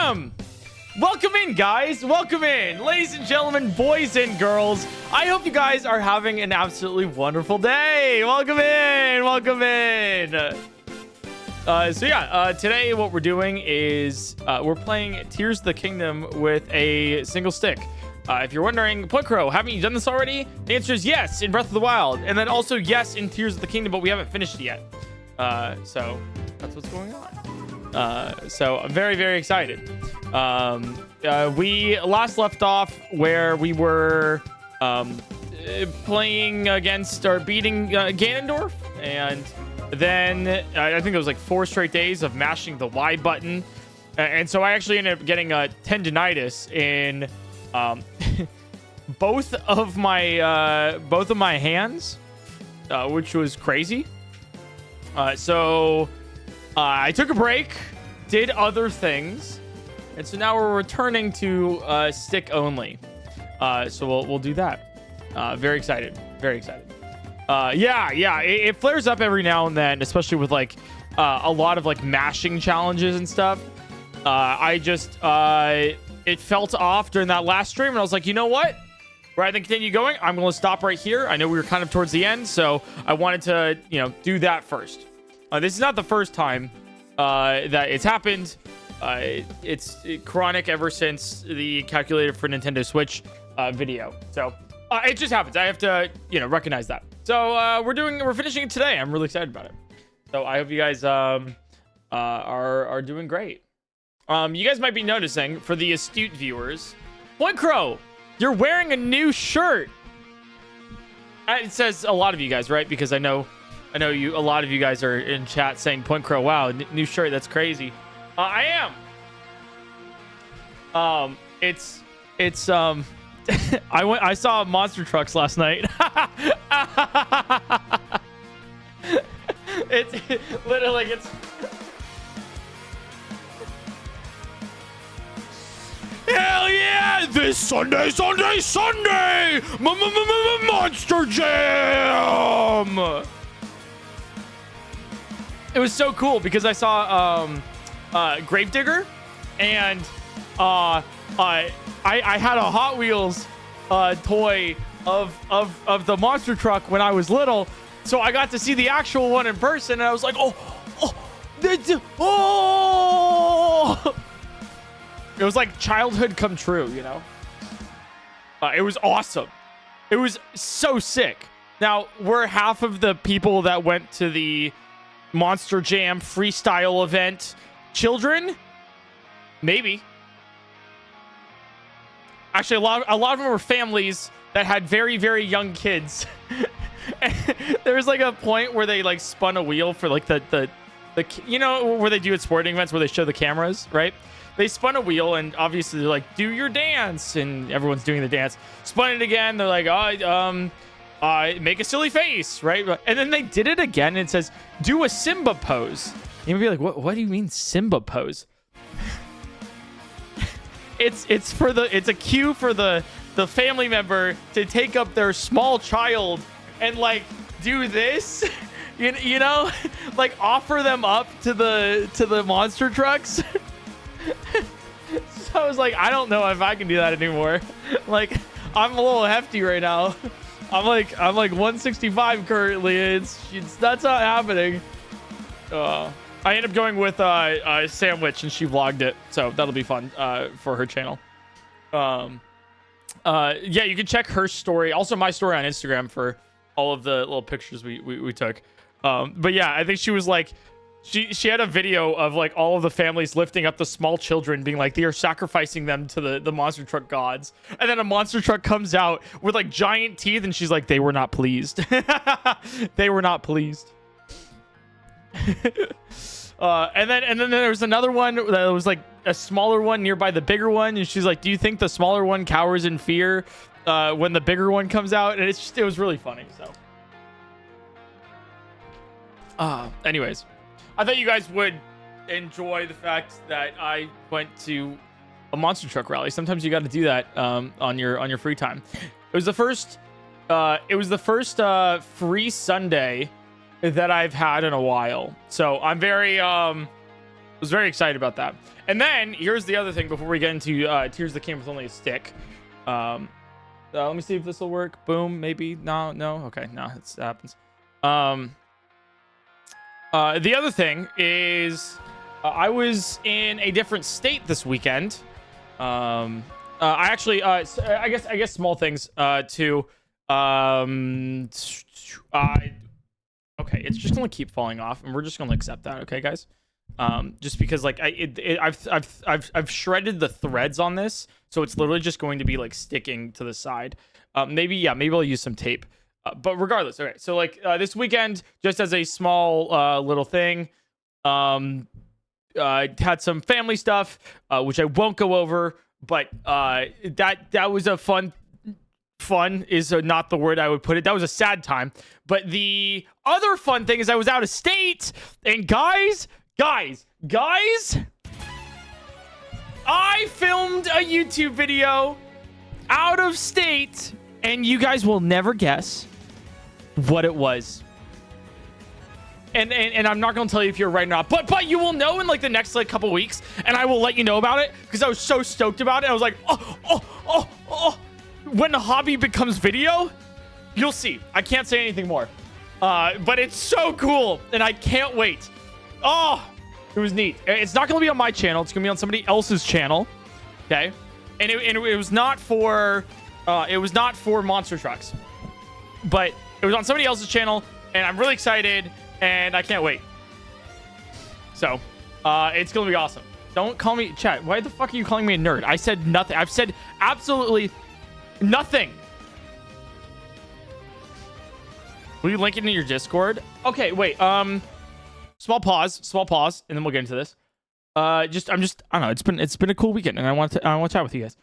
Bam! Welcome in, guys. Welcome in, ladies and gentlemen, boys and girls. I hope you guys are having an absolutely wonderful day. Welcome in. Welcome in. Today what we're doing is we're playing Tears of the Kingdom with a single stick. If you're wondering, PointCrow, haven't you done this already? The answer is yes in Breath of the Wild, and then also yes in Tears of the Kingdom, but we haven't finished it yet. So that's what's going on. So I'm very, very excited. We last left off where we were playing against or beating Ganondorf, and then I think it was like 4 straight days of mashing the Y button, and so I actually ended up getting a tendonitis in both of my hands, which was crazy. So I took a break, did other things, and so now we're returning to stick only. So we'll do that. Very excited. Very excited. It flares up every now and then, especially with like a lot of like mashing challenges and stuff. It felt off during that last stream, and I was like, you know what? Rather than continue going, I'm going to stop right here. I know we were kind of towards the end, so I wanted to, do that first. This is not the first time that it's happened. It's chronic ever since the calculated for Nintendo Switch video. So it just happens. I have to, recognize that. So we're finishing it today. I'm really excited about it. So I hope you guys are doing great. You guys might be noticing, for the astute viewers, PointCrow, you're wearing a new shirt. It says a lot of you guys, right? Because I know you. A lot of you guys are in chat saying PointCrow, wow, new shirt. That's crazy. I am. It's I saw monster trucks last night. It's literally hell yeah! This Sunday! Monster Jam! It was so cool because I saw Gravedigger, and I had a Hot Wheels toy of the monster truck when I was little, so I got to see the actual one in person, and I was like, oh! It was like childhood come true, It was awesome. It was so sick. Now, we're half of the people that went to the Monster Jam freestyle event. Children? Maybe. Actually, a lot of them were families that had very, very young kids. There was like a point where they like spun a wheel for like the where they do at sporting events where they show the cameras, right? They spun a wheel, and obviously they're like, do your dance, and everyone's doing the dance. Spun it again. They're like, make a silly face, right? And then they did it again, and it says, do a Simba pose. And you'll be like, what do you mean Simba pose? It's a cue for the family member to take up their small child and like do this, like offer them up to the monster trucks. So I was like, I don't know if I can do that anymore. Like, I'm a little hefty right now. I'm like 165 currently. It's that's not happening. I ended up going with Sandwich, and she vlogged it, so that'll be fun for her channel. You can check her story, also my story on Instagram for all of the little pictures we took. But yeah, I think she was like, she had a video of like all of the families lifting up the small children, being like, they are sacrificing them to the monster truck gods, and then a monster truck comes out with like giant teeth, and she's like, they were not pleased. They were not pleased. And then there was another one that was like a smaller one nearby the bigger one, and she's like, do you think the smaller one cowers in fear when the bigger one comes out? And it was really funny. So anyways, I thought you guys would enjoy the fact that I went to a monster truck rally. Sometimes you got to do that on your free time. It was the first free Sunday that I've had in a while. So I'm very was very excited about that. And then here's the other thing before we get into Tears that came with only a stick. Let me see if this will work. Boom, maybe. No. Okay, no, it happens. The other thing is I was in a different state this weekend. I actually, I guess small things too. Okay, it's just gonna keep falling off, and we're just gonna accept that. Okay, guys. Just because like I've shredded the threads on this, so it's literally just going to be like sticking to the side. Maybe I'll use some tape. But regardless, okay. So like this weekend, just as a small little thing, had some family stuff, which I won't go over. But that was a fun is not the word I would put it. That was a sad time. But the other fun thing is I was out of state, and guys, I filmed a YouTube video out of state, and you guys will never guess what it was. And I'm not gonna tell you if you're right or not, but you will know in like the next like couple weeks, and I will let you know about it because I was so stoked about it. I was like, oh. When the hobby becomes video, you'll see. I can't say anything more. But it's so cool, and I can't wait. Oh, it was neat. It's not going to be on my channel. It's going to be on somebody else's channel. Okay, and it was not for monster trucks, but it was on somebody else's channel, and I'm really excited, and I can't wait. So, it's going to be awesome. Don't call me, chat. Why the fuck are you calling me a nerd? I said nothing. I've said absolutely nothing. Will you link it in your Discord? Okay, wait. Small pause, and then we'll get into this. I don't know. It's been a cool weekend, and I want to chat with you guys.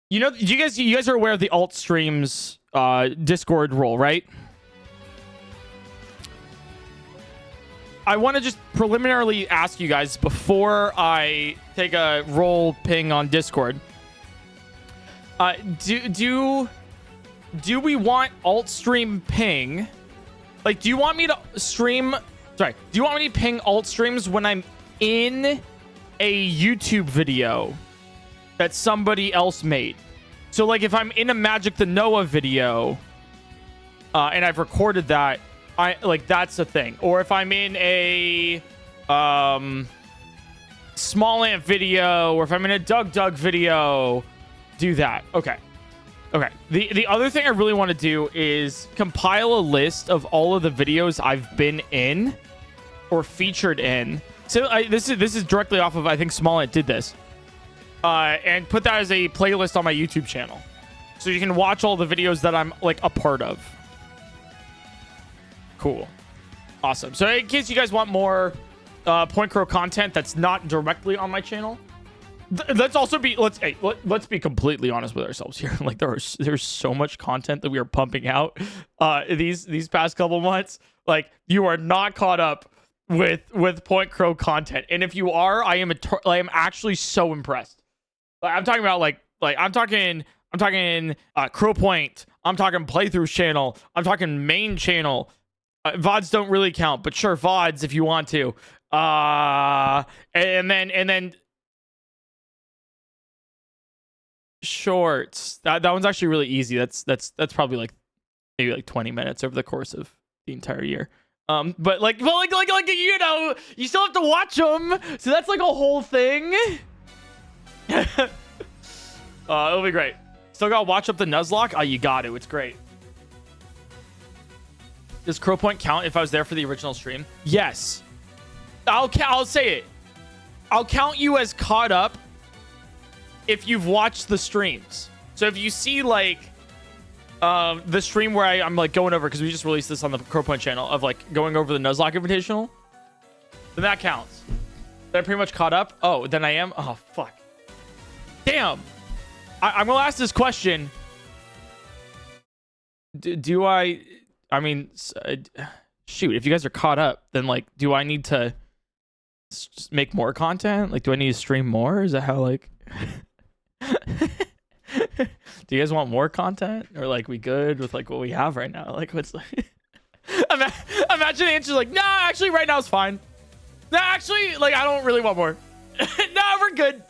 You know, you guys are aware of the alt streams Discord role, right? I want to just preliminarily ask you guys before I take a role ping on Discord. Do we want alt stream ping? Like, do you want me to stream? Sorry, do you want me to ping alt streams when I'm in a YouTube video that somebody else made? So, like, if I'm in a Magic the Noah video and I've recorded that, that's a thing. Or if I'm in a Small Ant video, or if I'm in a Doug video, do that. Okay. The other thing I really want to do is compile a list of all of the videos I've been in or featured in. So this is directly off of, I think Small Ant did this. And put that as a playlist on my YouTube channel. So you can watch all the videos that I'm like a part of. Cool. Awesome. So in case you guys want more PointCrow content that's not directly on my channel, let's be completely honest with ourselves here. Like there's so much content that we are pumping out these past couple months. Like you are not caught up with PointCrow content, and if you are, I am actually so impressed. Like I'm talking about I'm talking Crow Point. I'm talking playthrough channel. I'm talking main channel. VODs don't really count, but sure, VODs if you want to. And then shorts. That one's actually really easy. That's probably maybe 20 minutes over the course of the entire year. But you know, you still have to watch them, so that's like a whole thing. It'll be great. Still gotta watch up the Nuzlocke. You got to. It's great. Does Crow Point count if I was there for the original stream? Yes. I'll say it. I'll count you as caught up if you've watched the streams. So if you see the stream where I'm going over, because we just released this on the Crow Point channel of going over the Nuzlocke Invitational, then that counts. Then I'm pretty much caught up. Oh, then I am. Oh fuck. Damn. I'm gonna ask this question. Do I? I mean, shoot. If you guys are caught up, then do I need to just make more content? Do I need to stream more? Is that how do you guys want more content, or we good with what we have right now? What's Imagine the answer's like, nah, actually, right now is fine. Nah, actually, like, I don't really want more. Nah, we're good.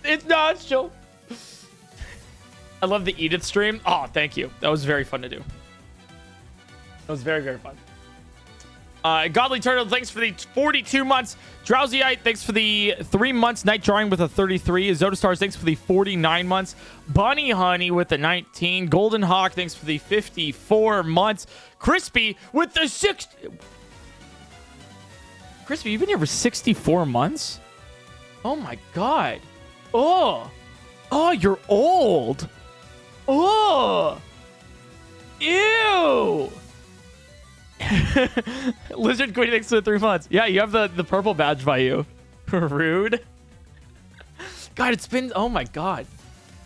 It's chill. I love the Edith stream. Oh, thank you. That was very fun to do. That was very, very fun. Godly Turtle, thanks for the 42 months. Drowsyite, thanks for the 3 months. Night Drawing with a 33. Zoda Stars, thanks for the 49 months. Bunny Honey with the 19. Golden Hawk, thanks for the 54 months. Crispy with the 6. Crispy, you've been here for 64 months? Oh my god. Oh, you're old. Oh, ew. Lizard Queen next to the 3 months. Yeah, you have the purple badge by you. Rude. God, it's been, oh my god.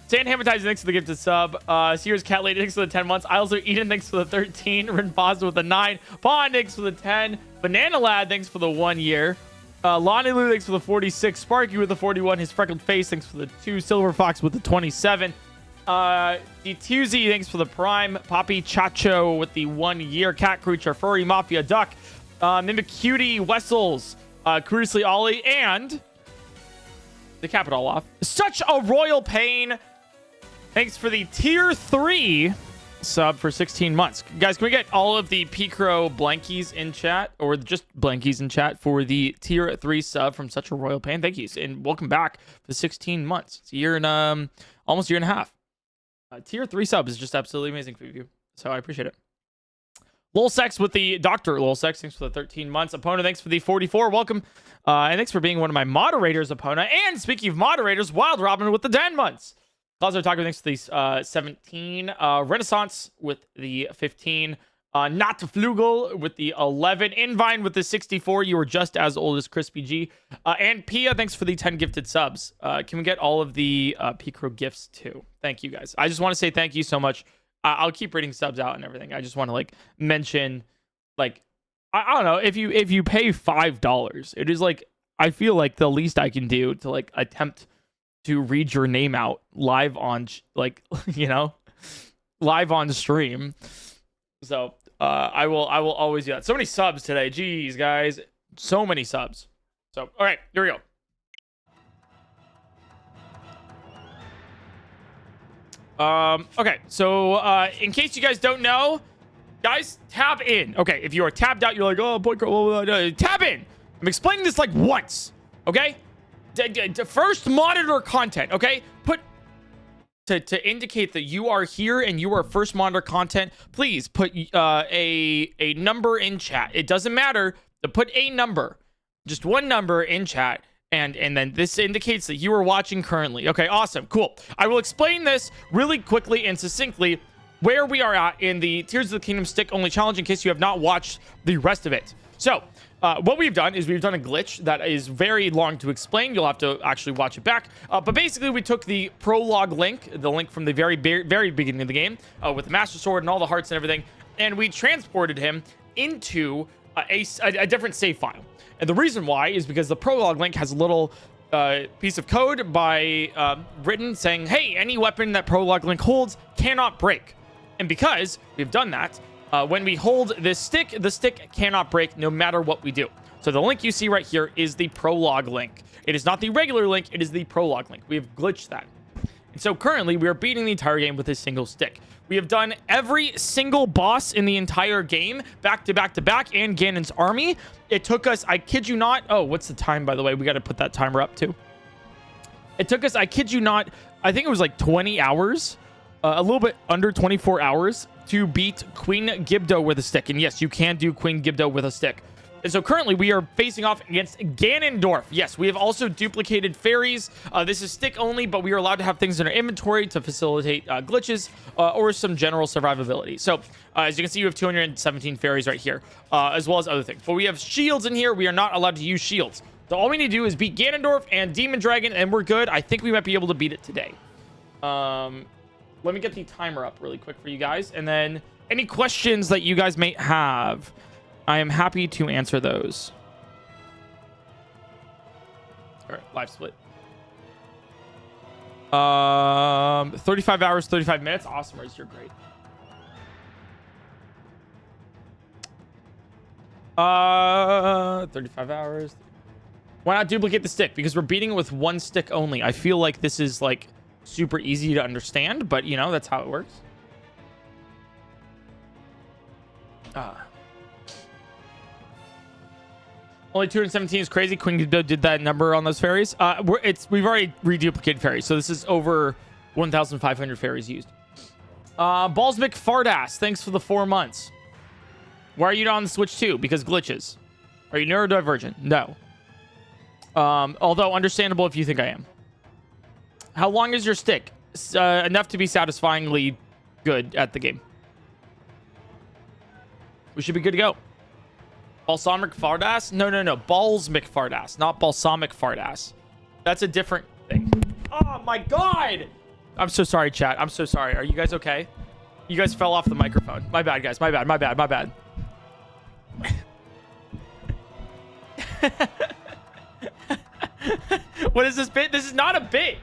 Sand Hammetizer next to the gifted sub. Sears Cat Lady next to the 10 months. I also Eden thanks for the 13. Rinposta with the 9. Pawn thanks for the 10. Banana Lad thanks for the 1 year. Lonnie Lou thanks for the 46. Sparky with the 41. His freckled face thanks for the 2. Silver Fox with the 27. D2Z, thanks for the prime. Poppy Chacho with the 1 year. Cat Creature, Furry Mafia, Duck, Mimic Cutie, Wessels, Curiously Ollie, and the cap it all off. Such a royal pain. Thanks for the tier 3 sub for 16 months. Guys, can we get all of the PointCrow blankies in chat, or just blankies in chat for the tier 3 sub from Such a Royal Pain? Thank you, and welcome back for 16 months. It's a year and almost a year and a half. Tier 3 sub is just absolutely amazing for you. So I appreciate it. Lol Sex with the Dr. Lol Sex, thanks for the 13 months. Epona, thanks for the 44. Welcome. And thanks for being one of my moderators, Epona. And speaking of moderators, Wild Robin with the 10 months. Closet Talker, thanks for the 17. Renaissance with the 15. Not Flugel with the 11. Invine with the 64. You were just as old as Crispy G. And Pia, thanks for the 10 gifted subs. Can we get all of the PointCrow gifts too? Thank you guys. I just want to say thank you so much. I'll keep reading subs out and everything. I just want to like mention, like, I don't know, if you pay $5, it is like, I feel like the least I can do to like attempt to read your name out live on like, you know, live on stream. So I will always do that. So many subs today. Jeez, guys. So many subs. So, all right, here we go. Okay, so in case you guys don't know, guys, tab in. Okay, if you are tabbed out, you're like, oh, PointCrow, tab in. I'm explaining this like once, okay? First, monitor content, okay? Put to indicate that you are here and you are first monitor content. Please put a number in chat. It doesn't matter to put a number, just one number in chat. And then this indicates that you are watching currently. Okay, awesome, cool. I will explain this really quickly and succinctly where we are at in the Tears of the Kingdom stick only challenge in case you have not watched the rest of it. So, what we've done is we've done a glitch that is very long to explain. You'll have to actually watch it back. But basically, we took the prologue link, the link from the very beginning of the game, with the Master Sword and all the hearts and everything, and we transported him into a different save file. And the reason why is because the prologue link has a little piece of code written saying, hey, any weapon that prologue link holds cannot break. And because we've done that, when we hold this stick, the stick cannot break no matter what we do. So the link you see right here is the prologue link. It is not the regular link, it is the prologue link. We have glitched that. And so currently we are beating the entire game with a single stick. We have done every single boss in the entire game back to back to back, and Ganon's army. It took us, I kid you not. Oh, what's the time, by the way? We got to put that timer up too. It took us, I kid you not, I think it was like 20 hours, a little bit under 24 hours to beat Queen Gibdo with a stick. And yes, you can do Queen Gibdo with a stick. And so currently we are facing off against Ganondorf. Yes, we have also duplicated fairies. This is stick only, but we are allowed to have things in our inventory to facilitate glitches or some general survivability. So as you can see, you have 217 fairies right here, as well as other things. But we have shields in here. We are not allowed to use shields. So all we need to do is beat Ganondorf and Demon Dragon, and we're good. I think we might be able to beat it today. Let me get the timer up really quick for you guys. And then any questions that you guys may have, I am happy to answer those. All right, live split. 35 hours, 35 minutes. Awesome, Riz, you're great. 35 hours. Why not duplicate the stick? Because we're beating it with one stick only. I feel like this is like super easy to understand, but you know, that's how it works. Only 217 is crazy. Queen did that number on those fairies. We've already reduplicated fairies, so this is over 1,500 fairies used. Balls McFartass, thanks for the 4 months. Why are you not on the Switch 2? Because glitches. Are you neurodivergent? No. Although understandable if you think I am. How long is your stick? Enough to be satisfyingly good at the game. We should be good to go. Balsamic fartass? No. Balls McFartass, not balsamic fartass. That's a different thing. Oh my god! I'm so sorry, chat. I'm so sorry. Are you guys okay? You guys fell off the microphone. My bad, guys. My bad. What is this bit? This is not a bit.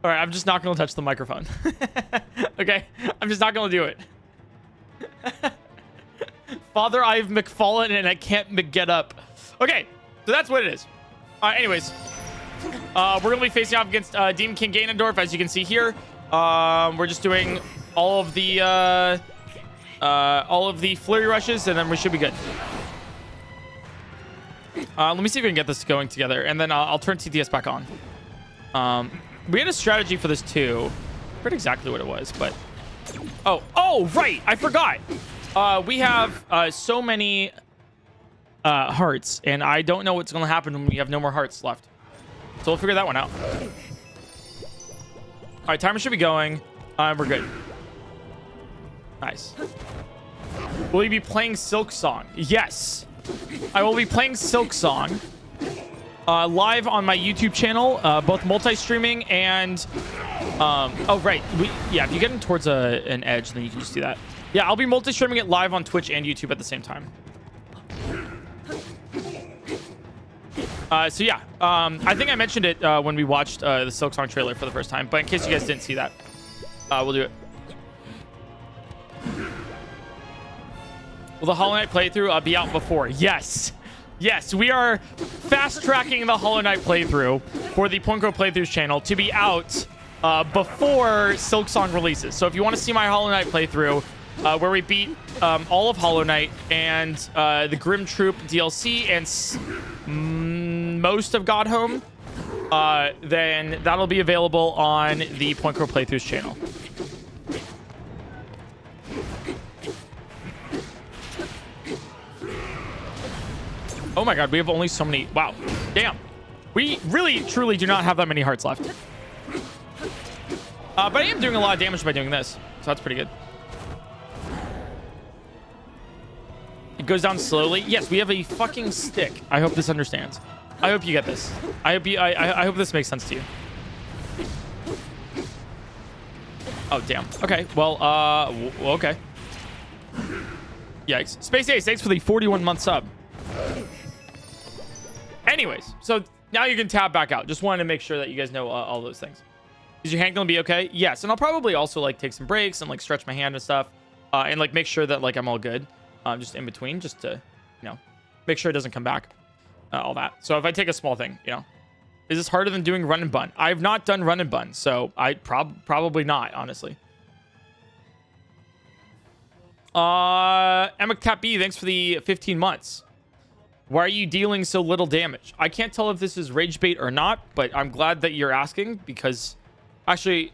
All right, I'm just not going to touch the microphone. Okay? I'm just not going to do it. Father, I've McFallen and I can't get up. Okay, so that's what it is. Anyways, we're going to be facing off against Demon King Ganondorf, as you can see here. We're just doing all of the flurry rushes, and then we should be good. Let me see if we can get this going together, and then I'll turn TTS back on. We had a strategy for this too. I forget exactly what it was, but oh right, I forgot. We have so many hearts, and I don't know what's going to happen when we have no more hearts left. So we'll figure that one out. All right, timer should be going. We're good. Nice. Will you be playing Silk Song? Yes, I will be playing Silk Song live on my YouTube channel, both multi-streaming and oh right, if you're getting towards an edge, then you can just do that. Yeah, I'll be multi-streaming it live on Twitch and YouTube at the same time. So yeah, I think I mentioned it when we watched the Silk Song trailer for the first time, but in case you guys didn't see that, we'll do it. Will the Hollow Knight playthrough be out before? Yes, we are fast tracking the Hollow Knight playthrough for the PointCrow playthroughs channel to be out before Silk Song releases. So if you want to see my Hollow Knight playthrough, where we beat all of Hollow Knight and the Grim Troop DLC and most of God Home, then that'll be available on the PointCrow playthroughs channel. Oh my god, we have only so many. Wow. Damn. We really, truly do not have that many hearts left. But I am doing a lot of damage by doing this, so that's pretty good. It goes down slowly. Yes, we have a fucking stick. I hope this understands. I hope you get this. I hope this makes sense to you. Oh, damn. Okay. Well, okay. Yikes. Space Ace, thanks for the 41-month sub. Anyways, so now you can tab back out. Just wanted to make sure that you guys know all those things. Is your hand gonna be okay? Yes, and I'll probably also like take some breaks and like stretch my hand and stuff, and like make sure that like I'm all good, just in between, just to, you know, make sure it doesn't come back, all that. So if I take a small thing, you know, is this harder than doing run and bun? I've not done run and bun, so I probably not, honestly. Emma Cat B, thanks for the 15 months. Why are you dealing so little damage? I can't tell if this is rage bait or not, but I'm glad that you're asking, because actually,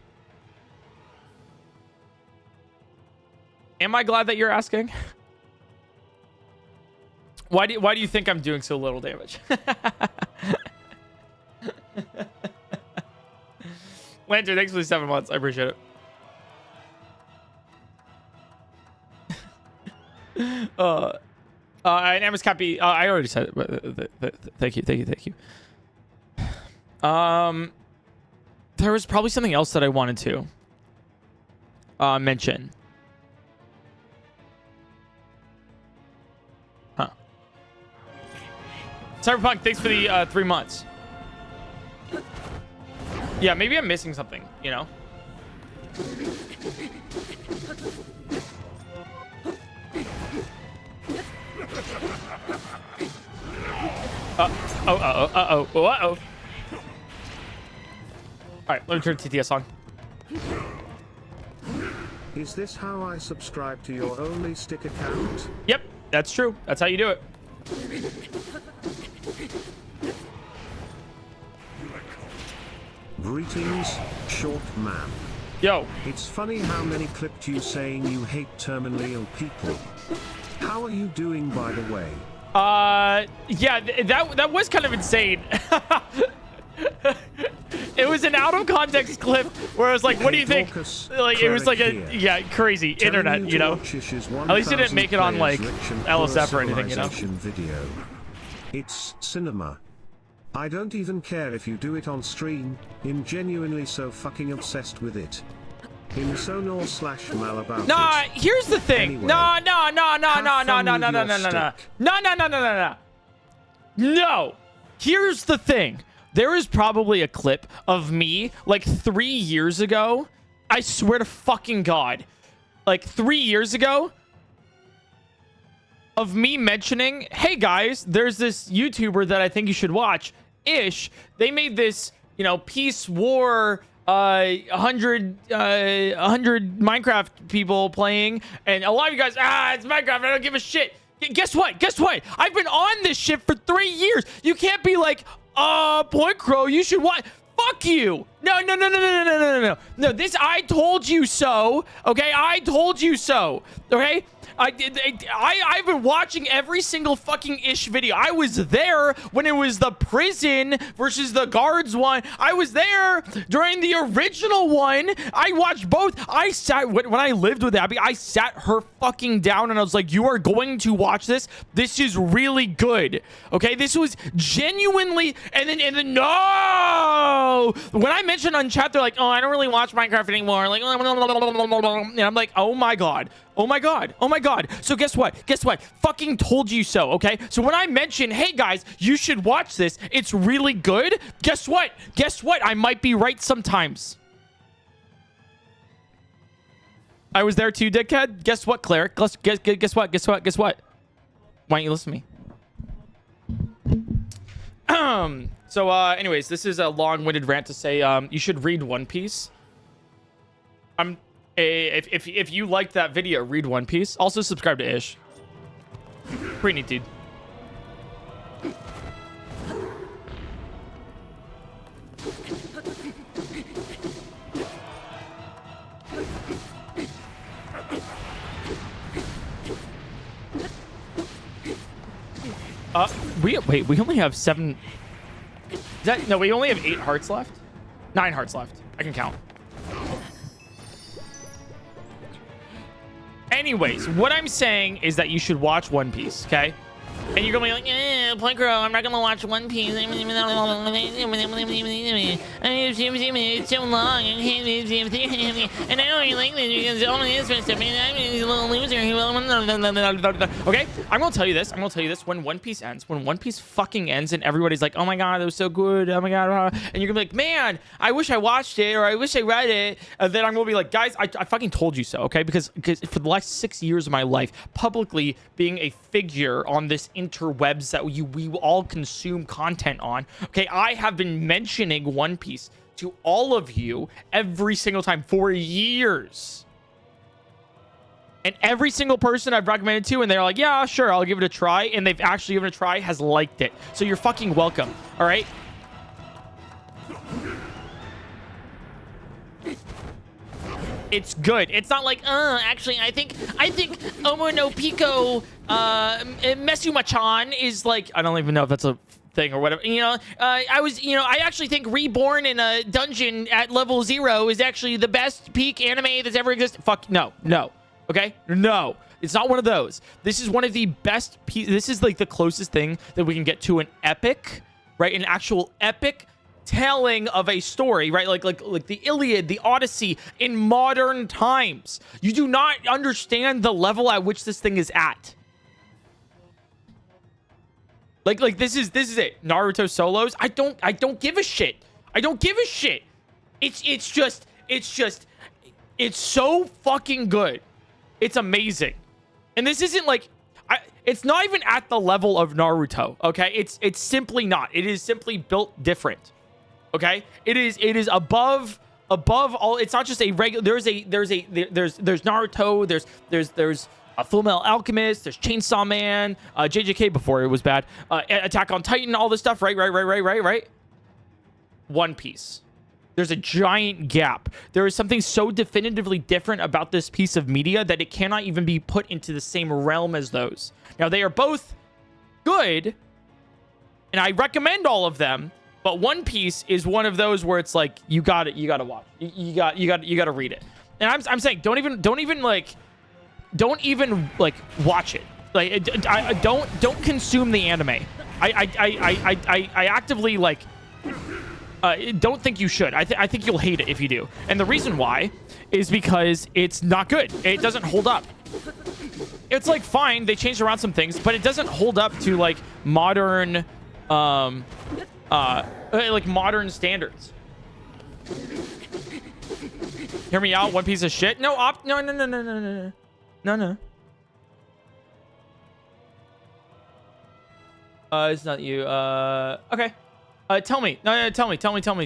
am I glad that you're asking? Why do you think I'm doing so little damage? Lantern, thanks for the 7 months. I appreciate it. And Amos Cappy, I already said it, but thank you. There was probably something else that I wanted to mention. Huh. Cyberpunk, thanks for the 3 months. Yeah, maybe I'm missing something, you know? Uh-oh. Alright, let me turn TTS on. Is this how I subscribe to your only stick account? Yep, that's true. That's how you do it. Greetings, short man. Yo. It's funny how many clipped you saying you hate terminally ill people. How are you doing, by the way? Yeah, that was kind of insane. It was an out of context clip where I was like, what do you think? Like, it was like a, crazy internet, you know? At least it didn't make it on, like, LSF or anything, you know? Video. It's cinema. I don't even care if you do it on stream. I'm genuinely so fucking obsessed with it. I'm so /mal about Nah, it. here's the thing. Anyway, No. Here's the thing. There is probably a clip of me like 3 years ago. I swear to fucking God. Like 3 years ago. Of me mentioning, hey guys, there's this YouTuber that I think you should watch. Ish. They made this, you know, peace war 100 Minecraft people playing, and a lot of you guys, it's Minecraft, I don't give a shit. Guess what? I've been on this shit for 3 years. You can't be like, PointCrow, you should watch. Fuck you. No. This, I told you so. Okay, I told you so. Okay. I've been watching every single fucking Ish video. I was there when it was the prison versus the guards one. I was there during the original one. I watched both. I sat, when I lived with Abby, I sat her fucking down and I was like, you are going to watch this. This is really good. Okay, this was genuinely, and then no. When I mentioned on chat, they're like, oh, I don't really watch Minecraft anymore. Like, and I'm like, oh my God. So guess what? Fucking told you so, okay? So when I mention, hey guys, you should watch this, it's really good. Guess what? I might be right sometimes. I was there too, dickhead. Guess what, Cleric? Guess what? Why don't you listen to me? So anyways, this is a long-winded rant to say you should read One Piece. If you liked that video, read One Piece. Also subscribe to Ish. Pretty neat, dude. We only have 7. No, we only have 8 hearts left. 9 hearts left. I can count. Anyways, what I'm saying is that you should watch One Piece, okay? And you're gonna be like, PointCrow, I'm not gonna watch One Piece. It's so long. And I don't like this because all this stuff. I'm a little loser. Okay? I'm gonna tell you this. When One Piece ends, when One Piece fucking ends and everybody's like, oh my God, that was so good. Oh my God. And you're gonna be like, man, I wish I watched it or I wish I read it. And then I'm gonna be like, guys, I fucking told you so, okay? Because for the last 6 years of my life, publicly being a figure on this interwebs that we all consume content on, okay, I have been mentioning One Piece to all of you every single time for years, and every single person I've recommended to, and they're like, yeah, sure, I'll give it a try, and they've actually given it a try, has liked it. So you're fucking welcome. All right, it's good. It's not like, actually, I think Omo no Pico Mesumachan is like, I don't even know if that's a thing or whatever. You know, I actually think Reborn in a dungeon at level 0 is actually the best peak anime that's ever existed. Fuck, no. Okay? No. It's not one of those. This is one of the best this is like the closest thing that we can get to an epic, right? An actual epic telling of a story, right? Like the Iliad, the Odyssey in modern times. You do not understand the level at which this thing is at. Like this is it. Naruto solos. I don't give a shit. It's just It's so fucking good. It's amazing. And this isn't like, it's not even at the level of Naruto, okay? It's simply not. It is simply built different, okay? It is above all. It's not just a regular. There's Naruto. There's a Full Metal Alchemist. There's Chainsaw Man. JJK before it was bad. Attack on Titan. All this stuff. Right. One Piece. There's a giant gap. There is something so definitively different about this piece of media that it cannot even be put into the same realm as those. Now, they are both good, and I recommend all of them, but One Piece is one of those where it's like, you got to watch. You got to read it. And I'm saying, don't even watch it. Like, don't consume the anime. I actively like don't think you should. I think you'll hate it if you do. And the reason why is because it's not good. It doesn't hold up. It's like fine, they changed around some things, but it doesn't hold up to like modern modern standards. Hear me out, One Piece of shit. No. It's not you. Okay. Tell me. No, tell me. Tell me.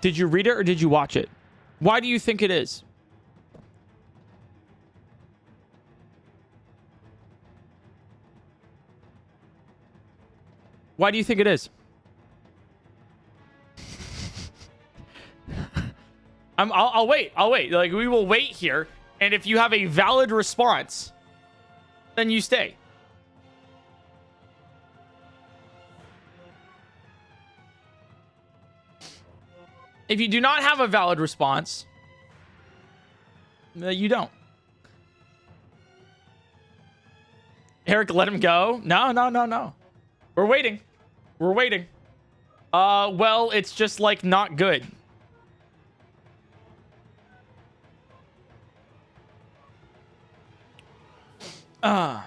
Did you read it or did you watch it? Why do you think it is? Why do you think it is? I'll wait. Like, we will wait here. And if you have a valid response, then you stay. If you do not have a valid response, you don't. Eric, let him go. No. We're waiting. Well, it's just like not good. Wow,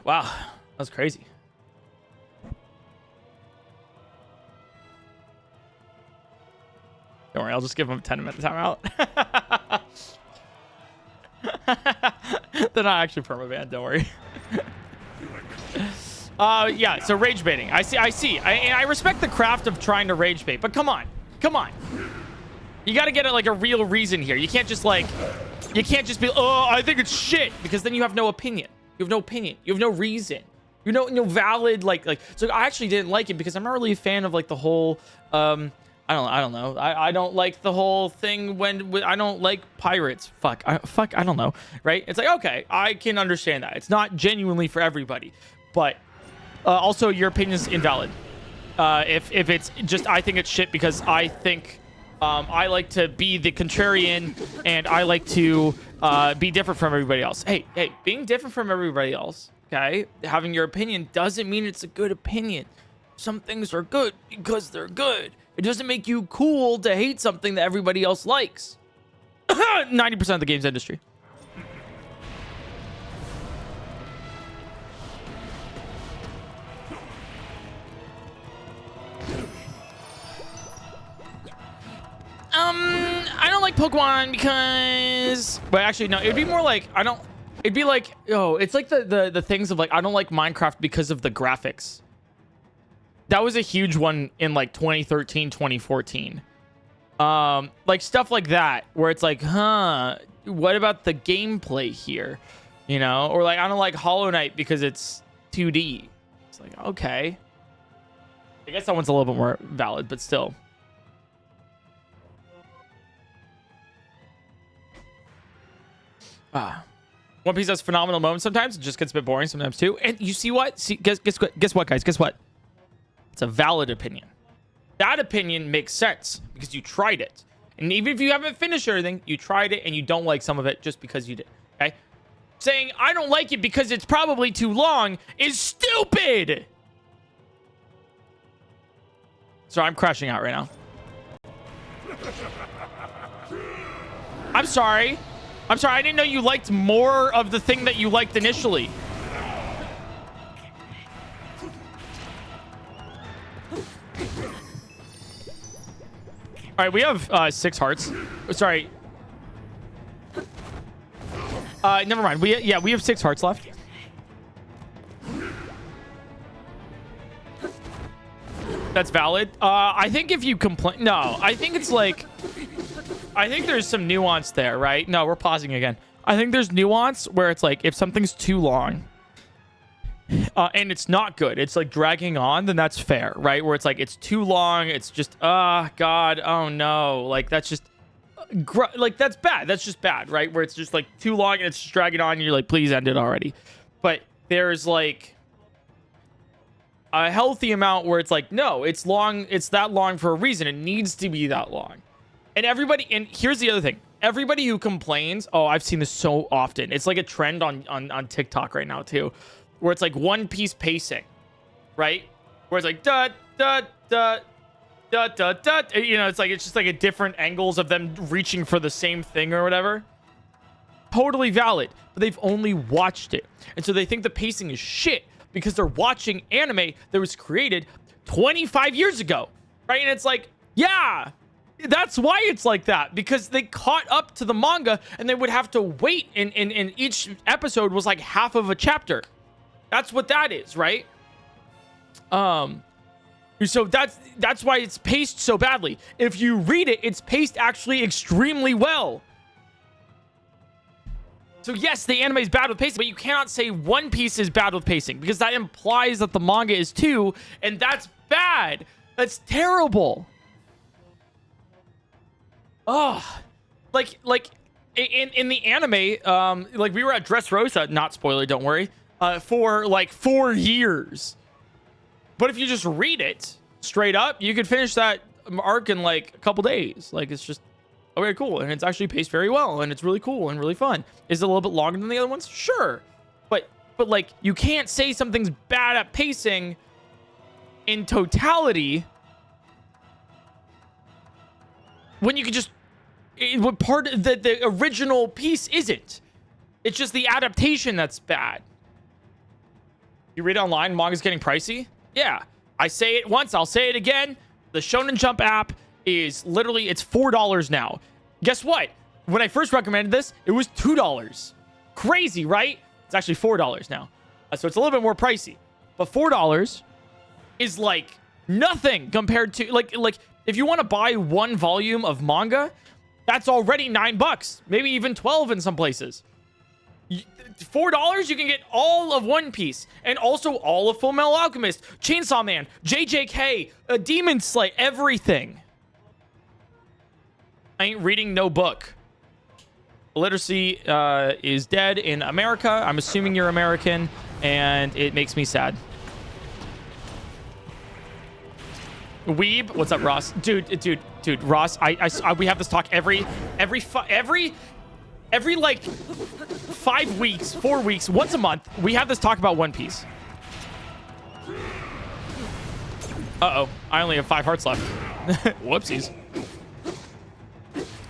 that was crazy. Don't worry, I'll just give him a 10-minute timeout. They're not actually permabanned, don't worry. Yeah, so rage baiting. I see. And I respect the craft of trying to rage bait, but come on. You got to get like a real reason here. You can't just be, oh, I think it's shit, because then you have no opinion. You have no reason. You know, no valid like. So I actually didn't like it because I'm not really a fan of like the whole. I don't know. I don't like the whole thing when I don't like pirates. Fuck. I don't know. Right? It's like, okay, I can understand that. It's not genuinely for everybody, but also your opinion is invalid. If it's just, I think it's shit because I think I like to be the contrarian and I like to be different from everybody else. Hey, being different from everybody else, okay, having your opinion doesn't mean it's a good opinion. Some things are good because they're good. It doesn't make you cool to hate something that everybody else likes. 90% of the games industry. I don't like Pokemon because... But actually, no, it'd be more like, I don't... It'd be like, it's like the things of like, I don't like Minecraft because of the graphics. That was a huge one in like 2013, 2014. Like stuff like that, where it's like, what about the gameplay here? You know? Or like, I don't like Hollow Knight because it's 2D. It's like, okay. I guess that one's a little bit more valid, but still. One Piece has phenomenal moments sometimes. It just gets a bit boring sometimes too. And you see what? Guess what, guys? Guess what? It's a valid opinion. That opinion makes sense because you tried it. And even if you haven't finished everything, you tried it and you don't like some of it just because you did. Okay? Saying, I don't like it because it's probably too long is stupid. So I'm crashing out right now. I'm sorry. I didn't know you liked more of the thing that you liked initially. right, we have 6 hearts. Sorry. Never mind. We have 6 hearts left. That's valid. I think if you complain, no, I think it's like, I think there's some nuance there, right? No, we're pausing again. I think there's nuance where it's like if something's too long and it's not good, it's like dragging on, then that's fair, right? Where it's like it's too long, it's just God, oh no, like that's just like that's bad. That's just bad, right? Where it's just like too long and it's just dragging on, and you're like, please end it already. But there's like a healthy amount where it's like, no, it's long, it's that long for a reason. It needs to be that long. And everybody, and here's the other thing. Everybody who complains, oh, I've seen this so often. It's like a trend on TikTok right now too, where it's like One Piece pacing, right? Where it's like da da da da da da. You know, it's just like a different angles of them reaching for the same thing or whatever. Totally valid, but they've only watched it, and so they think the pacing is shit because they're watching anime that was created 25 years ago, right? And it's like, yeah. That's why it's like that, because they caught up to the manga and they would have to wait in each episode was like half of a chapter. That's what that is, right? So that's why it's paced so badly. If you read it, it's paced actually extremely well. So yes, the anime is bad with pacing, but you cannot say One Piece is bad with pacing because that implies that the manga is too, and that's bad. That's terrible. Oh, like in the anime, like we were at Dressrosa, not spoiler, don't worry, for like 4 years. But if you just read it straight up, you could finish that arc in like a couple days. Like it's just okay, cool, and it's actually paced very well, and it's really cool and really fun. Is it a little bit longer than the other ones? Sure, but like you can't say something's bad at pacing in totality when you could just. What part of the original piece isn't. It's just the adaptation that's bad. You read online, manga's getting pricey? Yeah. I say it once, I'll say it again. The Shonen Jump app is literally, it's $4 now. Guess what? When I first recommended this, it was $2. Crazy, right? It's actually $4 now. So it's a little bit more pricey. But $4 is like nothing compared to, like if you want to buy one volume of manga, that's already $9, maybe even 12 in some places. $4, you can get all of One Piece and also all of Fullmetal Alchemist, Chainsaw Man, JJK, Demon Slayer, everything. I ain't reading no book. Literacy is dead in America. I'm assuming you're American, and it makes me sad. Weeb, what's up, Ross? Dude, Ross, I we have this talk every like 5 weeks, 4 weeks, once a month. We have this talk about One Piece. Uh-oh, I only have 5 hearts left. Whoopsies.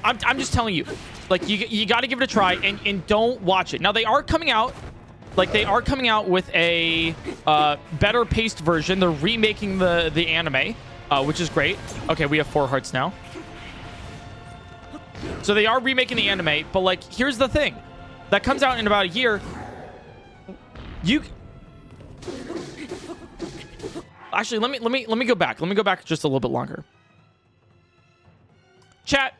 I'm just telling you, like you got to give it a try and don't watch it. Now they are coming out. Like they are coming out with a better paced version. They're remaking the anime. Which is great. Okay, we have 4 hearts now. So they are remaking the anime, but like, here's the thing. That comes out in about a year. Actually, let me go back. Let me go back just a little bit longer. Chat.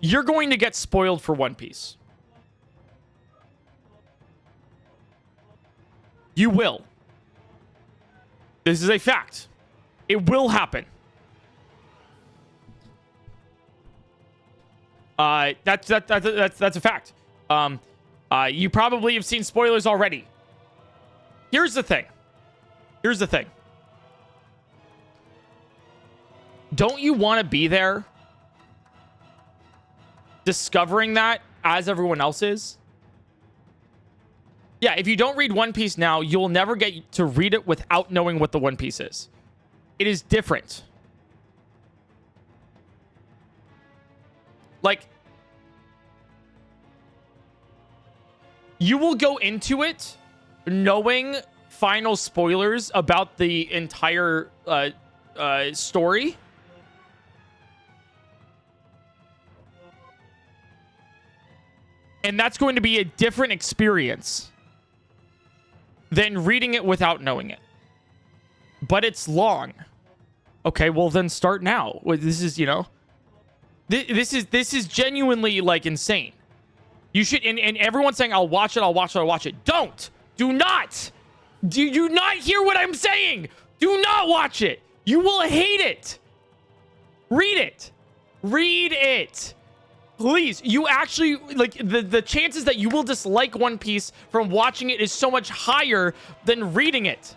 You're going to get spoiled for One Piece. You will. This is a fact. It will happen. That's a fact. You probably have seen spoilers already. Here's the thing. Don't you want to be there discovering that as everyone else is? Yeah, if you don't read One Piece now, you'll never get to read it without knowing what the One Piece is. It is different. Like, you will go into it knowing final spoilers about the entire story, And that's going to be a different experience than reading it without knowing it. But it's long. Okay, well then start now. This is, you know, this is genuinely like insane. You should, and everyone's saying, I'll watch it. Don't. Do not. Do you not hear what I'm saying? Do not watch it. You will hate it. Read it. Read it. Please. You actually, like, the chances that you will dislike One Piece from watching it is so much higher than reading it.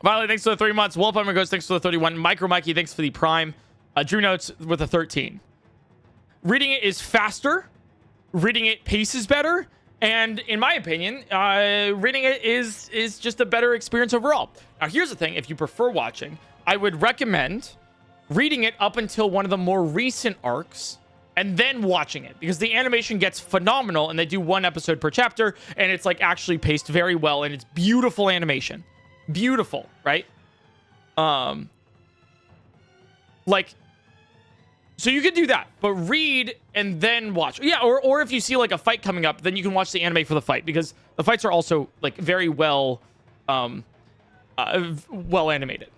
Violet, thanks for the 3 months. Wolf Ghost, thanks for the 31. Micro Mikey, thanks for the Prime. Drew Notes with a 13. Reading it is faster. Reading it paces better. And in my opinion, reading it is just a better experience overall. Now, here's the thing. If you prefer watching, I would recommend reading it up until one of the more recent arcs and then watching it, because the animation gets phenomenal and they do 1 episode per chapter and it's like actually paced very well and it's beautiful animation. Beautiful, right? Like, so you could do that, but read and then watch. Yeah, or if you see like a fight coming up, then you can watch the anime for the fight, because the fights are also like very well well animated.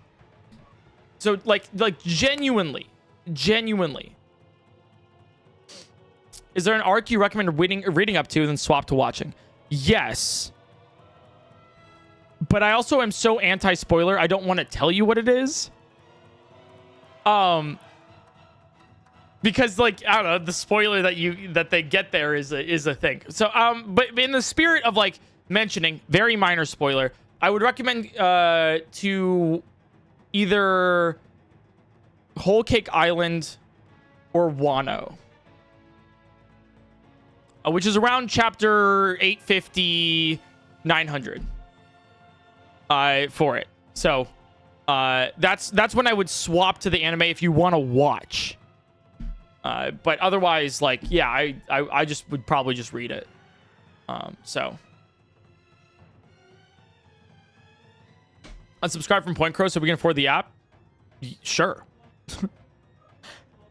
So like genuinely. Is there an arc you recommend reading up to and then swap to watching? Yes. But I also am so anti-spoiler, I don't want to tell you what it is. Because like, I don't know, the spoiler that they get there is a thing. So but in the spirit of like mentioning very minor spoiler, I would recommend to either Whole Cake Island or Wano, which is around chapter 850, 900 for it. So that's when I would swap to the anime if you want to watch. But otherwise, like, yeah, I just would probably just read it. So unsubscribe from PointCrow so we can afford the app. Sure.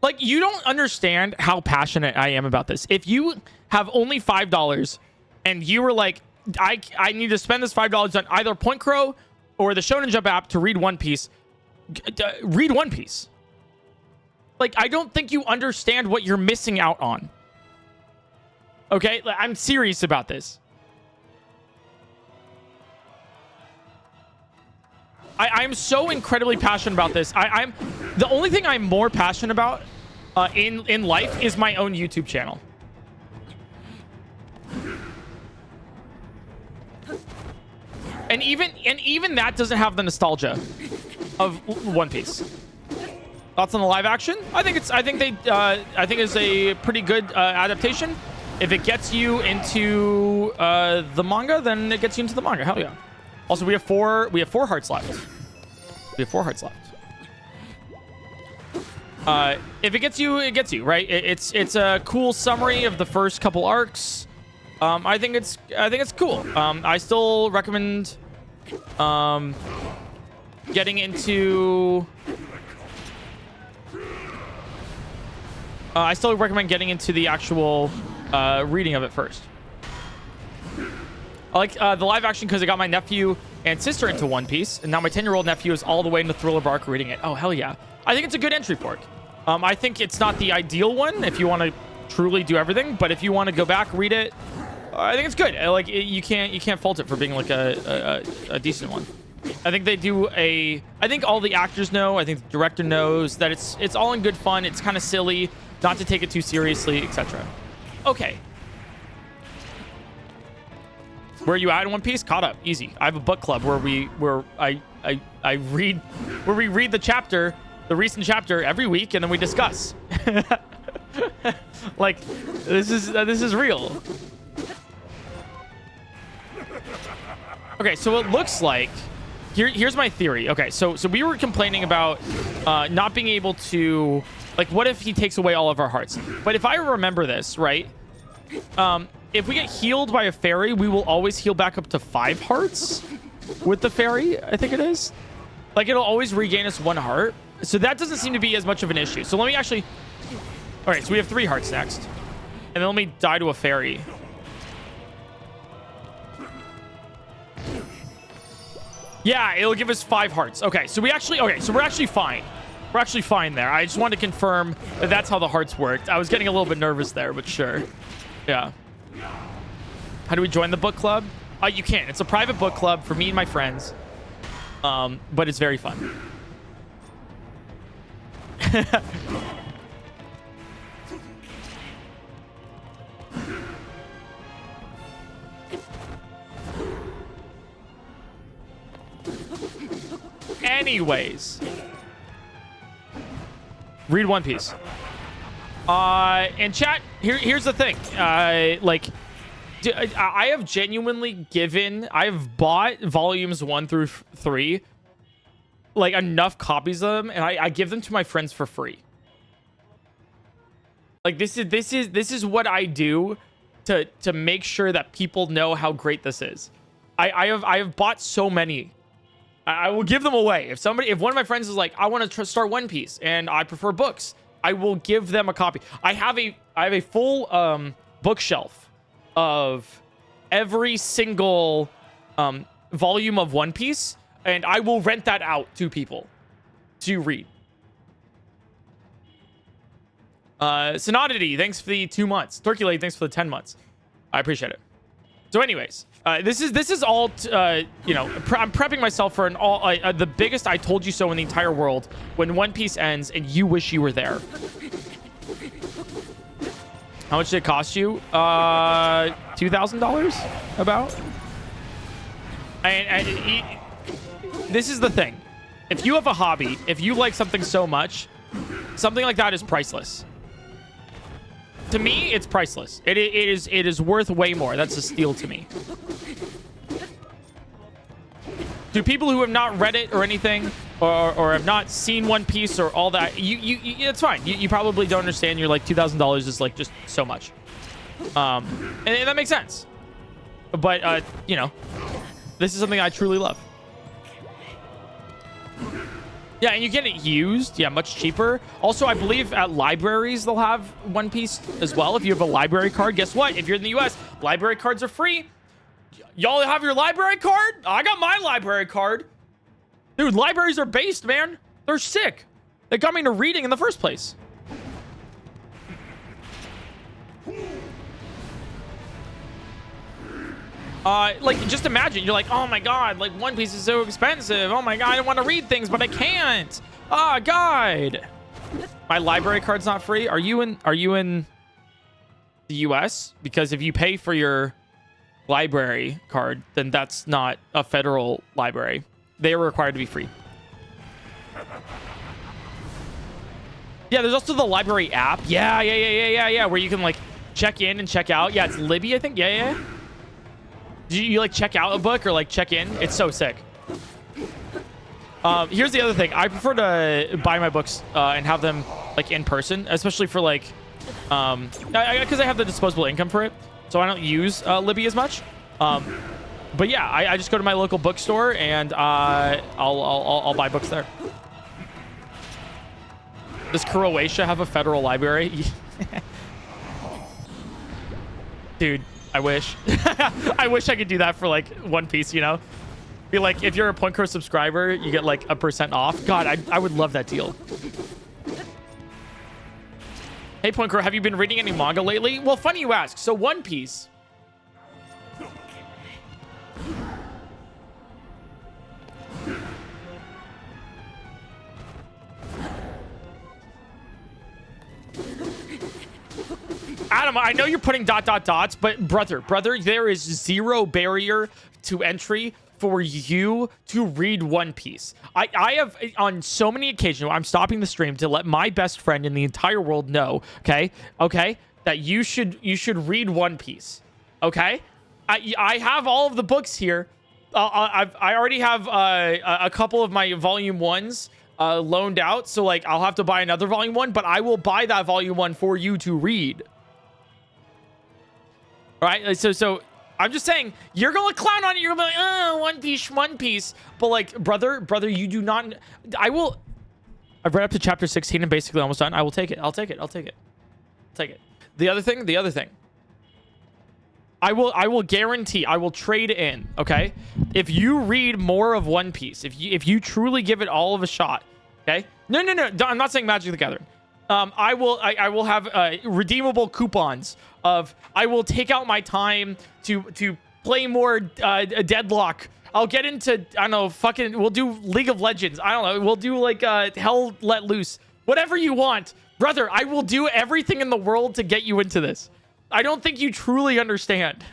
Like, you don't understand how passionate I am about this. If you have only $5 and you were like, I need to spend this $5 on either PointCrow or the Shonen Jump app to read One Piece, read One Piece. Like, I don't think you understand what you're missing out on. Okay? Like, I'm serious about this. I'm so incredibly passionate about this. I'm the only thing I'm more passionate about in life is my own YouTube channel. And even that doesn't have the nostalgia of One Piece. Thoughts on the live action? I think it's a pretty good adaptation. If it gets you into the manga, then it gets you into the manga. Hell yeah. Also, we have four hearts left. We have 4 hearts left. If it gets you, it gets you, right? It's a cool summary of the first couple arcs. I think it's cool. I still recommend getting into the actual reading of it first. I like the live action because I got my nephew and sister into One Piece, and now my 10-year-old nephew is all the way into Thriller Bark reading it. Oh, hell yeah. I think it's a good entry fork. I think it's not the ideal one if you want to truly do everything, but if you want to go back, read it, I think it's good. Like, you can't fault it for being like a decent one. I think they do I think all the actors know, I think the director knows that it's all in good fun. It's kind of silly, not to take it too seriously, etc. Okay. Where are you at in One Piece? Caught up. Easy. I have a book club where we read the recent chapter every week, and then we discuss. Like, this is real. Okay, so it looks like here's my theory. Okay, so we were complaining about not being able to, like, what if he takes away all of our hearts? But if I remember this right, if we get healed by a fairy, we will always heal back up to 5 hearts with the fairy, I think it is. Like, it'll always regain us 1 heart. So that doesn't seem to be as much of an issue. So let me actually... All right, so we have 3 hearts next. And then let me die to a fairy. Yeah, it'll give us 5 hearts. Okay, so we're actually fine. We're actually fine there. I just wanted to confirm that that's how the hearts worked. I was getting a little bit nervous there, but sure. Yeah. How do we join the book club? You can. It's a private book club for me and my friends. But it's very fun. Anyways, read One Piece. And chat, here's the thing. Like, I have genuinely I have bought volumes 1 through 3, like enough copies of them, and I give them to my friends for free. Like this is what I do to make sure that people know how great this is. I have bought so many. I will give them away. If one of my friends is like, I want to start One Piece and I prefer books, I will give them a copy. I have a full bookshelf of every single volume of One Piece, and I will rent that out to people to read. Sonodity, thanks for the 2 months. Turkey Lady, thanks for the 10 months. I appreciate it. So anyways, this is all, you know, I'm prepping myself for the biggest I told you so in the entire world when One Piece ends and you wish you were there. How much did it cost you? $2,000 about? And this is the thing. If you have a hobby, if you like something so much, something like that is priceless. To me, it's priceless. It is worth way more. That's a steal to me. To people who have not read it or anything, or have not seen One Piece or all that, it's fine. You probably don't understand. You're like, $2,000 is like just so much. And that makes sense. But you know, this is something I truly love. Yeah, and you get it used. Yeah, much cheaper. Also, I believe at libraries, they'll have One Piece as well. If you have a library card, guess what? If you're in the US, library cards are free. Y'all have your library card? I got my library card. Dude, libraries are based, man. They're sick. They got me into reading in the first place. Like, just imagine, you're like, oh my god, like, One Piece is so expensive. Oh my god, I want to read things, but I can't. Oh god. My library card's not free. Are you in the US? Because if you pay for your library card, then that's not a federal library. They are required to be free. Yeah, there's also the library app. Yeah, where you can like check in and check out. Yeah, it's Libby, I think. Yeah. Do you like check out a book or like check in? It's so sick. Here's the other thing. I prefer to buy my books and have them like in person, especially for like, because I have the disposable income for it, so I don't use Libby as much. But yeah, I just go to my local bookstore and I'll buy books there. Does Croatia have a federal library? Dude, I wish. I wish I could do that for like One Piece, you know? Be like, if you're a PointCrow subscriber, you get like 1% off. God, I would love that deal. Hey, PointCrow, have you been reading any manga lately? Well, funny you ask. So One Piece. Adam, I know you're putting ... but brother, there is zero barrier to entry for you to read One Piece. I have, on so many occasions, I'm stopping the stream to let my best friend in the entire world know, okay, that you should read One Piece, okay? I have all of the books here. I already have a couple of my volume 1s loaned out, so like I'll have to buy another volume 1, but I will buy that volume 1 for you to read. Right? So I'm just saying, you're gonna clown on it. You're gonna be like, oh, One Piece. But like, brother, you do not. I will I've read up to chapter 16 and basically almost done. I will take it. I'll take it. I'll take it. Take it. The other thing. I will guarantee, I will trade in, okay? If you read more of One Piece, if you truly give it all of a shot, okay? No. I'm not saying Magic the Gathering. I will have redeemable coupons of I will take out my time to play more Deadlock. I'll get into, I don't know, we'll do League of Legends. I don't know. We'll do like Hell Let Loose. Whatever you want. Brother, I will do everything in the world to get you into this. I don't think you truly understand.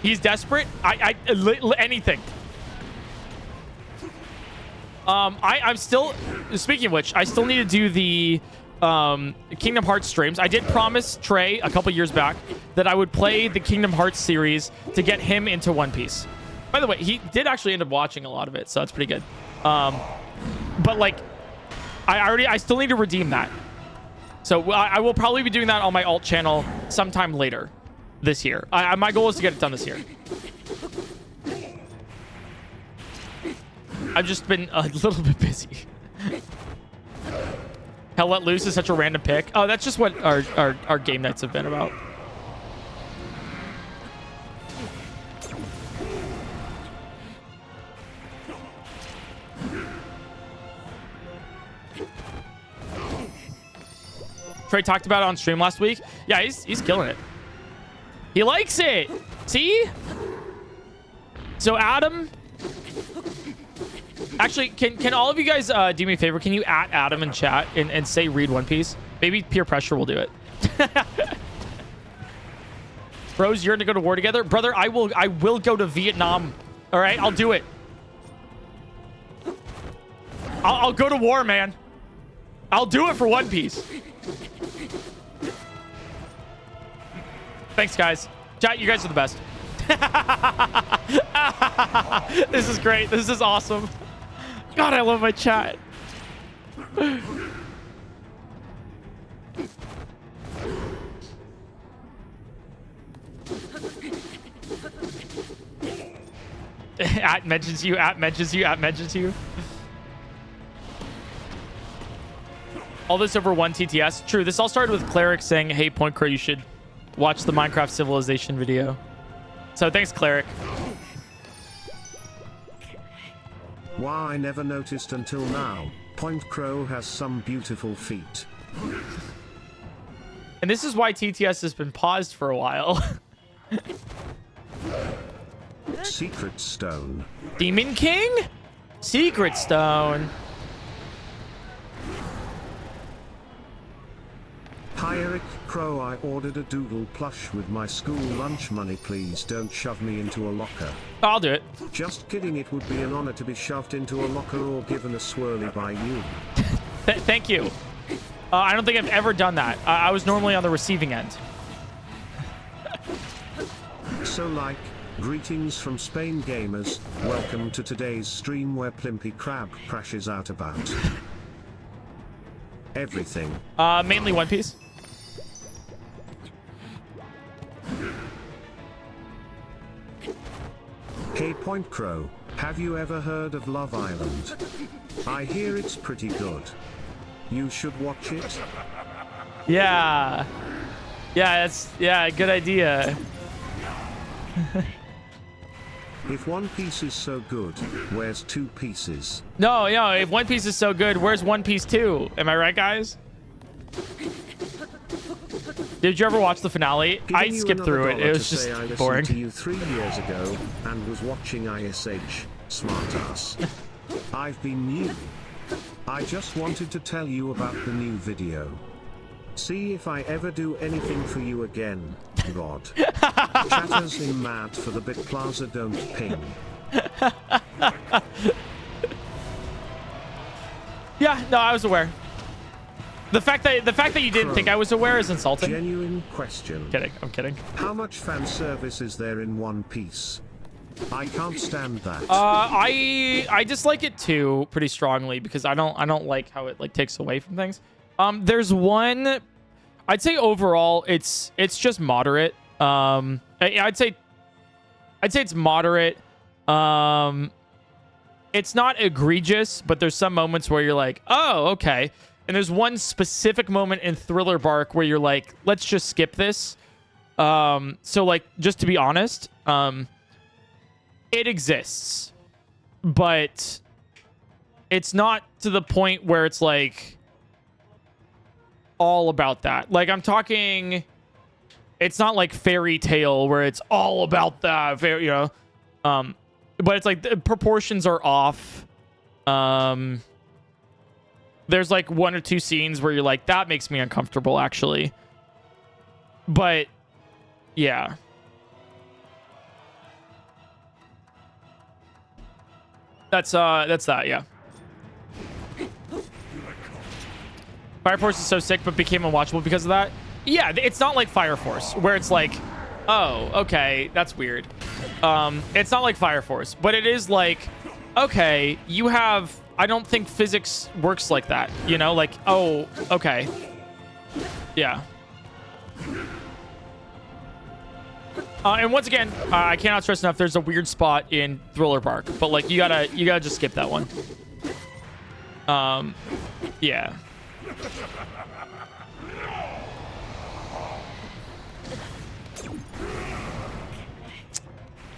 He's desperate. Anything. I'm still, speaking of which, I still need to do the Kingdom Hearts streams. I did promise Trey a couple years back that I would play the Kingdom Hearts series to get him into One Piece. By the way, he did actually end up watching a lot of it, so that's pretty good. But like, I still need to redeem that. So I will probably be doing that on my alt channel sometime later this year. My goal is to get it done this year. I've just been a little bit busy. Hell Let Loose is such a random pick. Oh, that's just what our game nights have been about. Trey talked about it on stream last week. Yeah, he's killing it. He likes it. See? So Adam, actually, can all of you guys do me a favor? Can you at Adam in chat and say read One Piece? Maybe peer pressure will do it. Bros, you're gonna go to war together, brother. I will go to Vietnam. All right, I'll do it. I'll go to war, man. I'll do it for One Piece. Thanks, guys. Chat, you guys are the best. This is great. This is awesome. God, I love my chat. At mentions you, at mentions you, at mentions you. All this over one TTS. True, this all started with Cleric saying, hey, PointCrow, you should watch the Minecraft Civilization video. So thanks, Cleric. Wow, I never noticed until now. PointCrow has some beautiful feet. And this is why TTS has been paused for a while. Secret Stone. Demon King? Secret Stone. Hi Eric Crow, I ordered a doodle plush with my school lunch money. Please don't shove me into a locker. I'll do it. Just kidding, it would be an honor to be shoved into a locker or given a swirly by you. Thank you. I don't think I've ever done that. I was normally on the receiving end. So like, greetings from Spain gamers, welcome to today's stream where Plimpy Crab crashes out about everything. Mainly One Piece. Hey PointCrow, have you ever heard of Love Island? I hear it's pretty good. You should watch it. Yeah. Yeah, good idea. If One Piece is so good, where's Two Pieces? No, if One Piece is so good, where's One Piece 2? Am I right, guys? Did you ever watch the finale? I skipped through it. It was just boring. I listened to you 3 years ago and was watching ISH. Smartass. I've been new. I just wanted to tell you about the new video. See if I ever do anything for you again. God. Chatters in mad for the bit plaza don't ping. Yeah, no, I was aware. The fact that you didn't think I was aware is insulting. Genuine question. I'm kidding. How much fan service is there in One Piece? I can't stand that. I dislike it too pretty strongly because I don't like how it like takes away from things. There's one, I'd say overall it's just moderate. I'd say it's moderate. it's not egregious, but there's some moments where you're like, oh, okay. And there's one specific moment in Thriller Bark where you're like, let's just skip this. So like, just to be honest, it exists, but it's not to the point where it's like all about that. Like I'm talking, it's not like Fairy Tale where it's all about that, you know. But it's like the proportions are off. There's like 1 or 2 scenes where you're like, that makes me uncomfortable, actually. But yeah. That's that, yeah. Fire Force is so sick, but became unwatchable because of that. Yeah, it's not like Fire Force, where it's like, oh, okay, that's weird. It's not like Fire Force, but it is like, okay, you have... I don't think physics works like that, you know? Like, oh, okay. Yeah. And once again, I cannot stress enough, there's a weird spot in Thriller Bark, but like, you gotta just skip that one. Yeah.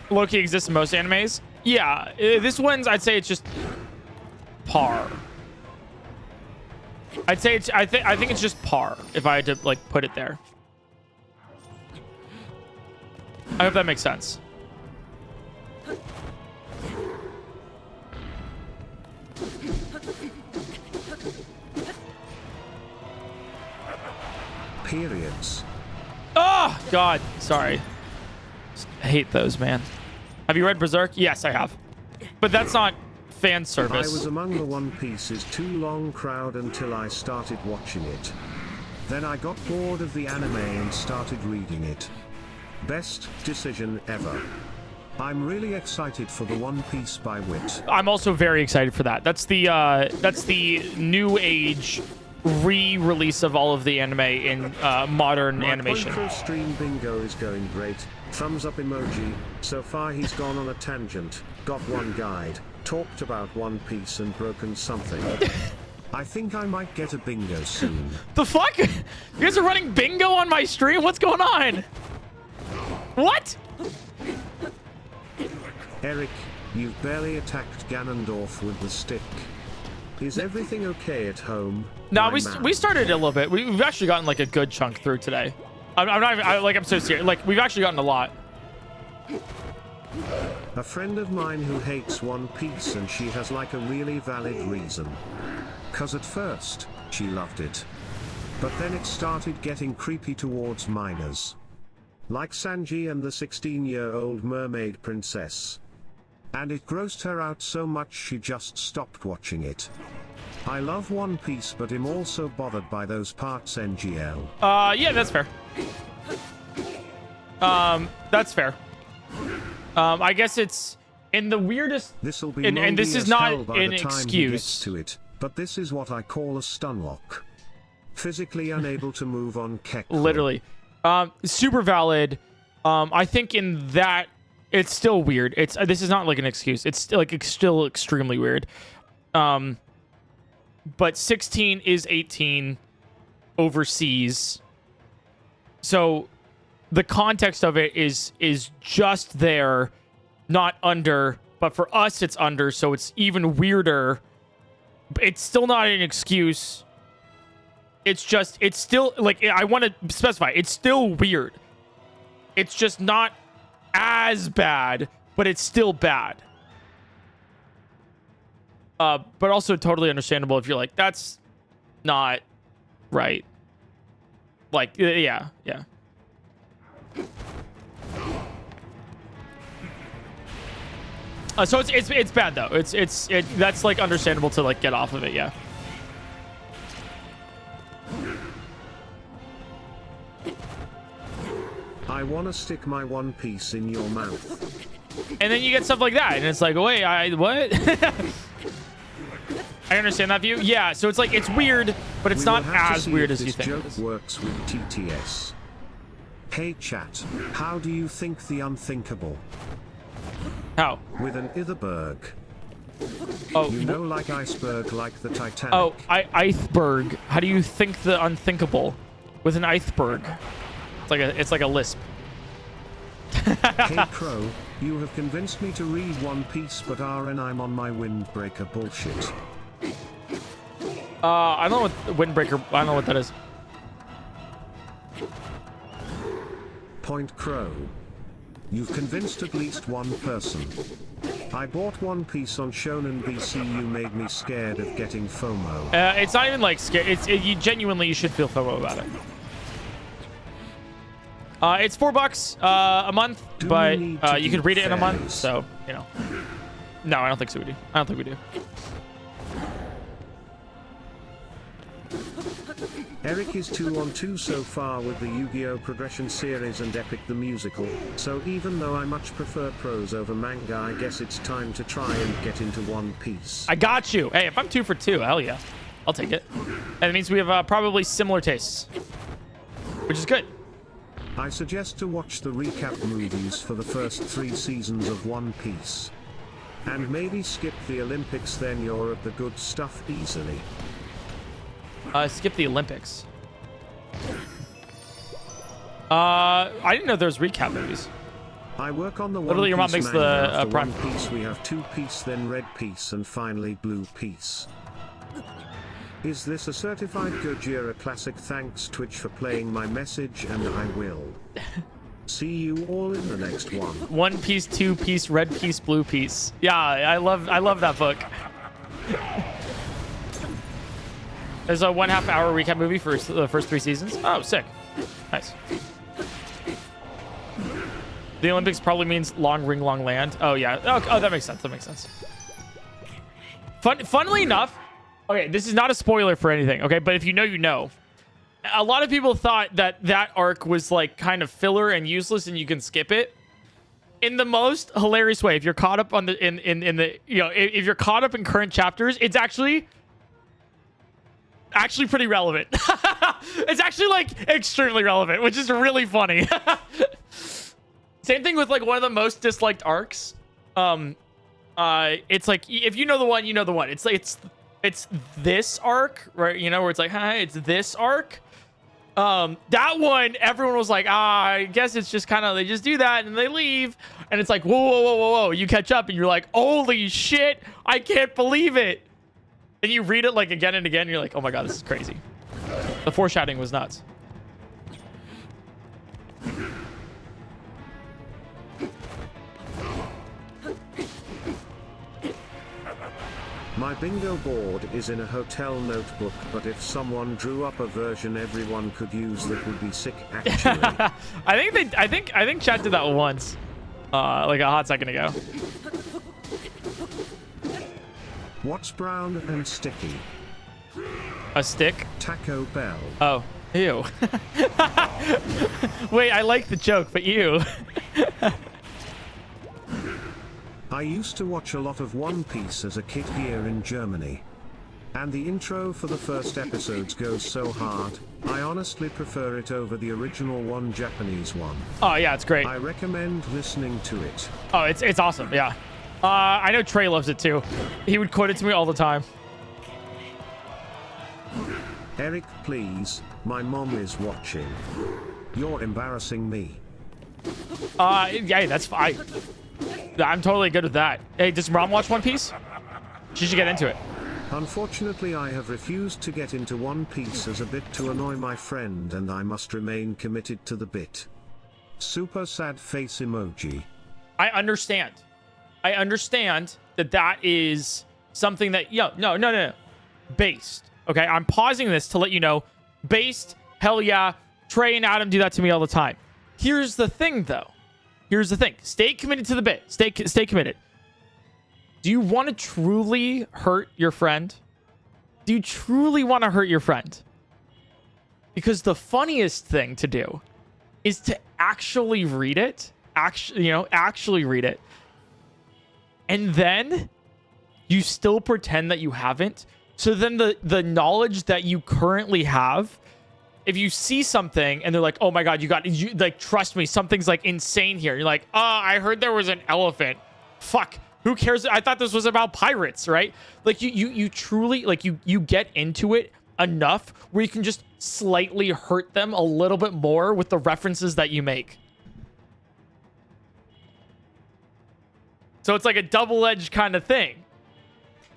Loki exists in most animes. Yeah, this one's, I'd say it's just par. I'd say it's, I think it's just par, if I had to like put it there. I hope that makes sense. Periods. Oh, God. Sorry. I hate those, man. Have you read Berserk? Yes, I have. But that's not fan service. I was among the One Piece's too long crowd until I started watching it. Then I got bored of the anime and started reading it. Best decision ever. I'm really excited for the One Piece by Wit. I'm also very excited for that. That's the new age re-release of all of the anime in modern animation. PointCrow stream bingo is going great. Thumbs up emoji. So far he's gone on a tangent, got one guide, talked about One Piece and broken something. I think I might get a bingo soon. The fuck? You guys are running bingo on my stream? What's going on? What? Eric, you've barely attacked Ganondorf with the stick. Is everything okay at home? No, we started a little bit. We've actually gotten like a good chunk through today. I'm not even, I'm so serious. Like, we've actually gotten a lot. A friend of mine who hates One Piece, and she has like a really valid reason. 'Cause at first, she loved it. But then it started getting creepy towards minors. Like Sanji and the 16-year-old mermaid princess. And it grossed her out so much she just stopped watching it. I love One Piece, but am also bothered by those parts NGL. Yeah, that's fair. That's fair. I guess it's in the weirdest... This'll be and this is not an excuse. To it, but this is what I call a stunlock. Physically unable to move on Kek. Literally. Super valid. I think in that, it's still weird. This is not like an excuse. It's still like still extremely weird. But 16 is 18 overseas. So the context of it is just there, not under. But for us, it's under, so it's even weirder. It's still not an excuse. It's just, it's still, like, I want to specify, it's still weird. It's just not as bad, but it's still bad. But also totally understandable if you're like, that's not right. Like, yeah. So it's bad though. That's like understandable to like get off of it, yeah. I want to stick my One Piece in your mouth. And then you get stuff like that, and it's like, wait, what? I understand that view. Yeah, so it's like, it's weird, but it's not as weird as you think. This joke works with TTS. Hey chat, how do you think the unthinkable? How? With an Itherberg. Oh, You know, like iceberg, like the Titanic. oh, iceberg. How do you think the unthinkable with an iceberg? It's like a lisp. Hey Crow, you have convinced me to read One Piece, but RN I'm on my windbreaker bullshit. I don't know what windbreaker. I don't know what that is. PointCrow. You've convinced at least one person. I bought One Piece on Shonen BC. You made me scared of getting FOMO. It's not even like scary. You genuinely you should feel FOMO about it. It's $4 a month, but you could read it in a month. So you know. No, I don't think so. We do. I don't think we do. Eric is 2 on 2 so far with the Yu-Gi-Oh! Progression series and Epic the Musical, so even though I much prefer prose over manga, I guess it's time to try and get into One Piece. I got you. Hey, if I'm 2 for 2, hell yeah. I'll take it. And it means we have probably similar tastes, which is good. I suggest to watch the recap movies for the first 3 seasons of One Piece. And maybe skip the Olympics, then you're at the good stuff easily. Skip the Olympics. I didn't know there was recap movies. I work on the Literally, your mom makes the Prime. One Piece, we have 2 Piece, then Red Piece, and finally Blue Piece. Is this a certified Gojira classic? Thanks Twitch for playing my message, and I will. See you all in the next one. 1 Piece, 2 Piece, Red Piece, Blue Piece. Yeah, I love that book. There's a 1/2 hour recap movie for the first 3 seasons. Oh, sick. Nice. The Olympics probably means long ring, long land. Oh, yeah. Oh, that makes sense. That makes sense. Funnily enough, okay, this is not a spoiler for anything, okay? But if you know, you know. A lot of people thought that arc was like kind of filler and useless and you can skip it. In the most hilarious way. If you're caught up on the in the if you're caught up in current chapters, it's actually pretty relevant. It's actually like extremely relevant, which is really funny. Same thing with like one of the most disliked arcs. It's like if you know the one, you know the one. It's like it's this arc, right? You know, where it's like, hi, it's this arc. That one, everyone was like, I guess it's just kind of they just do that and they leave, and it's like, whoa. You catch up and you're like, holy shit, I can't believe it. And you read it like again and again, and you're like, oh my god, this is crazy. The foreshadowing was nuts. My bingo board is in a hotel notebook, but if someone drew up a version everyone could use, that would be sick, actually. I think chat did that once. Like a hot second ago. What's brown and sticky? A stick? Taco Bell. Oh, ew. Wait, I like the joke, but ew. I used to watch a lot of One Piece as a kid here in Germany. And the intro for the first episodes goes so hard, I honestly prefer it over the original one, Japanese one. Oh yeah, it's great. I recommend listening to it. Oh, it's awesome, yeah. I know Trey loves it too. He would quote it to me all the time. Eric, please, my mom is watching. You're embarrassing me. Yeah, that's fine. I'm totally good with that. Hey, does Mom watch One Piece? She should get into it. Unfortunately, I have refused to get into One Piece as a bit to annoy my friend, and I must remain committed to the bit. Super sad face emoji. I understand. I understand that is something that... No. Based. Okay, I'm pausing this to let you know. Based, hell yeah. Trey and Adam do that to me all the time. Here's the thing, though. Here's the thing. Stay committed to the bit. Stay committed. Do you want to truly hurt your friend? Do you truly want to hurt your friend? Because the funniest thing to do is to actually read it. Actually read it. And then you still pretend that you haven't. So then the knowledge that you currently have, if you see something and they're like, oh my god, like, trust me, something's like insane here. You're like, I heard there was an elephant. Fuck. Who cares? I thought this was about pirates, right? Like you truly like you get into it enough where you can just slightly hurt them a little bit more with the references that you make. So it's like a double-edged kind of thing.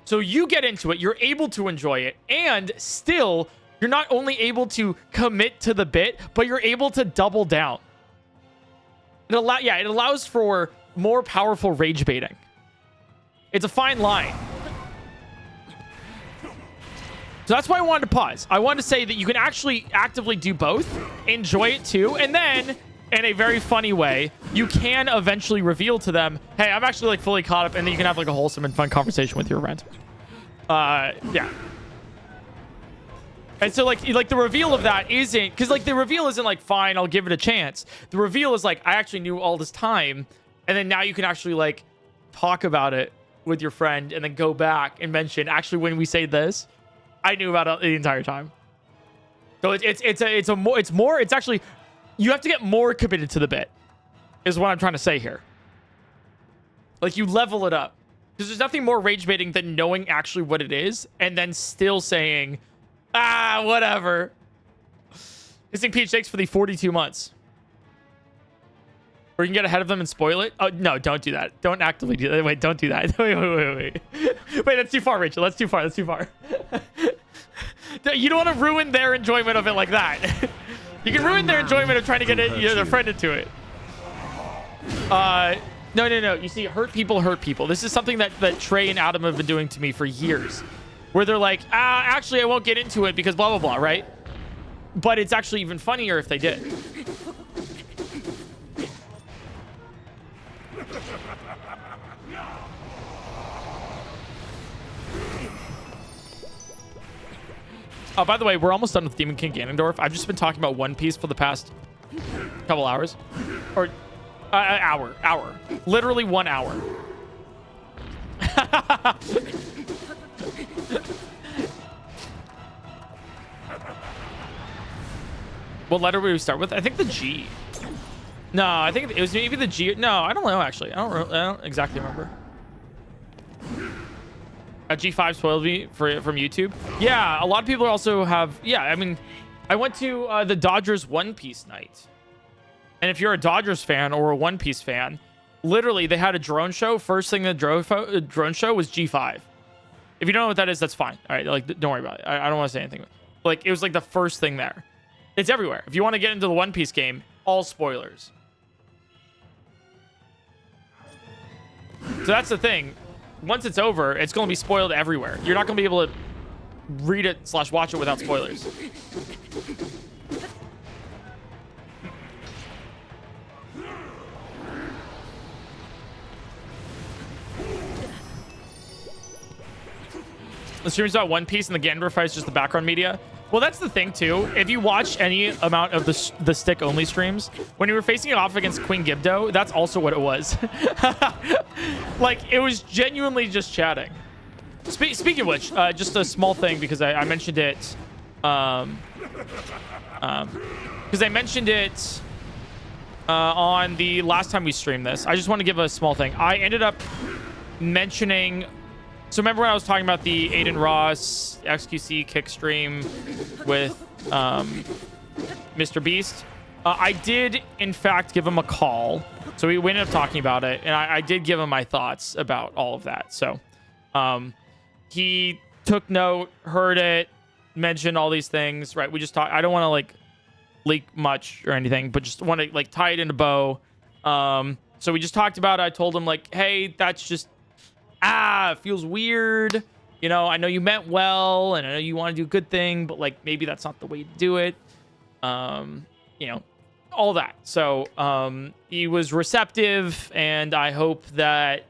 So you get into it, you're able to enjoy it, and still you're not only able to commit to the bit, but you're able to double down. It allows for more powerful rage baiting. It's a fine line. So that's why I wanted to pause. I wanted to say that you can actually actively do both, enjoy it too, and then in a very funny way, you can eventually reveal to them, hey, I'm actually like fully caught up, and then you can have like a wholesome and fun conversation with your friend. Yeah. And so like the reveal of that isn't, because like the reveal isn't like, fine, I'll give it a chance. The reveal is like, I actually knew all this time, and then now you can actually like talk about it with your friend and then go back and mention, actually, when we say this, I knew about it the entire time. So it's actually, you have to get more committed to the bit, is what I'm trying to say here. Like, you level it up. Because there's nothing more rage baiting than knowing actually what it is and then still saying, whatever. Missing Peach, thanks for the 42 months. Or you can get ahead of them and spoil it. Oh, no, don't do that. Don't actively do that. Wait, don't do that. Wait. Wait, that's too far, Rachel. That's too far. You don't want to ruin their enjoyment of it like that. You can ruin their enjoyment of trying to get their friend into it. No. You see, hurt people. This is something that Trey and Adam have been doing to me for years. Where they're like, actually, I won't get into it because blah, blah, blah, right? But it's actually even funnier if they did. Oh, by the way, we're almost done with Demon King Ganondorf. I've just been talking about One Piece for the past couple hours. Or hour. Literally 1 hour. What letter would we start with? I think the G. No, I think it was maybe the G. No, I don't know, actually. I don't exactly remember. A G5 spoiled me from YouTube. Yeah, a lot of people also have... Yeah, I mean, I went to the Dodgers One Piece night. And if you're a Dodgers fan or a One Piece fan, literally, they had a drone show. First thing the drone show was G5. If you don't know what that is, that's fine. All right, like, don't worry about it. I don't want to say anything. Like, it was like the first thing there. It's everywhere. If you want to get into the One Piece game, all spoilers. So that's the thing. Once it's over, it's going to be spoiled everywhere. You're not going to be able to read it / watch it without spoilers. The stream's about One Piece and the Ganondorf fight is just the background media. Well, that's the thing, too. If you watch any amount of the stick-only streams, when you were facing it off against Queen Gibdo, that's also what it was. Like, it was genuinely just chatting. Speaking of which, just a small thing, because I mentioned it... because I mentioned it on the last time we streamed this. I just want to give a small thing. I ended up mentioning... So remember when I was talking about the Aiden Ross XQC kick stream with Mr. Beast? I did, in fact, give him a call. So we ended up talking about it, and I did give him my thoughts about all of that. So he took note, heard it, mentioned all these things, right? We just talked. I don't want to, like, leak much or anything, but just want to, like, tie it in a bow. So we just talked about it. I told him, like, hey, that's just... it feels weird. You know, I know you meant well, and I know you want to do a good thing, but, like, maybe that's not the way to do it. You know, all that. So, he was receptive, and I hope that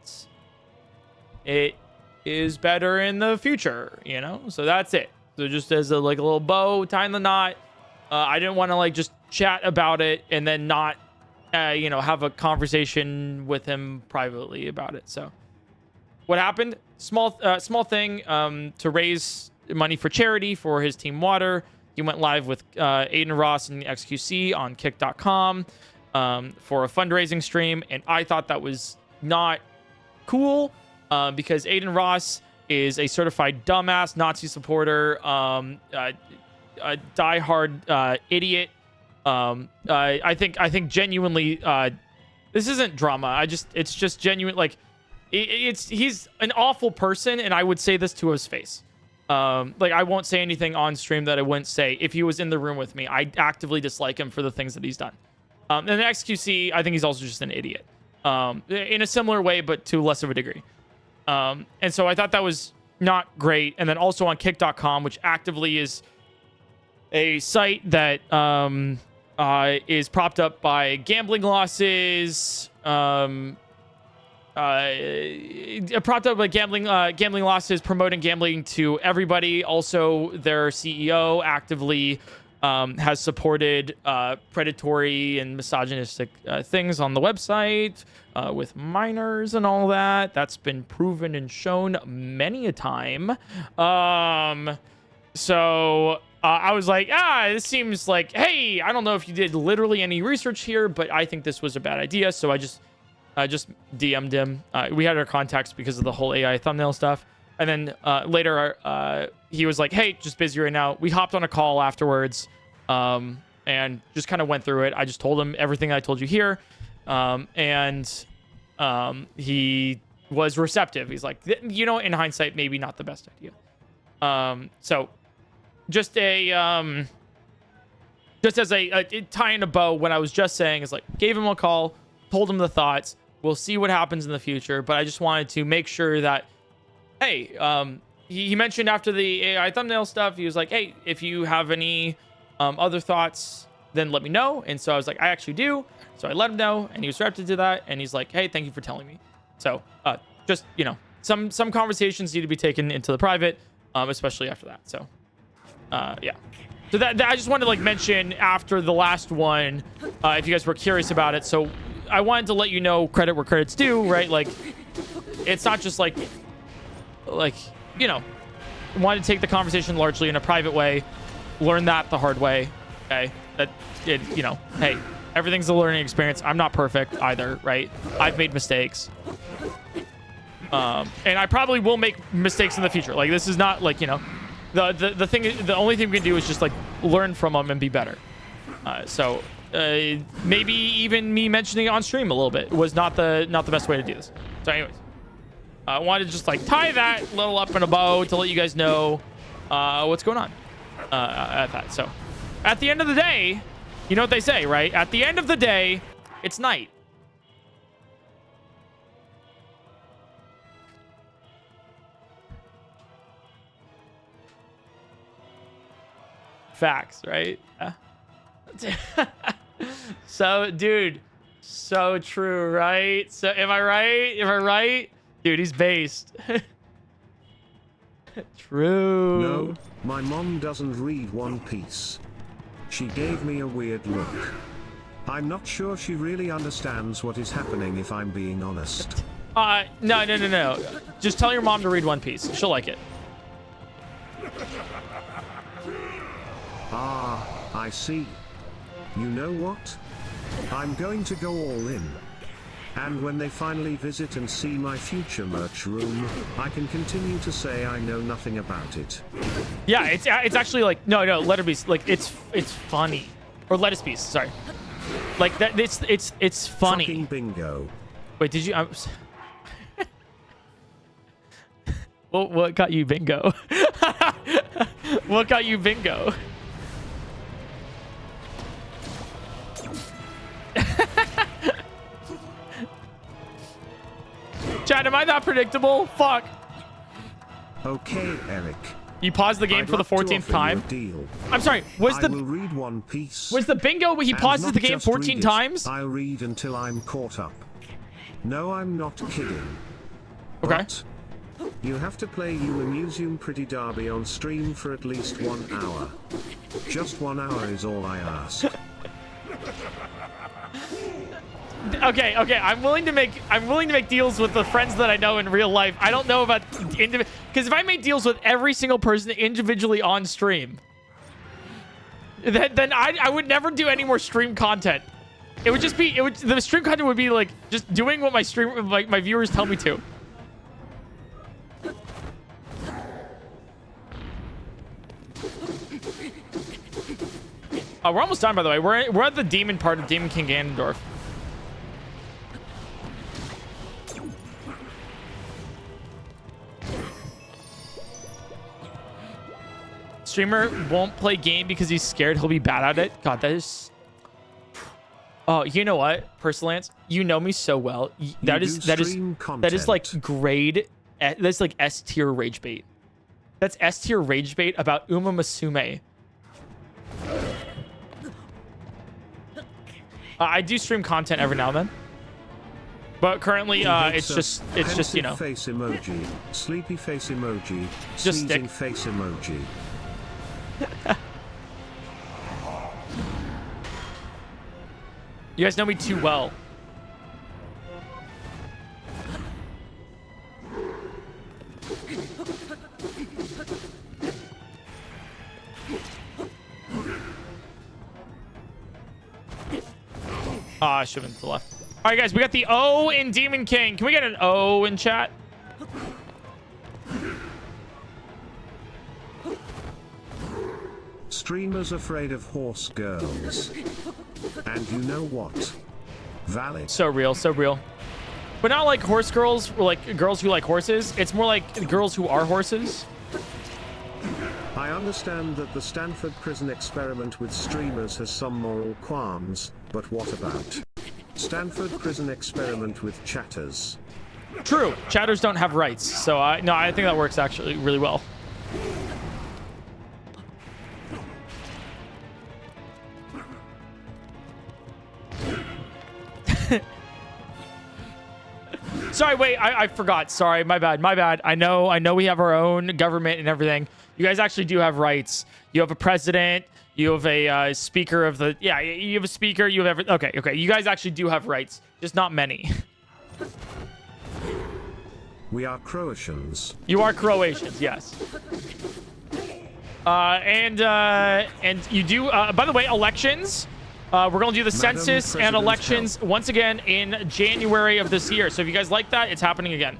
it is better in the future, you know? So that's it. So just as a, like, a little bow, tying the knot. I didn't want to, like, just chat about it and then not, you know, have a conversation with him privately about it. So what happened? Small thing to raise money for charity for his Team Water. He went live with Aiden Ross and the XQC on kick.com for a fundraising stream, and I thought that was not cool. because Aiden Ross is a certified dumbass, Nazi supporter, a diehard idiot. I think genuinely, this isn't drama. It's just genuine. Like, he's an awful person, and I would say this to his face. Like, I won't say anything on stream that I wouldn't say if he was in the room with me. I actively dislike him for the things that he's done. And the XQC, I think he's also just an idiot. In a similar way, but to less of a degree. And so I thought that was not great. And then also on kick.com, which actively is a site that is propped up by gambling losses, propped up by gambling losses, promoting gambling to everybody. Also, their CEO actively has supported predatory and misogynistic things on the website with minors and all that. That's been proven and shown many a time. So I was like, this seems like, hey, I don't know if you did literally any research here, but I think this was a bad idea. So I just DM'd him. We had our contacts because of the whole AI thumbnail stuff. And then later he was like, hey, just busy right now. We hopped on a call afterwards and just kind of went through it. I just told him everything I told you here. And he was receptive. He's like, in hindsight, maybe not the best idea. So just as a tie in a bow, what I was just saying is like, gave him a call, told him the thoughts. We'll see what happens in the future. But I just wanted to make sure that, hey, he mentioned after the AI thumbnail stuff, he was like, hey, if you have any other thoughts, then let me know. And so I was like, I actually do. So I let him know, and he was receptive to that. And he's like, hey, thank you for telling me. So just, some conversations need to be taken into the private, especially after that. So yeah. So that I just wanted to mention after the last one, if you guys were curious about it. So I wanted to let you know credit where credit's due, right? Like, it's not just wanted to take the conversation largely in a private way, learn that the hard way. Okay. Hey, everything's a learning experience. I'm not perfect either, right? I've made mistakes. And I probably will make mistakes in the future. Like, this is not the only thing we can do is just learn from them and be better. So maybe even me mentioning it on stream a little bit was not the best way to do this. So anyways, I wanted to just tie that little up in a bow to let you guys know what's going on at that. So at the end of the day, you know what they say, right? At the end of the day, it's night. Facts, right? Yeah. So, dude, so true, right? So, am I right? Am I right? Dude, he's based. True. No, my mom doesn't read One Piece. She gave me a weird look. I'm not sure she really understands what is happening, if I'm being honest. No. Just tell your mom to read One Piece. She'll like it. Ah, I see. You know what? I'm going to go all in. And when they finally visit and see my future merch room, I can continue to say I know nothing about it. Yeah, it's actually no, let it be. It's funny. Or lettuce piece, sorry. That it's funny. Fucking bingo. Wait, did you well, what got you bingo? What got you bingo? Chad, am I that predictable? Fuck. Okay, Eric. You paused the game for the 14th time. I'm sorry. I will read One Piece. Was the bingo where he pauses the game 14 times? I'll read until I'm caught up. No, I'm not kidding. Okay. But you have to play You Amuse Pretty Derby on stream for at least 1 hour. Just 1 hour is all I ask. Okay. I'm willing to make deals with the friends that I know in real life. I don't know about because if I made deals with every single person individually on stream, then I would never do any more stream content. It would just be the stream content would be just doing what my viewers tell me to. We're almost done, by the way. We're at the demon part of Demon King Ganondorf. Streamer won't play game because he's scared he'll be bad at it. God, that is... Oh, you know what, Persilance? You know me so well. That is like grade... That's like S tier rage bait. That's S tier rage bait about Uma Musume. I do stream content every now and then, but currently it's just you know, face emoji, sleepy face emoji, just sneezing face emoji. You guys know me too well. I should have been to the left. All right, guys, we got the O in Demon King. Can we get an O in chat? Streamers afraid of horse girls. And you know what? Valid. So real, so real. But not like horse girls, or like girls who like horses. It's more like girls who are horses. I understand that the Stanford prison experiment with streamers has some moral qualms, but what about Stanford prison experiment with chatters? True, chatters don't have rights, so no, I think that works actually really well. Sorry, wait, I forgot. Sorry, my bad, my bad. I know we have our own government and everything. You guys actually do have rights. You have a president. You have a speaker of the... Yeah, you have a speaker. You have okay, okay. You guys actually do have rights. Just not many. We are Croatians. You are Croatians, yes. And you do... by the way, elections... we're going to do the census and elections once again in January of this year. So if you guys like that, it's happening again.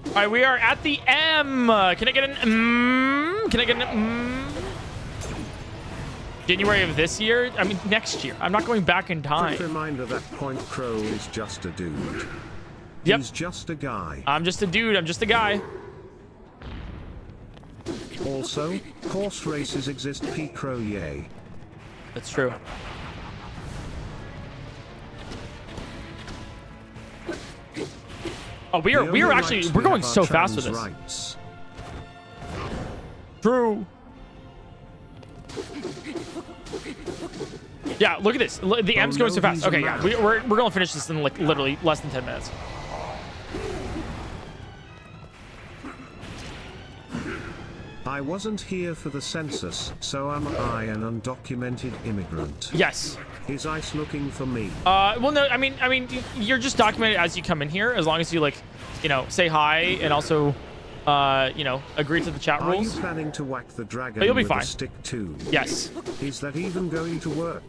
All right, we are at the M. Can I get an M? Can I get an M? January of this year? I mean, next year. I'm not going back in time. Quick reminder that PointCrow is just a dude. Yep. He's just a guy. I'm just a dude. I'm just a guy. Also, horse races exist. P-Crow, yay. That's true. Oh, we are actually we're going so fast with this. Rights. True. Yeah, look at this. The M's going so fast. Okay, yeah, we're gonna finish this in like literally less than 10 minutes. I wasn't here for the census, so am I an undocumented immigrant? Yes. Is ICE looking for me? Well, no, I mean, you're just documented as you come in here, as long as you, like, you know, say hi and also, you know, agree to the chat rules. Are you planning to whack the dragon but you'll be with fine. a stick too? Yes. Is that even going to work?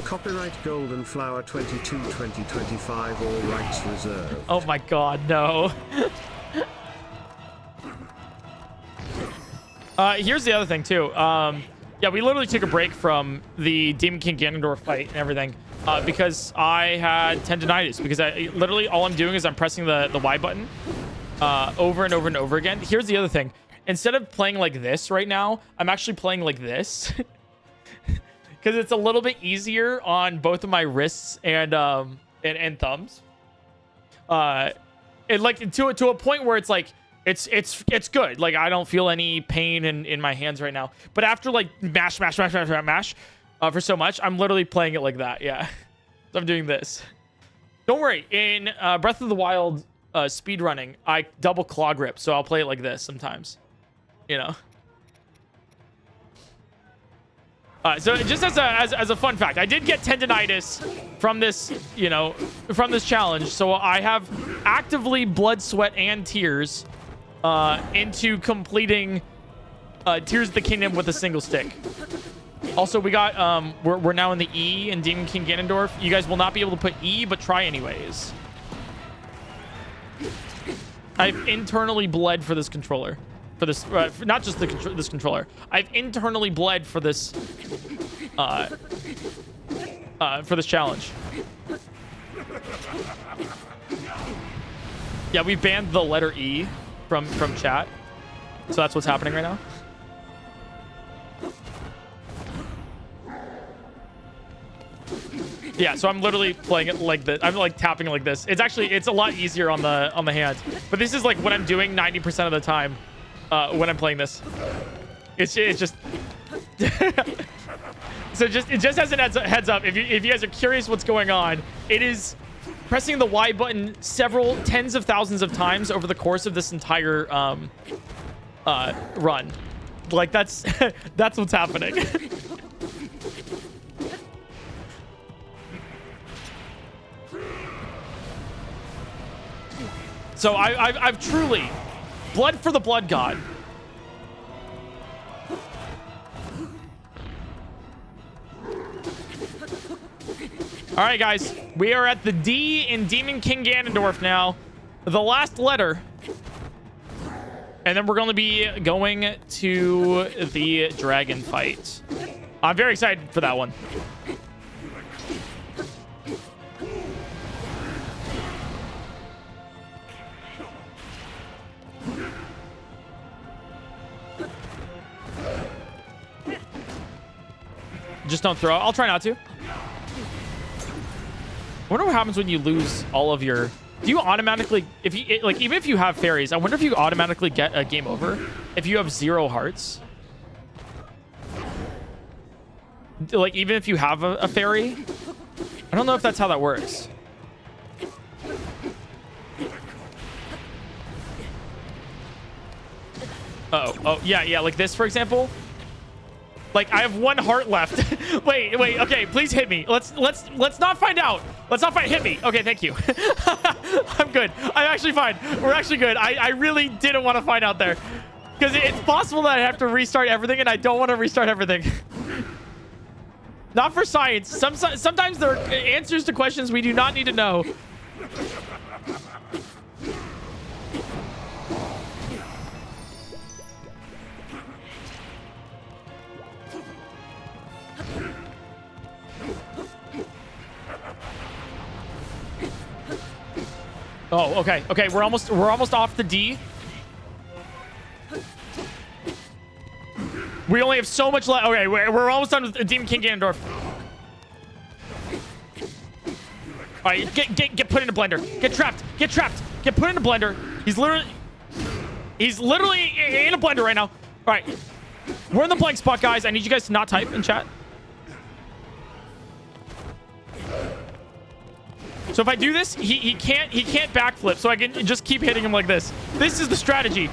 Copyright Golden Flower 22 2025, all rights reserved. Oh my god, no. Here's the other thing too. Yeah, we literally took a break from the Demon King Ganondorf fight and everything because I had tendonitis. Because I literally all I'm doing is I'm pressing the Y button over and over and over again. Here's the other thing. Instead of playing like this right now, I'm actually playing like this because it's a little bit easier on both of my wrists and thumbs. It like to a point where it's like. It's good. Like, I don't feel any pain in my hands right now. But after, like, mash for so much, I'm literally playing it like that. Yeah. So I'm doing this. Don't worry. In Breath of the Wild speedrunning, I double claw grip. So I'll play it like this sometimes. You know? So just as a fun fact, I did get tendonitis from this, you know, from this challenge. So I have actively blood, sweat, and tears into completing Tears of the Kingdom with a single stick. Also, we got we're now in the E in Demon King Ganondorf. You guys will not be able to put E, but try anyways. I've internally bled for this controller. For this, not just this controller. I've internally bled for this challenge. Yeah, we banned the letter E from chat. So that's what's happening right now. Yeah, so I'm literally playing it like this. I'm like tapping like this. It's a lot easier on the hand. But this is like what I'm doing 90% of the time when I'm playing this. It's just so it just as a heads up, if you guys are curious what's going on, it is pressing the Y button several tens of thousands of times over the course of this entire run. Like that's what's happening. So I've truly bled for the blood god. All right, guys, we are at the D in Demon King Ganondorf now. The last letter. And then we're going to be going to the dragon fight. I'm very excited for that one. Just don't throw. I'll try not to. I wonder what happens when you lose all of your... Do you automatically... If you like, even if you have fairies, I wonder if you automatically get a game over if you have 0 hearts. Like, even if you have a fairy? I don't know if that's how that works. Oh, yeah, like this, for example. Like, I have 1 heart left. wait, okay, please hit me. Let's not find out. Hit me. Okay, thank you. I'm good. I'm actually fine. We're actually good. I really didn't want to find out there. Because it's possible that I have to restart everything, and I don't want to restart everything. Not for science. Sometimes there are answers to questions we do not need to know. Oh, okay. Okay, we're almost off the D. We only have so much left. Okay, we're almost done with Demon King Ganondorf. All right, get put in a blender. Get trapped. Get put in a blender. He's literally in a blender right now. All right, we're in the blank spot, guys. I need you guys to not type in chat. So if I do this, he can't backflip, so I can just keep hitting him like this. This is the strategy.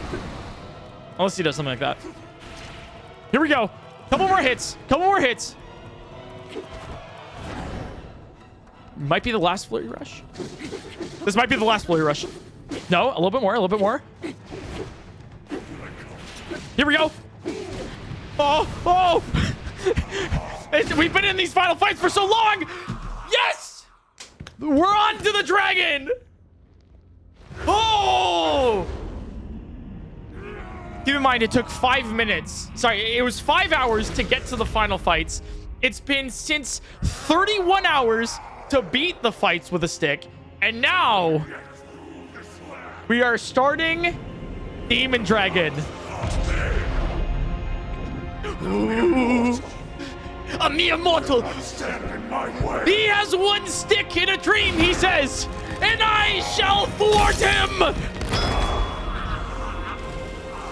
Unless he does something like that. Here we go. Couple more hits. Might be the last flurry rush. This might be the last flurry rush. No, a little bit more. Here we go. Oh. We've been in these final fights for so long. Yes! We're on to the dragon! Oh! Keep in mind, it took 5 minutes. Sorry, it was 5 hours to get to the final fights. It's been since 31 hours to beat the fights with a stick. And now, we are starting Demon Dragon. Ooh. A mere mortal. He has 1 stick in a dream, he says, and I shall thwart him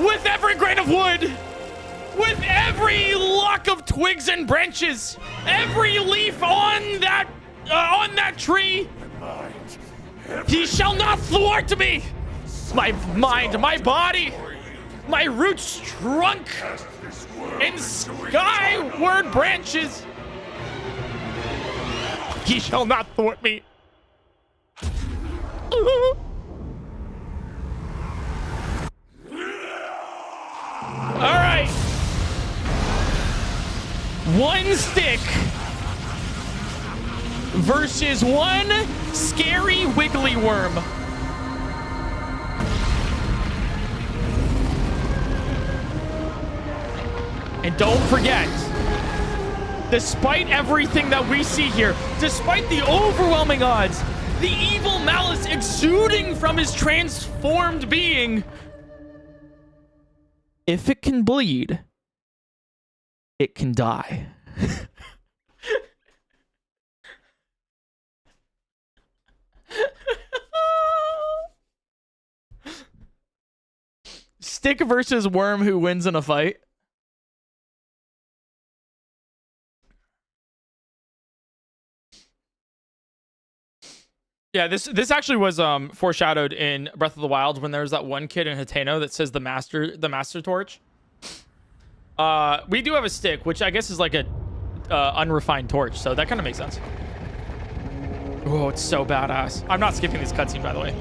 with every grain of wood, with every lock of twigs and branches, every leaf on that tree. He shall not thwart me. My mind, my body, my roots trunk in skyward branches. He shall not thwart me. All right. 1 stick versus 1 scary wiggly worm. And don't forget, despite everything that we see here, despite the overwhelming odds, the evil malice exuding from his transformed being, if it can bleed, it can die. Stick versus worm, who wins in a fight? Yeah, this actually was foreshadowed in Breath of the Wild when there was that one kid in Hateno that says the master torch. We do have a stick, which I guess is like a unrefined torch, so that kind of makes sense. Oh, it's so badass. I'm not skipping this cutscene, by the way.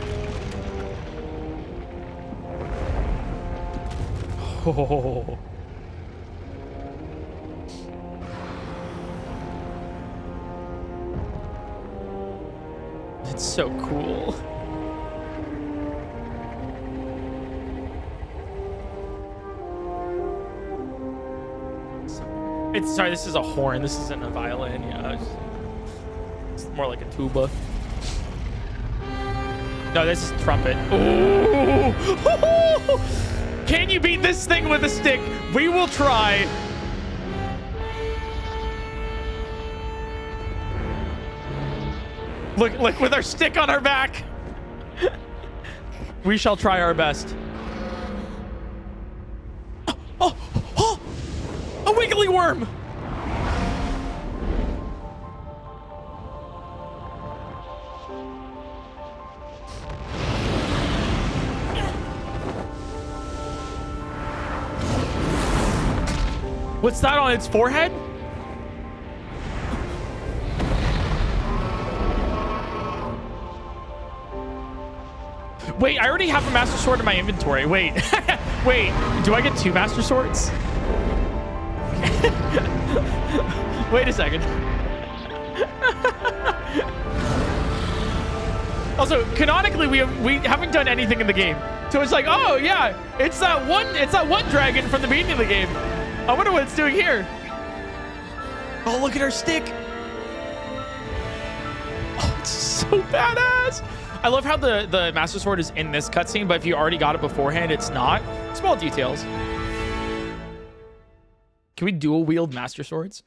Oh. It's so cool. It's sorry, this is a horn. This isn't a violin. Yeah, it's more like a tuba. No, this is trumpet. Ooh. Can you beat this thing with a stick? We will try. Look, with our stick on our back. We shall try our best. Oh, a wiggly worm. What's that on its forehead? Wait, I already have a Master Sword in my inventory. Wait, wait, do I get 2 Master Swords? Wait a second. Also, canonically, we haven't done anything in the game, so it's like, oh yeah, it's that one dragon from the beginning of the game. I wonder what it's doing here. Oh, look at our stick. Oh, it's so badass. I love how the Master Sword is in this cutscene, but if you already got it beforehand, it's not. Small details. Can we dual wield Master Swords?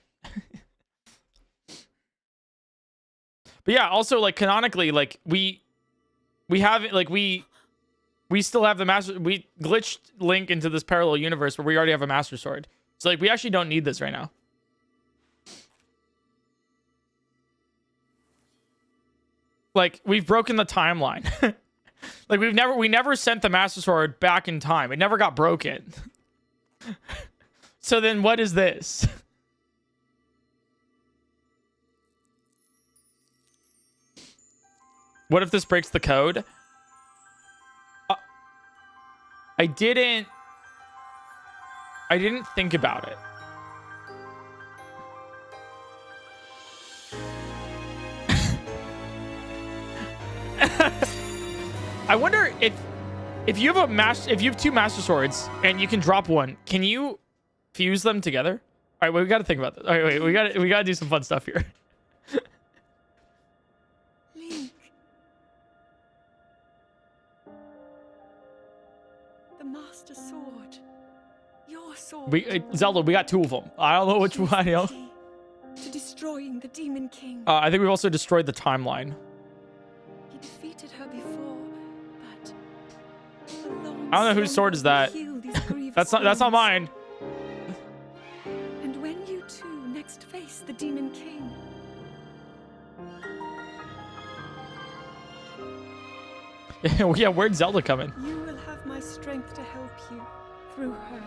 But yeah, also like canonically, like we have it, like we still have the Master. We glitched Link into this parallel universe where we already have a Master Sword. So like we actually don't need this right now. Like we've broken the timeline. Like we never sent the Master Sword back in time. It never got broken. So then what is this? What if this breaks the code? I didn't think about it. I wonder if you have if you have 2 Master Swords and you can drop one, can you fuse them together? All right, well, we got to think about this. All right, wait, we got to do some fun stuff here. Link. The Master Sword. Your sword. Zelda, we got 2 of them. I don't know which one. You know. To destroying the Demon King. I think we've also destroyed the timeline. He defeated her before, but I don't know whose sword is that. That's not mine. And when you two next face the Demon King, Yeah, where'd Zelda come in? you will have my strength to help you through her.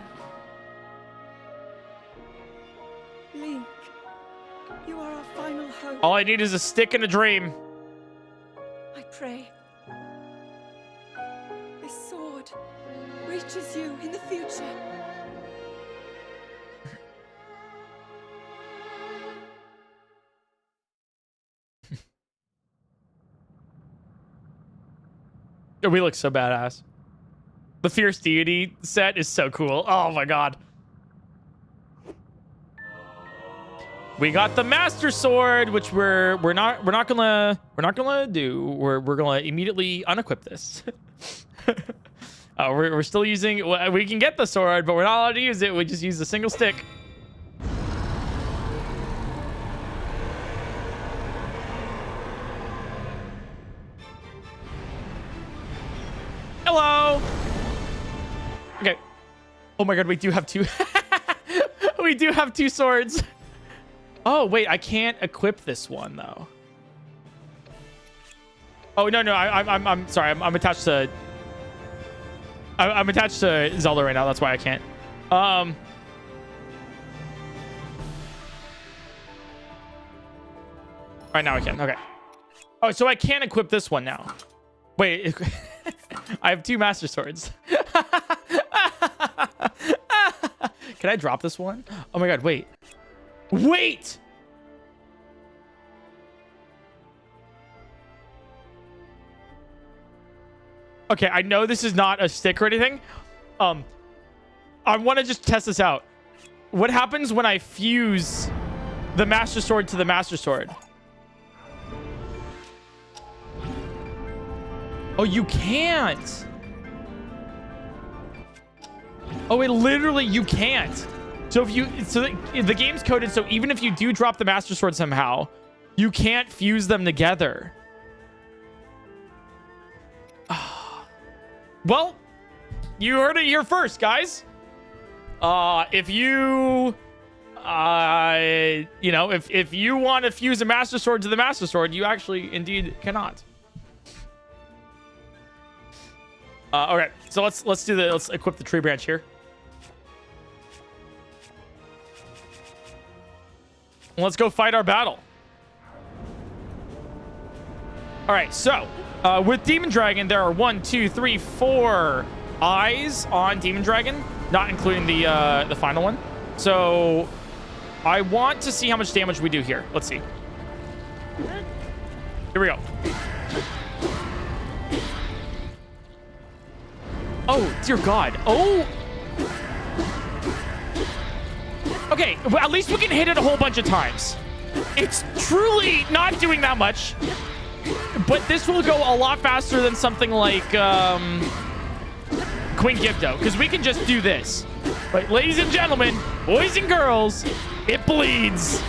Link, you are our final hope. All I need is a stick and a dream. I pray this sword reaches you in the future. We look so badass. The Fierce Deity set is so cool. Oh my god. We got the Master Sword, which we're not gonna do. We're gonna immediately unequip this. We're still using. We can get the sword, but we're not allowed to use it. We just use a single stick. Hello. Okay. Oh my god, we do have two. We do have two swords. Oh wait, I can't equip this one though. Oh no, I'm sorry. I'm attached to. I'm attached to Zelda right now. That's why I can't. Right now I can. Okay. Oh, so I can't equip this one now. Wait, I have two Master Swords. Can I drop this one? Oh my god, wait. Wait! Okay, I know this is not a stick or anything. I want to just test this out. What happens when I fuse the Master Sword to the Master Sword? Oh, you can't. Oh, it literally, you can't. So if you, the game's coded, so even if you do drop the Master Sword somehow, you can't fuse them together. Well, you heard it here first, guys. If you, if you want to fuse a Master Sword to the Master Sword, you actually indeed cannot. Okay, so let's equip the tree branch here. Let's go fight our battle. All right, so with Demon Dragon, there are 1, 2, 3, 4 eyes on Demon Dragon, not including the final one. So I want to see how much damage we do here. Let's see. Here we go. Oh, dear God. Oh. Okay, well, at least we can hit it a whole bunch of times. It's truly not doing that much. But this will go a lot faster than something like Queen Gibdo, because we can just do this. But ladies and gentlemen, boys and girls, it bleeds.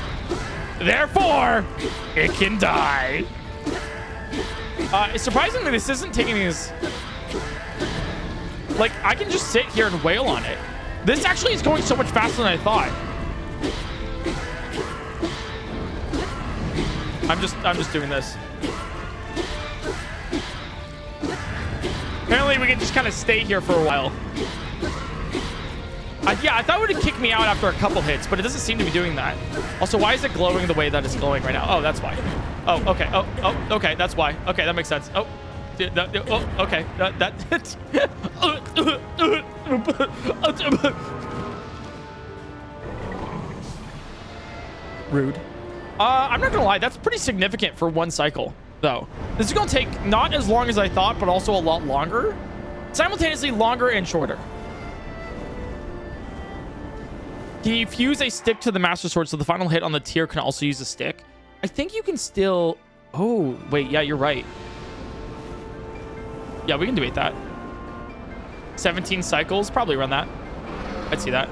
Therefore, it can die. Surprisingly, this isn't taking as... Like, I can just sit here and wail on it. This actually is going so much faster than I thought. I'm just doing this. Apparently, we can just kind of stay here for a while. Yeah, I thought it would kick me out after a couple hits, but it doesn't seem to be doing that. Also, why is it glowing the way that it's glowing right now? Oh, that's why. Oh, okay. Oh, okay. That's why. Okay, that makes sense. Oh. Okay. Rude. I'm not gonna lie, that's pretty significant for one cycle, though. This is gonna take not as long as I thought, but also a lot longer. Simultaneously longer and shorter. Can you fuse a stick to the Master Sword so the final hit on the tier can also use a stick? I think you can still... Oh, wait, yeah, you're right. Yeah, we can debate that. 17 cycles, probably run that. I'd see that.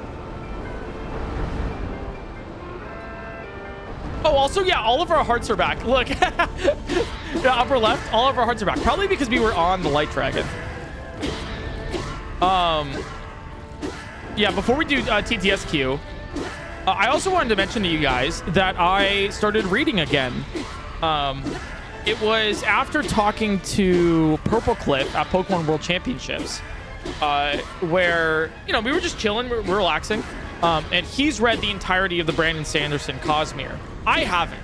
Oh, also, yeah, all of our hearts are back. Look. Yeah, upper left, all of our hearts are back. Probably because we were on the Light Dragon. Yeah, before we do TTSQ, I also wanted to mention to you guys that I started reading again. It was after talking to Purple Cliff at Pokemon World Championships, where, you know, we were just chilling, we were relaxing, and he's read the entirety of the Brandon Sanderson Cosmere. I haven't.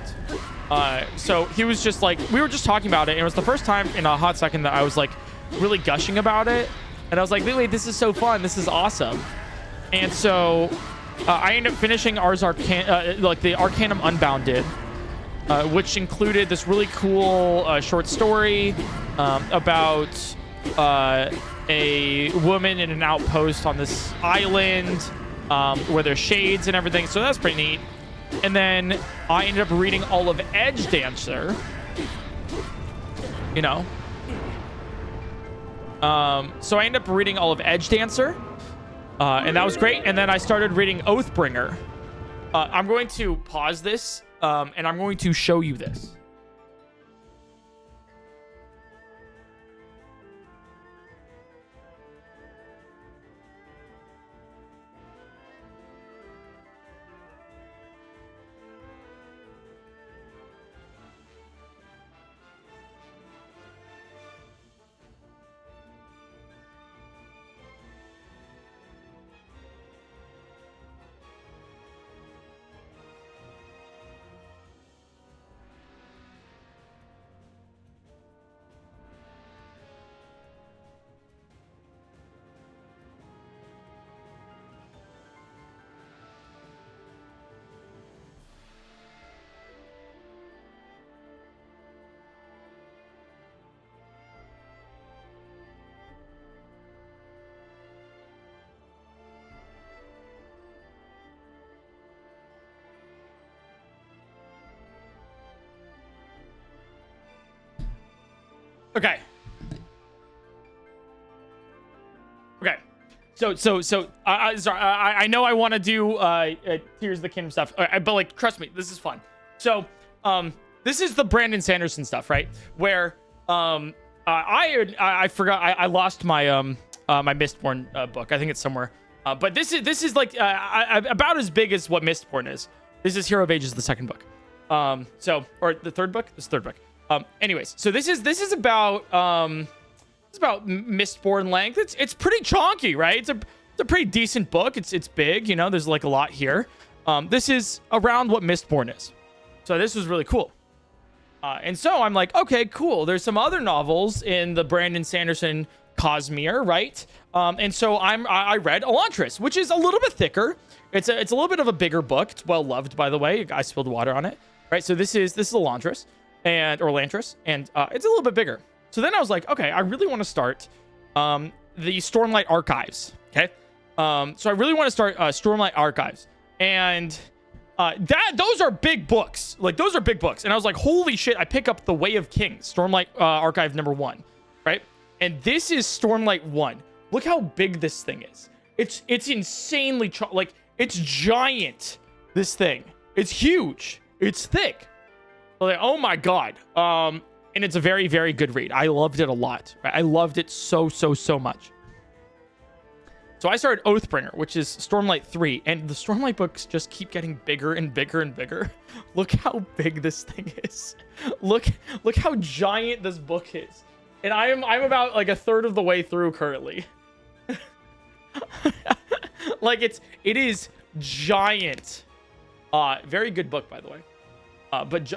So he was just like, we were just talking about it, and it was the first time in a hot second that I was like really gushing about it, and I was like, wait, this is so fun, this is awesome. And so I ended up finishing Ars like the Arcanum Unbounded, which included this really cool short story about a woman in an outpost on this island where there's shades and everything. So that's pretty neat. And then I ended up reading all of Edge Dancer. You know. So I ended up reading all of Edge Dancer. And that was great. And then I started reading Oathbringer. I'm going to pause this, and I'm going to show you this. Okay. Okay. So, sorry. I know I want to do Tears of the Kingdom stuff, but like, trust me, this is fun. So, this is the Brandon Sanderson stuff, right? Where I forgot I lost my my Mistborn book. I think it's somewhere. But this is like about as big as what Mistborn is. This is Hero of Ages, the second book. Or the third book. This is the third book. Anyways, so this is about Mistborn length. It's pretty chonky, right? It's a pretty decent book. It's big, you know. There's like a lot here. This is around what Mistborn is. So this was really cool. And so I'm like, okay, cool. There's some other novels in the Brandon Sanderson Cosmere, right? And so I read Elantris, which is a little bit thicker. It's a little bit of a bigger book. It's well loved, by the way. I spilled water on it, right? So this is Elantris. Or Elantris, and it's a little bit bigger. So then I was like, okay, I really want to start the Stormlight Archives. Okay, so I really want to start Stormlight Archives, and those are big books. Like those are big books, and I was like, holy shit! I pick up the Way of Kings, Stormlight Archive #1, right? And this is Stormlight 1. Look how big this thing is. It's insanely like it's giant. This thing, it's huge. It's thick. Like, oh my god. And it's a very, very good read. I loved it a lot. Right? I loved it so much. So I started Oathbringer, which is Stormlight 3, and the Stormlight books just keep getting bigger and bigger and bigger. Look how big this thing is. Look how giant this book is. And I'm about like a third of the way through currently. Like it is giant. Very good book, by the way. But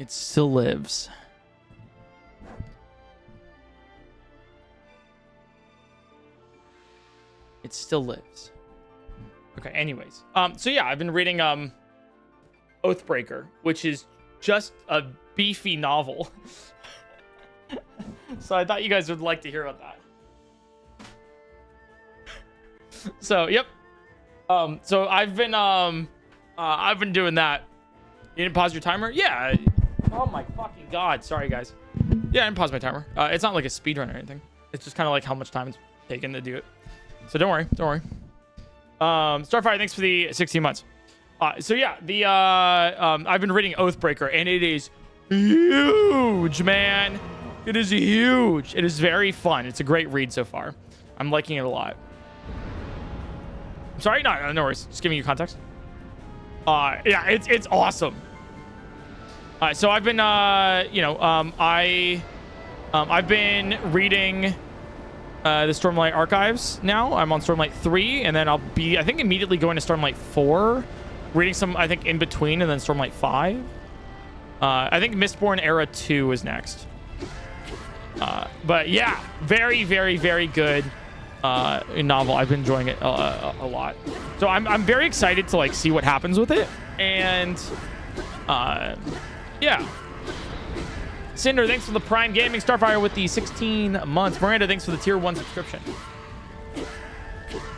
It still lives. It still lives. Okay, anyways. So yeah, I've been reading Oathbreaker, which is just a beefy novel. So I thought you guys would like to hear about that. So, yep. So I've been doing that. You didn't pause your timer? Yeah. Oh my fucking god. Sorry, guys. Yeah, I didn't pause my timer. It's not like a speedrun or anything. It's just kind of like how much time it's taken to do it. So don't worry. Don't worry. Starfire, thanks for the 16 months. So yeah, I've been reading Oathbreaker, and it is huge, man. It is huge. It is very fun. It's a great read so far. I'm liking it a lot. I'm sorry, no worries. Just giving you context. Yeah, it's awesome. So I've been, I've been reading the Stormlight Archives now. I'm on Stormlight 3, and then I'll be, I think, immediately going to Stormlight 4, reading some, I think, in between, and then Stormlight 5. I think Mistborn Era 2 is next. But yeah, very, very, very good novel. I've been enjoying it a lot. So I'm very excited to like see what happens with it. And yeah. Cinder, thanks for the Prime Gaming. Starfire with the 16 months. Miranda, thanks for the Tier 1 subscription.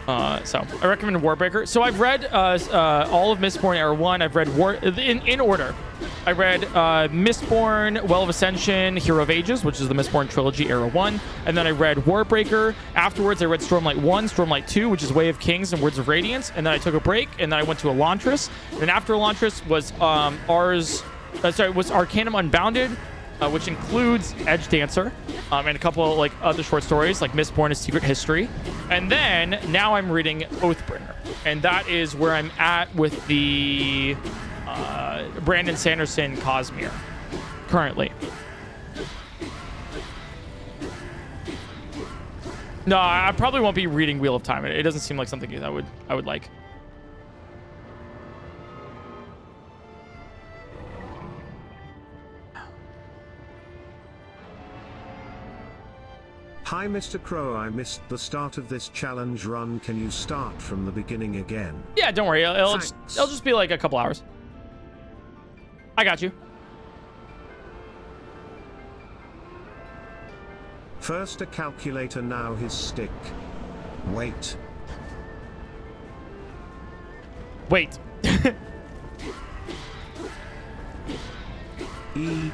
So I recommend Warbreaker. So I've read all of Mistborn Era 1. I've read in order. I read Mistborn, Well of Ascension, Hero of Ages, which is the Mistborn trilogy Era 1. And then I read Warbreaker. Afterwards, I read Stormlight 1, Stormlight 2, which is Way of Kings and Words of Radiance. And then I took a break, and then I went to Elantris. And after Elantris was was Arcanum Unbounded, which includes Edge Dancer, and a couple of like other short stories like Mistborn: A Secret History. And then now I'm reading Oathbringer, and that is where I'm at with the Brandon Sanderson Cosmere currently. No, I probably won't be reading Wheel of Time. It doesn't seem like something that I would like. Hi Mr. Crow, I missed the start of this challenge run. Can you start from the beginning again? Yeah, don't worry. It'll just be like a couple hours. I got you. First a calculator, now his stick. Wait. Wait. E.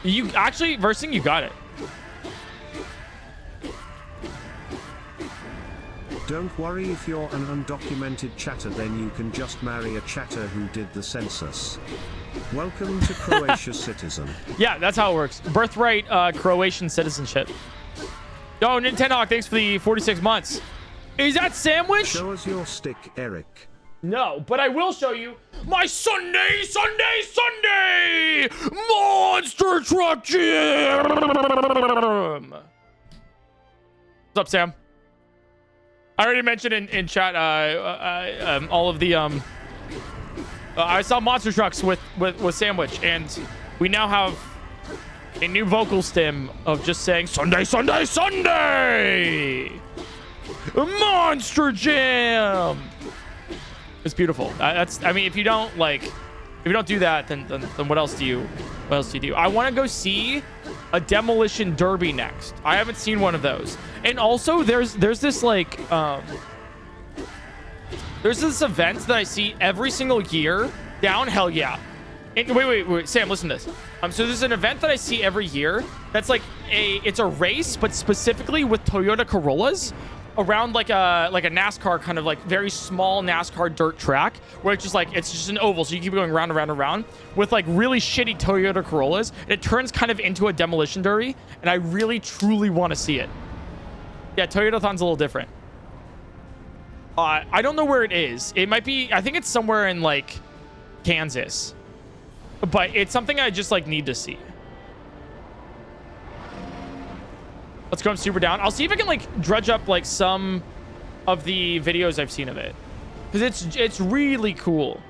You actually, versing, you got it. Don't worry, if you're an undocumented chatter, then you can just marry a chatter who did the census. Welcome to Croatia, citizen. Yeah, that's how it works. Birthright Croatian citizenship. Yo, Nintendo, thanks for the 46 months. Is that sandwich? Show us your stick, Eric. No, but I will show you my Sunday monster truck jam. What's up, Sam? I already mentioned in chat all of the I saw monster trucks with Sandwich, and we now have a new vocal stem of just saying Sunday Monster Jam. It's beautiful. I mean, if you don't do that, then what else do you do? I want to go see a demolition derby next. I haven't seen one of those. And also there's this like there's this event that I see every single year down. Hell yeah. And wait, Sam, listen to this. So there's an event that I see every year that's like it's a race, but specifically with Toyota Corollas around like a NASCAR kind of like very small NASCAR dirt track where it's just an oval, so you keep going round and round and round with like really shitty Toyota Corollas, and it turns kind of into a demolition derby, and I really truly want to see it. Yeah, Toyotathon's a little different. I don't know where it is. It might be, I think it's somewhere in like Kansas, but it's something I just like need to see. Let's go super down. I'll see if I can like drudge up like some of the videos I've seen of it, because it's really cool.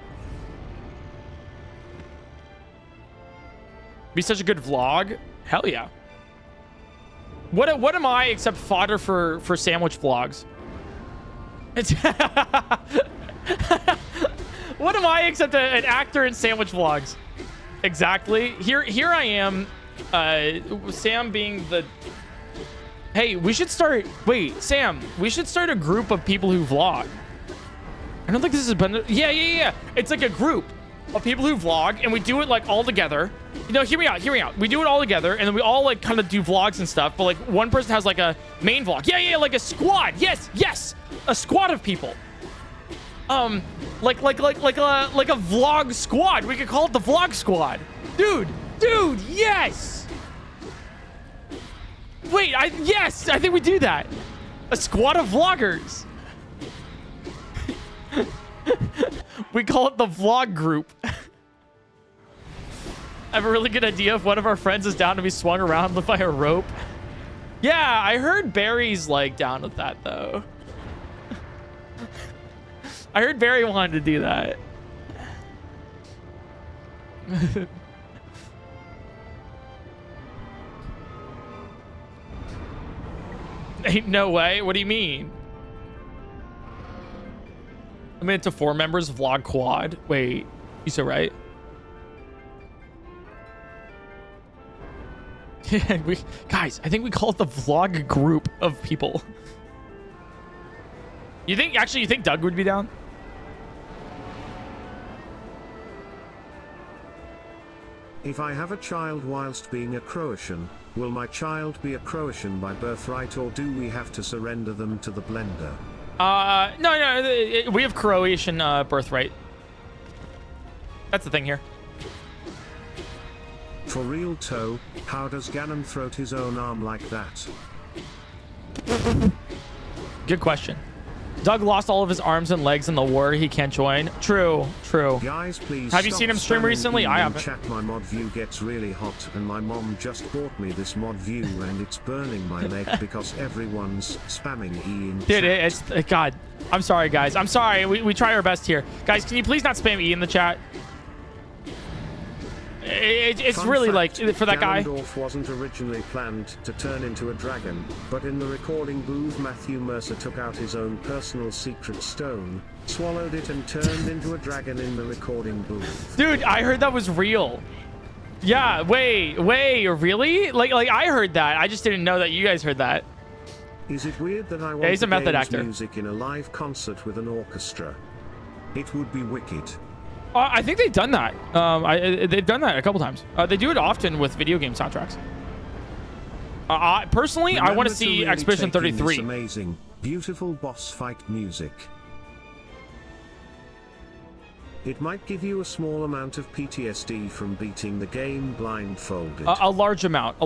Be such a good vlog. Hell yeah. What am I except fodder for sandwich vlogs? It's what am I except an actor in sandwich vlogs? Exactly. Here I am, Sam being the... Hey, we should start... Wait, Sam, we should start a group of people who vlog. I don't think this has been... Yeah. It's like a group of people who vlog, and we do it like all together. You know, hear me out. We do it all together, and then we all like kind of do vlogs and stuff, but like one person has like a main vlog. Yeah, like a squad. Yes. A squad of people. Like a vlog squad. We could call it the vlog squad. Dude, yes. Wait, I think we do that. A squad of vloggers. We call it the vlog group. I have a really good idea if one of our friends is down to be swung around by a rope. Yeah, I heard Barry's like down with that though. I heard Barry wanted to do that. Ain't no way. What do you mean? I mean, it's a 4 members vlog quad. Wait, you said right? Guys, I think we call it the vlog group of people. You think Doug would be down? If I have a child whilst being a Croatian, will my child be a Croatian by birthright, or do we have to surrender them to the blender? No, we have Croatian birthright. That's the thing here. For real, Toe, how does Ganon throat his own arm like that? Good question. Doug lost all of his arms and legs in the war. He can't join. True. Guys, please. Have you seen him stream recently? I haven't. Chat, my mod view gets really hot, and my mom just bought me this mod view, and it's burning my leg because everyone's spamming E in Dude, chat. it's God. I'm sorry, guys. I'm sorry. We try our best here, guys. Can you please not spam E in the chat? It's Fun really fact, like for that guy. Ganondorf wasn't originally planned to turn into a dragon, but in the recording booth, Matthew Mercer took out his own personal secret stone, swallowed it, and turned into a dragon in the recording booth. Dude, I heard that was real. Yeah, wait, really? Like I heard that. I just didn't know that you guys heard that. Is it weird that I want he's a method actor. music in a live concert with an orchestra? It would be wicked. I think they've done that. They've done that a couple times. They do it often with video game soundtracks. Personally, I want to see really Expedition take in 33. this amazing, beautiful boss fight music. It might give you a small amount of PTSD from beating the game blindfolded. A large amount.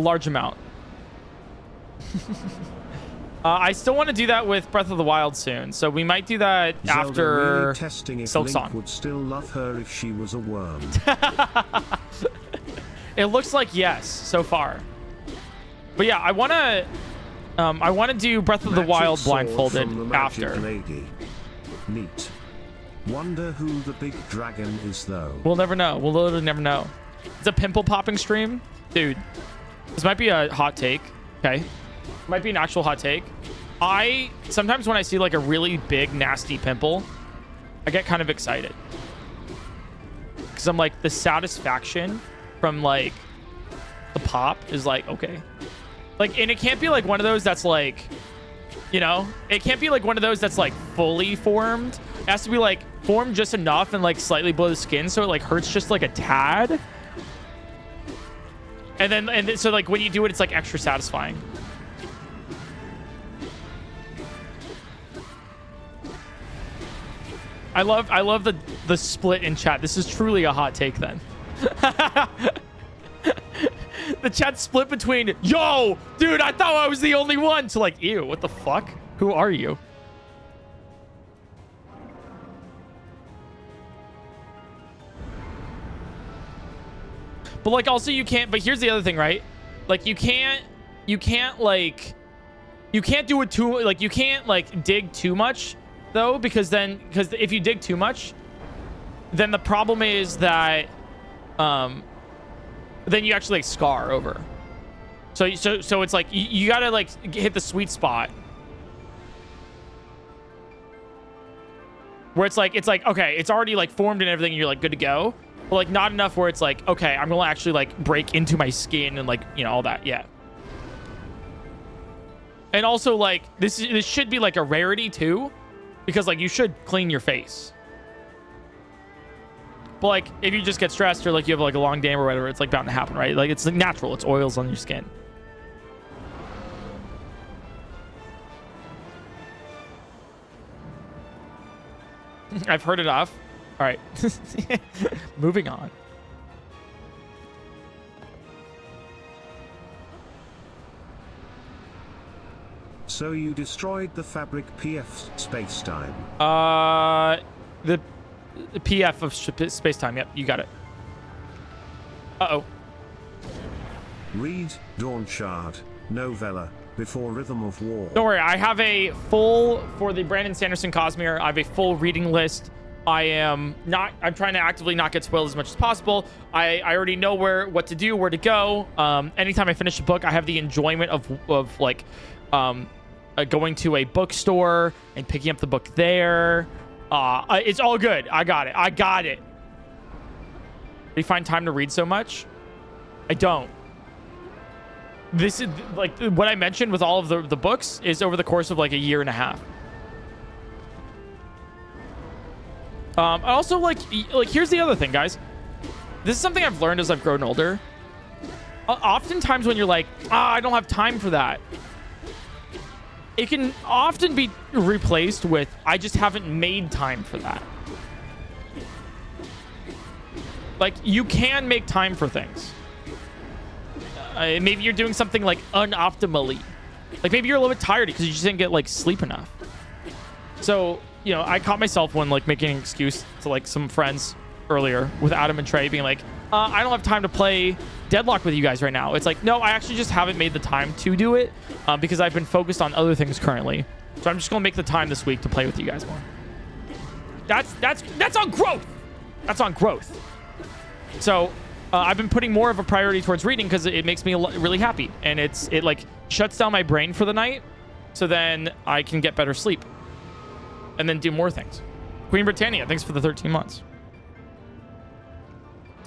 I still want to do that with Breath of the Wild soon, so we might do that Zelda after really testing if Silk Link Song. would still love her if she was a worm. It looks like yes so far, but yeah, I want to do Breath of the Magic Wild sword blindfolded from the magic after. lady. Neat. Wonder who the big dragon is, though. We'll never know. We'll literally never know. It's a pimple popping stream, dude. This might be a hot take. Okay. Might be an actual hot take. I sometimes when I see like a really big nasty pimple, I get kind of excited because I'm like, the satisfaction from like the pop is like, okay, like, and it can't be like one of those that's like, you know, it can't be like one of those that's like fully formed. It has to be like formed just enough and like slightly below the skin, so it like hurts just like a tad, and then so like when you do it, it's like extra satisfying. I love the split in chat. This is truly a hot take then. The chat split between, yo, dude, I thought I was the only one, to like, ew, what the fuck? Who are you? But like also you can't, but here's the other thing, right? Like you can't do it too, like you can't like dig too much though, because if you dig too much, then the problem is that then you actually like scar over. So it's like you gotta like hit the sweet spot where it's like okay, it's already like formed and everything, and you're like good to go, but like not enough where it's like okay, I'm gonna actually like break into my skin and like, you know, all that. Yeah. And also like this should be like a rarity too, because like you should clean your face. But like if you just get stressed or like you have like a long day or whatever, it's like bound to happen, right? Like it's like natural. It's oils on your skin. I've heard enough. All right. Moving on. So you destroyed the fabric PF spacetime. The PF of space-time. Yep, you got it. Uh-oh. Read Dawn Shard novella before Rhythm of War. Don't worry, I have a full, for the Brandon Sanderson Cosmere, I have a full reading list. I'm trying to actively not get spoiled as much as possible. I already know what to do, where to go. Anytime I finish a book, I have the enjoyment of like going to a bookstore and picking up the book there. It's all good. I got it. Do you find time to read so much? I don't. This is like what I mentioned with all of the books is over the course of like a year and a half. Also like here's the other thing, guys. This is something I've learned as I've grown older. Oftentimes when you're like, I don't have time for that, it can often be replaced with, I just haven't made time for that. Like, you can make time for things. Maybe you're doing something, like, unoptimally. Like, maybe you're a little bit tired because you just didn't get, like, sleep enough. So, you know, I caught myself when, like, making an excuse to, like, some friends earlier with Adam and Trey being like, I don't have time to play Deadlock with you guys right now. It's like, no, I actually just haven't made the time to do it because I've been focused on other things currently. So I'm just going to make the time this week to play with you guys more. That's on growth. That's on growth. So I've been putting more of a priority towards reading because it makes me really happy. And it like shuts down my brain for the night. So then I can get better sleep and then do more things. Queen Britannia, thanks for the 13 months.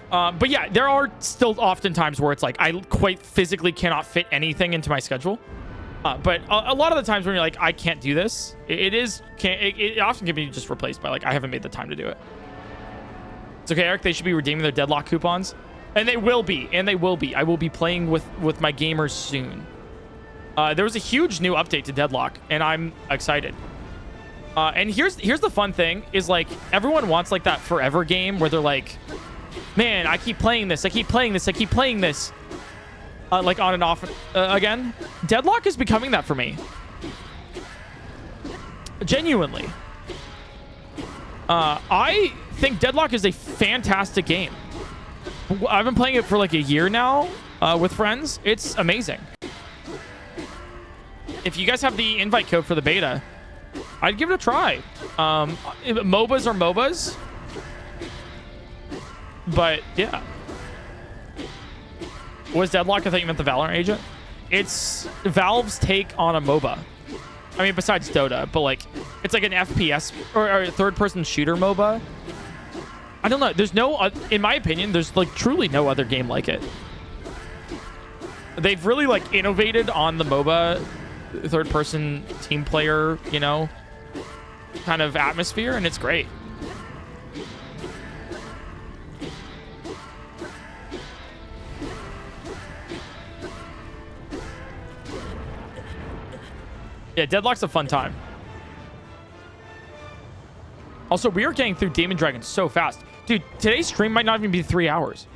But yeah, there are still often times where it's like I quite physically cannot fit anything into my schedule. But a lot of the times when you're like, I can't do this, it often can be just replaced by like, I haven't made the time to do it. It's okay, Eric. They should be redeeming their Deadlock coupons. And they will be. I will be playing with my gamers soon. There was a huge new update to Deadlock, and I'm excited. And here's the fun thing is like everyone wants like that forever game where they're like, man, I keep playing this. Like on and off again. Deadlock is becoming that for me. Genuinely. I think Deadlock is a fantastic game. I've been playing it for like a year now with friends. It's amazing. If you guys have the invite code for the beta, I'd give it a try. MOBAs are MOBAs. But yeah. Was Deadlock? I thought you meant the Valorant agent. It's Valve's take on a MOBA. I mean, besides Dota, but like, it's like an FPS or a third-person shooter MOBA. I don't know. There's no, in my opinion, there's like truly no other game like it. They've really like innovated on the MOBA third-person team player, you know, kind of atmosphere, and it's great. Yeah, Deadlock's a fun time. Also, we are getting through Demon Dragon so fast. Dude, today's stream might not even be 3 hours.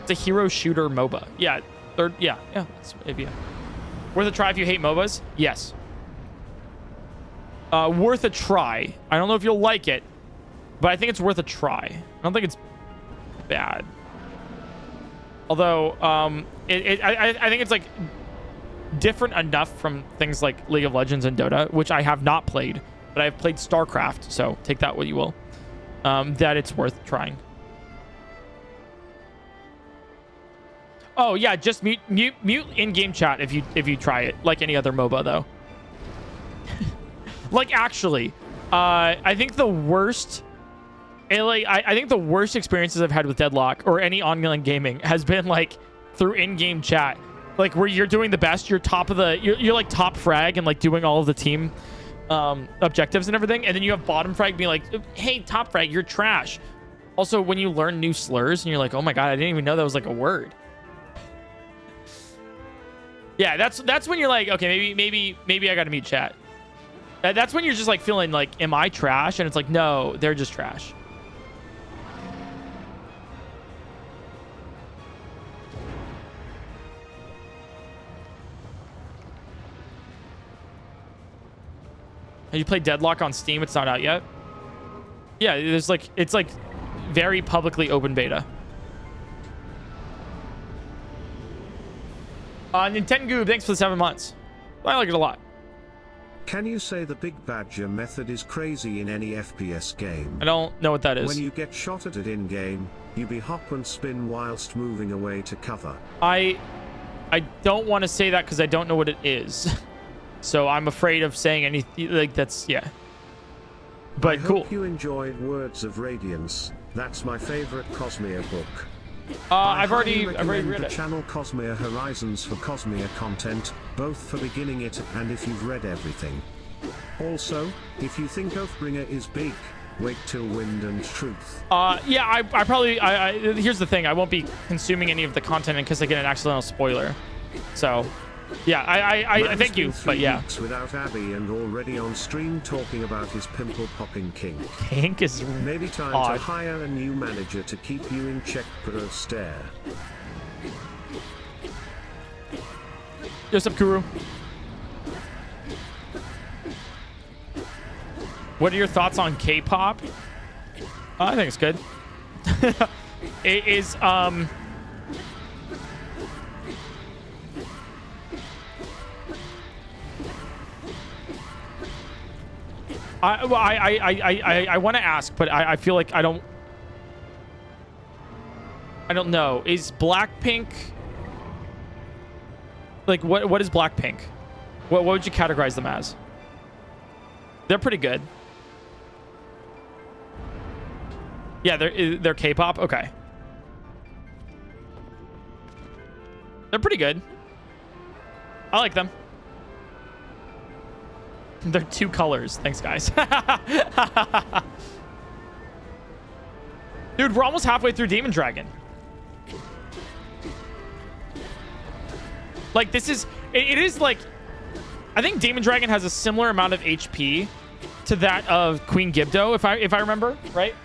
It's a hero shooter MOBA. Yeah, yeah. Maybe. Worth a try if you hate MOBAs? Yes. Worth a try. I don't know if you'll like it, but I think it's worth a try. I don't think it's bad. Although, I think it's like different enough from things like League of Legends and Dota, which I have not played, but I've played StarCraft, so take that what you will, that it's worth trying. Oh yeah, just mute in-game chat if you try it, like any other MOBA though. Like actually, I think the worst, I think the worst experiences I've had with Deadlock or any online gaming has been like through in-game chat, like where you're doing the best, you're top of the, you're like top frag and like doing all of the team objectives and everything, and then you have bottom frag being like, hey, top frag, you're trash. Also, when you learn new slurs and you're like, oh my god, I didn't even know that was like a word. Yeah, that's when you're like, okay, maybe I gotta mute chat. That's when you're just like feeling like, am I trash? And it's like, no, they're just trash. Have you played Deadlock on Steam? It's not out yet. Yeah, there's like, it's like very publicly open beta. Nintendo, thanks for the 7 months. I like it a lot. Can you say the Big Badger method is crazy in any FPS game? I don't know what that is. When you get shot at it in-game, you be hop and spin whilst moving away to cover. I don't want to say that because I don't know what it is. So I'm afraid of saying anything like that's, yeah. But I cool. hope you enjoyed Words of Radiance. That's my favorite Cosmere book. I've already read read the it. channel Cosmere Horizons for Cosmere content, both for beginning it and if you've read everything. Also, if you think Oathbringer is big, wait till Wind and Truth. Yeah, I probably, here's the thing. I won't be consuming any of the content in case I get an accidental spoiler. So, yeah, I thank you, but yeah. Weeks without Abby and already on stream talking about his pimple popping kink. Kink is maybe time odd. to hire a new manager to keep you in check for a stare. What's up, Kuru? What are your thoughts on K-pop? I think it's good. It is, I want to ask, but I feel like I don't know. Is Blackpink like what is Blackpink? What would you categorize them as? They're pretty good. Yeah, they're K-pop. Okay, they're pretty good. I like them. They're two colors. Thanks, guys. Dude, we're almost halfway through Demon Dragon. Like, this is... It is, like... I think Demon Dragon has a similar amount of HP to that of Queen Gibdo, if I remember, right?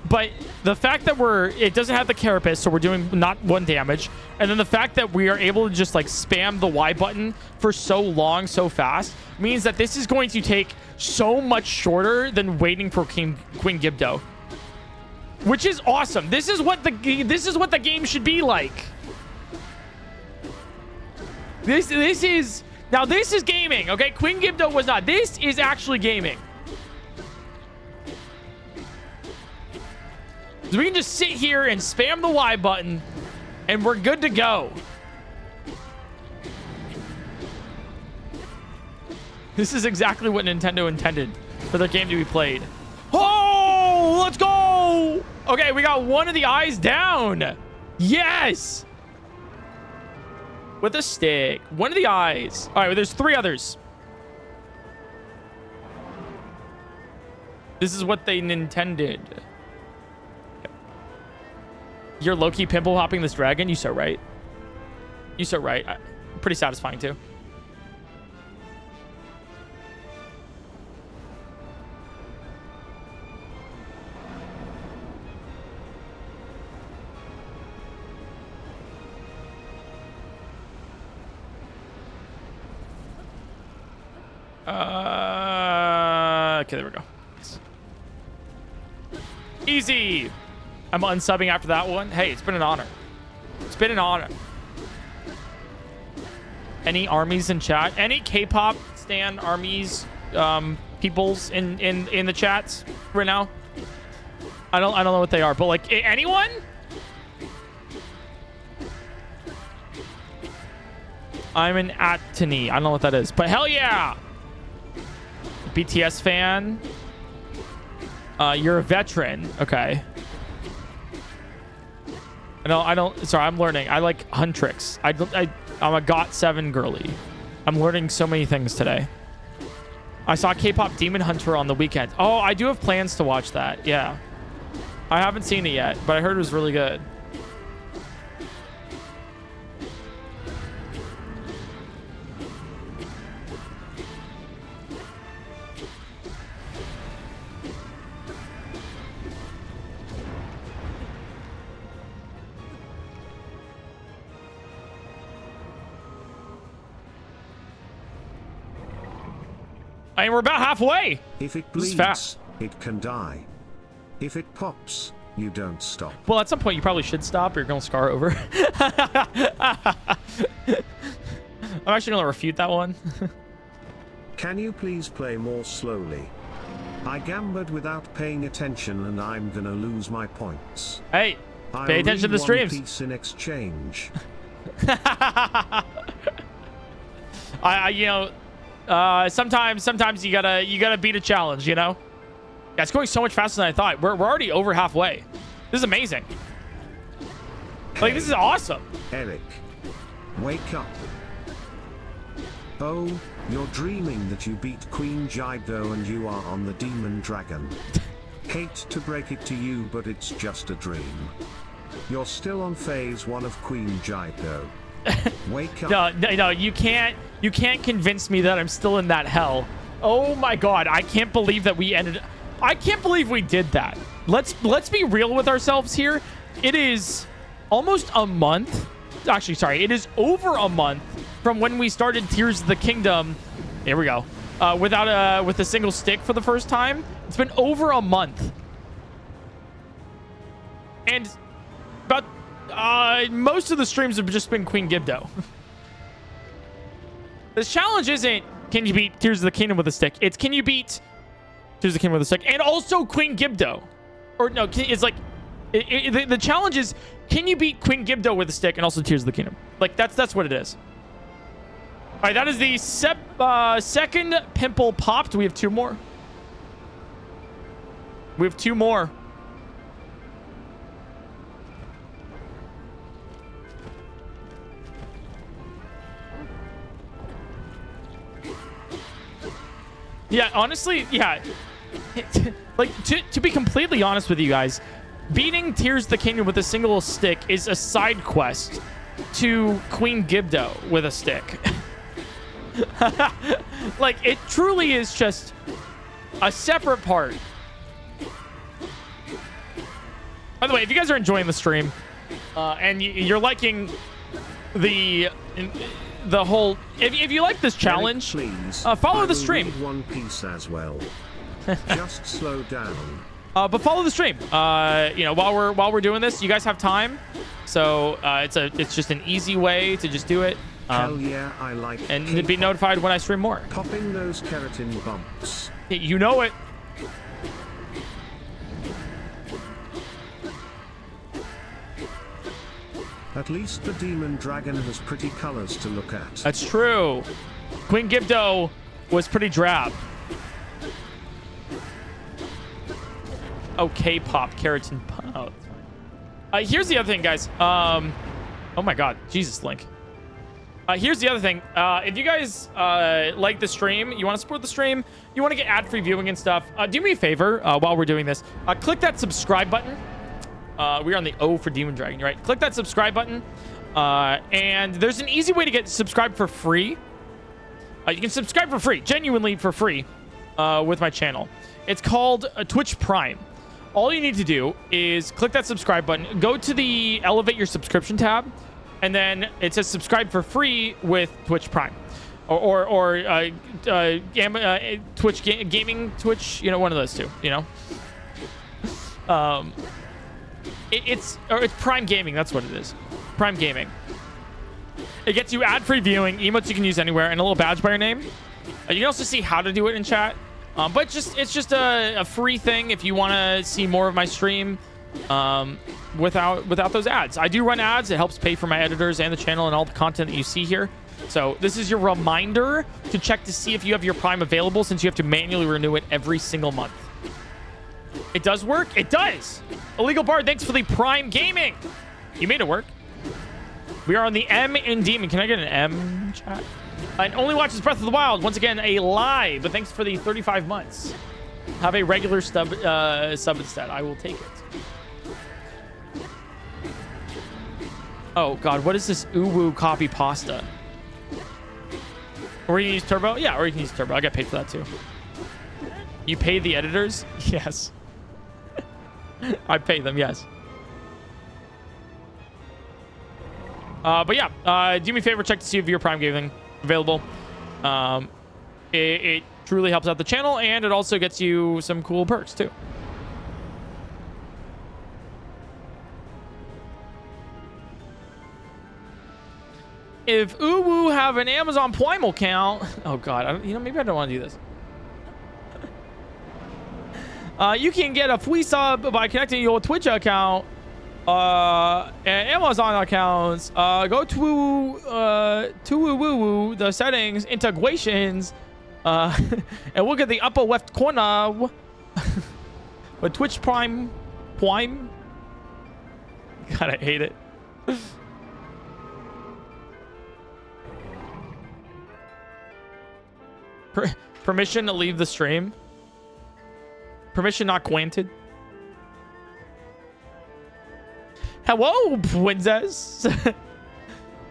But the fact that it doesn't have the carapace, so we're doing not 1 damage, and then the fact that we are able to just like spam the Y button for so long, so fast, means that this is going to take so much shorter than waiting for Queen Gibdo, which is awesome. This is what the game should be like. This is gaming, okay? Queen Gibdo was not. This is actually gaming. So we can just sit here and spam the Y button, and we're good to go. This is exactly what Nintendo intended for their game to be played. Oh, let's go! Okay, we got one of the eyes down. Yes! With a stick. One of the eyes. All right, well, there's 3 others. This is what they intended. You're low-key pimple hopping this dragon? You so right. You so right. Pretty satisfying, too. Okay, there we go. Yes. Easy. I'm unsubbing after that one. Hey, it's been an honor. It's been an honor. Any armies in chat? Any K-pop stan armies, peoples in the chats right now? I don't know what they are, but like anyone? I'm an Attini. I don't know what that is, but hell yeah! BTS fan. You're a veteran. Okay. I don't. Sorry, I'm learning. I like Huntrix. I'm a GOT7 girly. I'm learning so many things today. I saw K-pop Demon Hunter on the weekend. Oh, I do have plans to watch that. Yeah. I haven't seen it yet, but I heard it was really good. I mean, we're about halfway. If it This is bleeds, fast. it can die. If it pops, you don't stop. Well, at some point, you probably should stop or you're going to scar over. I'm actually going to refute that one. Can you please play more slowly? I gambled without paying attention and I'm gonna lose my points. Hey, I'll pay attention to the read streams. One piece in exchange. Sometimes you gotta beat a challenge, you know? Yeah, it's going so much faster than I thought. We're already over halfway. This is amazing. Like, this is awesome. Eric, wake up. Oh, you're dreaming that you beat Queen Jido and you are on the Demon Dragon. Hate to break it to you, but it's just a dream. You're still on phase 1 of Queen Jido. Wake up. No, you can't convince me that I'm still in that hell. Oh my god, I can't believe that I can't believe we did that. Let's be real with ourselves here. It is almost a month. Actually, sorry, it is over a month from when we started Tears of the Kingdom. Here we go. With a single stick for the first time. It's been over a month. And about most of the streams have just been Queen Gibdo. This challenge isn't can you beat Tears of the Kingdom with a stick. It's can you beat Tears of the Kingdom with a stick and also Queen Gibdo. Or no, it's like the challenge is can you beat Queen Gibdo with a stick and also Tears of the Kingdom. Like that's what it is. All right, that is the second pimple popped. We have 2 more. We have 2 more. Yeah, honestly, yeah. Like, to be completely honest with you guys, beating Tears of the Kingdom with a single stick is a side quest to Queen Gibdo with a stick. Like, it truly is just a separate part. By the way, if you guys are enjoying the stream and you're liking the whole, if you like this challenge, Eric, please, follow I the will stream. read One Piece as well. Just slow down. But follow the stream. You know, while we're doing this, you guys have time, so it's just an easy way to just do it. Hell yeah, I like and K-pop. be notified when I stream more. Popping those keratin bumps. You know it. At least the Demon Dragon has pretty colors to look at. That's true. Queen Gibdo was pretty drab. Oh, K-pop, keratin. Oh, here's the other thing, guys. Oh my God, Jesus, Link. Here's the other thing. If you guys like the stream, you want to support the stream, you want to get ad-free viewing and stuff, do me a favor while we're doing this. Click that subscribe button. We're on the O for Demon Dragon, right? Click that subscribe button. And there's an easy way to get subscribed for free. You can subscribe for free, genuinely for free, with my channel. It's called Twitch Prime. All you need to do is click that subscribe button, go to the Elevate Your Subscription tab, and then it says subscribe for free with Twitch Prime. Or Twitch Gaming, Twitch, you know, one of those two, you know? It's Prime Gaming, that's what it is. Prime Gaming. It gets you ad-free viewing, emotes you can use anywhere, and a little badge by your name. You can also see how to do it in chat. But it's just a free thing if you want to see more of my stream without those ads. I do run ads. It helps pay for my editors and the channel and all the content that you see here. So this is your reminder to check to see if you have your Prime available, since you have to manually renew it every single month. It does work? It does! Illegal Bard, thanks for the Prime Gaming! You made it work. We are on the M in Demon. Can I get an M, chat? And only watches Breath of the Wild. Once again, a lie, but thanks for the 35 months. Have a regular sub instead. I will take it. Oh, God. What is this uwu copy pasta? Or you can use Turbo? Yeah, or you can use Turbo. I got paid for that, too. You pay the editors? Yes. I pay them, yes. But yeah, do me a favor, check to see if your Prime Gaming available. It truly helps out the channel, and it also gets you some cool perks, too. If Uwu have an Amazon Prime account... Oh, God. Maybe I don't want to do this. You can get a free sub by connecting your Twitch account and Amazon accounts. Go to the settings, integrations, and look at the upper left corner with Twitch Prime. God, I hate it. Permission to leave the stream. Permission not granted. Hello, princess.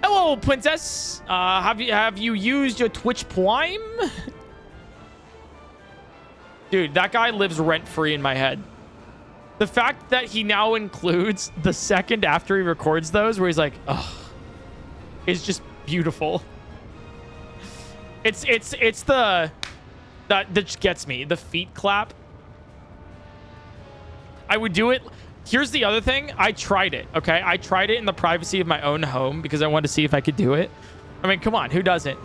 Hello, princess. Have you used your Twitch Prime? Dude, that guy lives rent-free in my head. The fact that he now includes the second after he records those, where he's like, "Oh," is just beautiful. It's that just gets me. The feet clap. I would do it. Here's the other thing. I tried it, okay? I tried it in the privacy of my own home because I wanted to see if I could do it. I mean, come on. Who doesn't?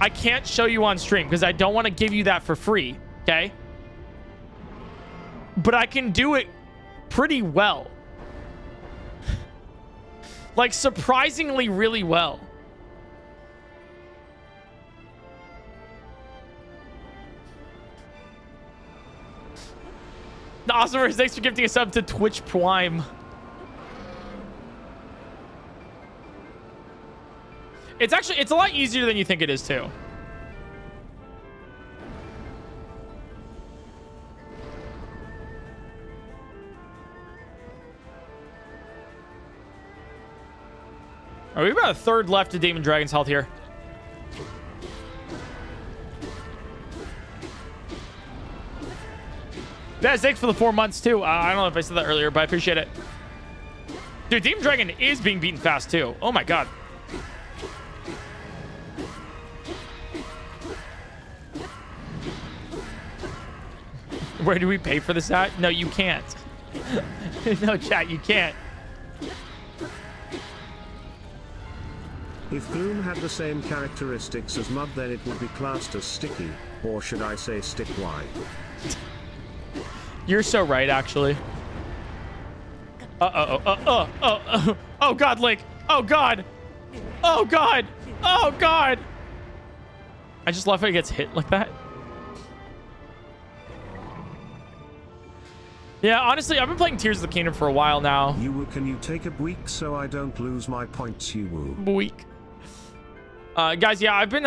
I can't show you on stream because I don't want to give you that for free, okay? But I can do it pretty well. Like, surprisingly really well. Awesome, thanks for gifting a sub to Twitch Prime. It's a lot easier than you think it is, too. All right, we have about a third left to Demon Dragon's health here. Yeah, thanks for the 4 months, too. I don't know if I said that earlier, but I appreciate it. Dude, Demon Dragon is being beaten fast, too. Oh, my God. Where do we pay for this at? No, you can't. No, chat, you can't. If Gloom had the same characteristics as Mud, then it would be classed as sticky, or should I say stick-wide? You're so right, actually. Oh, God, Link. Oh, God. Oh, God. Oh, God. I just love how he gets hit like that. Yeah, honestly, I've been playing Tears of the Kingdom for a while now. Can you take a week so I don't lose my points, Week. Guys, yeah, I've been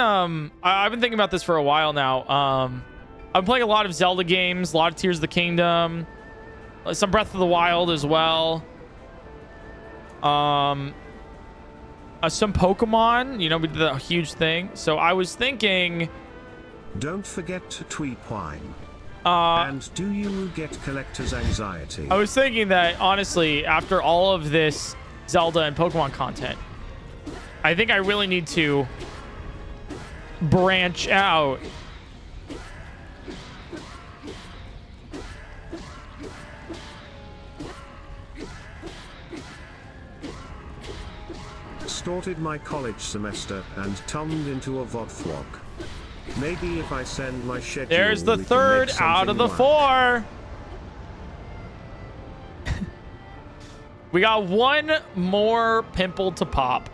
thinking about this for a while now. I'm playing a lot of Zelda games, a lot of Tears of the Kingdom, some Breath of the Wild as well. Some Pokemon, we did a huge thing. So I was thinking... Don't forget to tweet Prime. And do you get collector's anxiety? I was thinking that, honestly, after all of this Zelda and Pokemon content, I think I really need to branch out. distorted my college semester and turned into a vodvlog. Maybe if I send my schedule, There's the we can third make out of the something four. We got one more pimple to pop.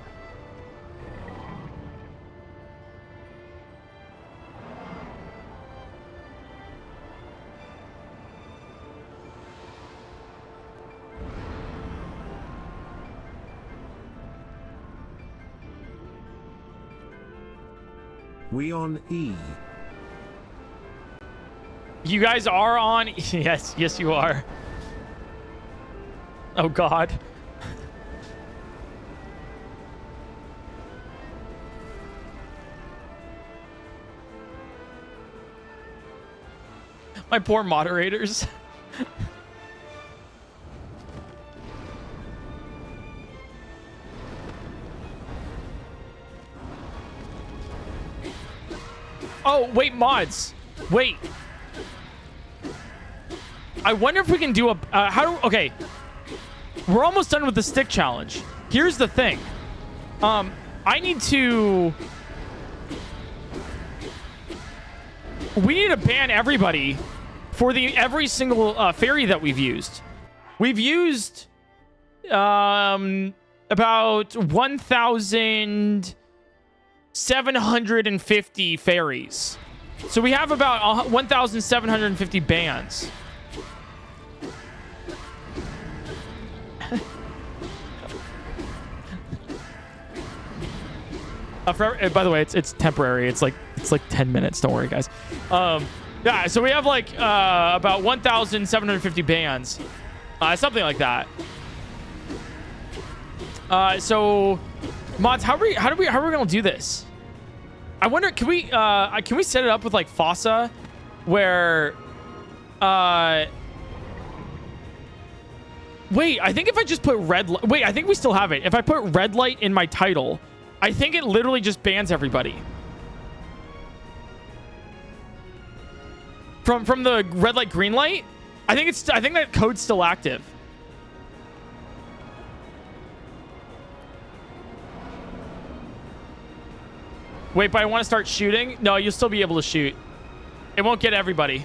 We on E. You guys are on. Yes, yes, you are. Oh, God. My poor moderators. Oh, wait, mods. Wait. I wonder if we can do a... okay. We're almost done with the stick challenge. Here's the thing. I need to... We need to ban everybody for every single fairy that we've used. We've used about 1,750 fairies. So we have about 1,750 bans. By the way, it's temporary. It's like 10 minutes. Don't worry, guys. Yeah, so we have like about 1,750 bans, something like that. So mods, how are we gonna do this? I wonder, can we set it up with like Fossa, where wait, I think if I just put wait, I think we still have it. If I put red light in my title, I think it literally just bans everybody. From the red light, green light? I think that code's still active. Wait, but I want to start shooting? No, you'll still be able to shoot. It won't get everybody.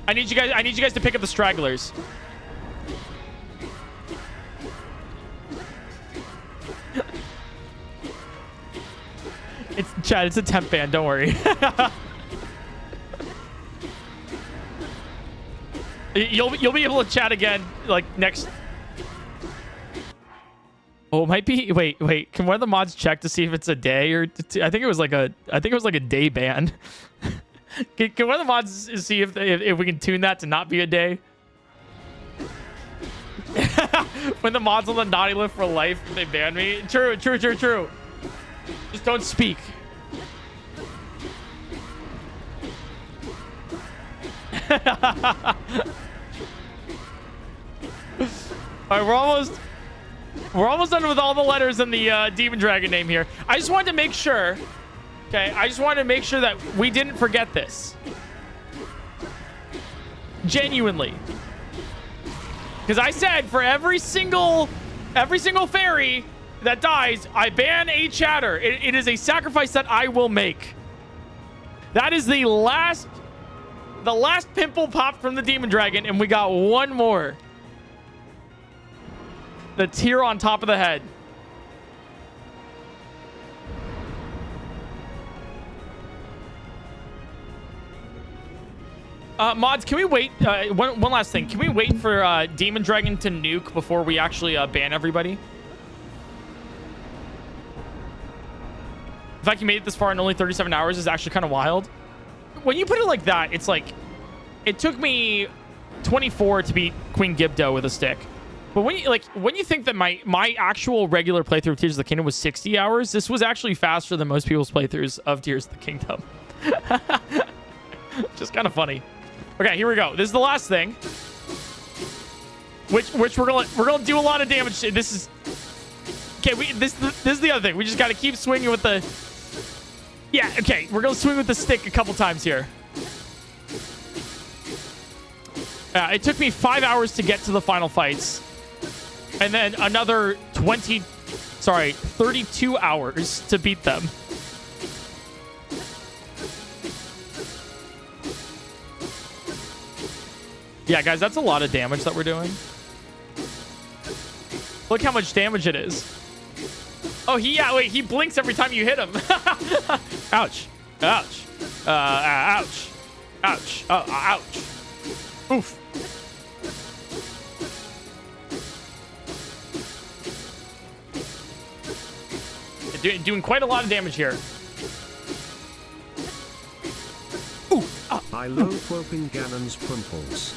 I need you guys to pick up the stragglers. Chad, it's a temp ban, don't worry. You'll be able to chat again like next. Oh, it might be. Wait. Can one of the mods check to see if it's a day or? I think it was like a day ban. Can one of the mods see if we can tune that to not be a day? When the mods on the naughty list for life, they ban me. True. Just don't speak. All right, we're almost done with all the letters in the Demon Dragon name here. I just wanted to make sure. Okay, I just wanted to make sure that we didn't forget this. Genuinely. Because I said for every single fairy that dies, I ban a chatter. It is a sacrifice that I will make. That is the last pimple popped from the Demon Dragon, and we got one more. The tear on top of the head. Mods, can we wait? One last thing. Can we wait for Demon Dragon to nuke before we actually ban everybody? The fact you made it this far in only 37 hours is actually kind of wild. When you put it like that, it's like, it took me 24 to beat Queen Gibdo with a stick. But when you think that my actual regular playthrough of Tears of the Kingdom was 60 hours, this was actually faster than most people's playthroughs of Tears of the Kingdom. Just kind of funny. Okay, here we go. This is the last thing. Which we're gonna do a lot of damage. This is okay. This is the other thing. We just gotta keep swinging with the. Yeah. Okay, we're gonna swing with the stick a couple times here. It took me 5 hours to get to the final fights, and then another 20 Sorry, 32 hours to beat them. Yeah, guys, that's a lot of damage that we're doing. Look how much damage it is. Oh, wait, he blinks every time you hit him. Ouch. Ouch. Ouch. Ouch. Ouch. Oof. Doing quite a lot of damage here. Ooh. I love whelping Ganon's pimples.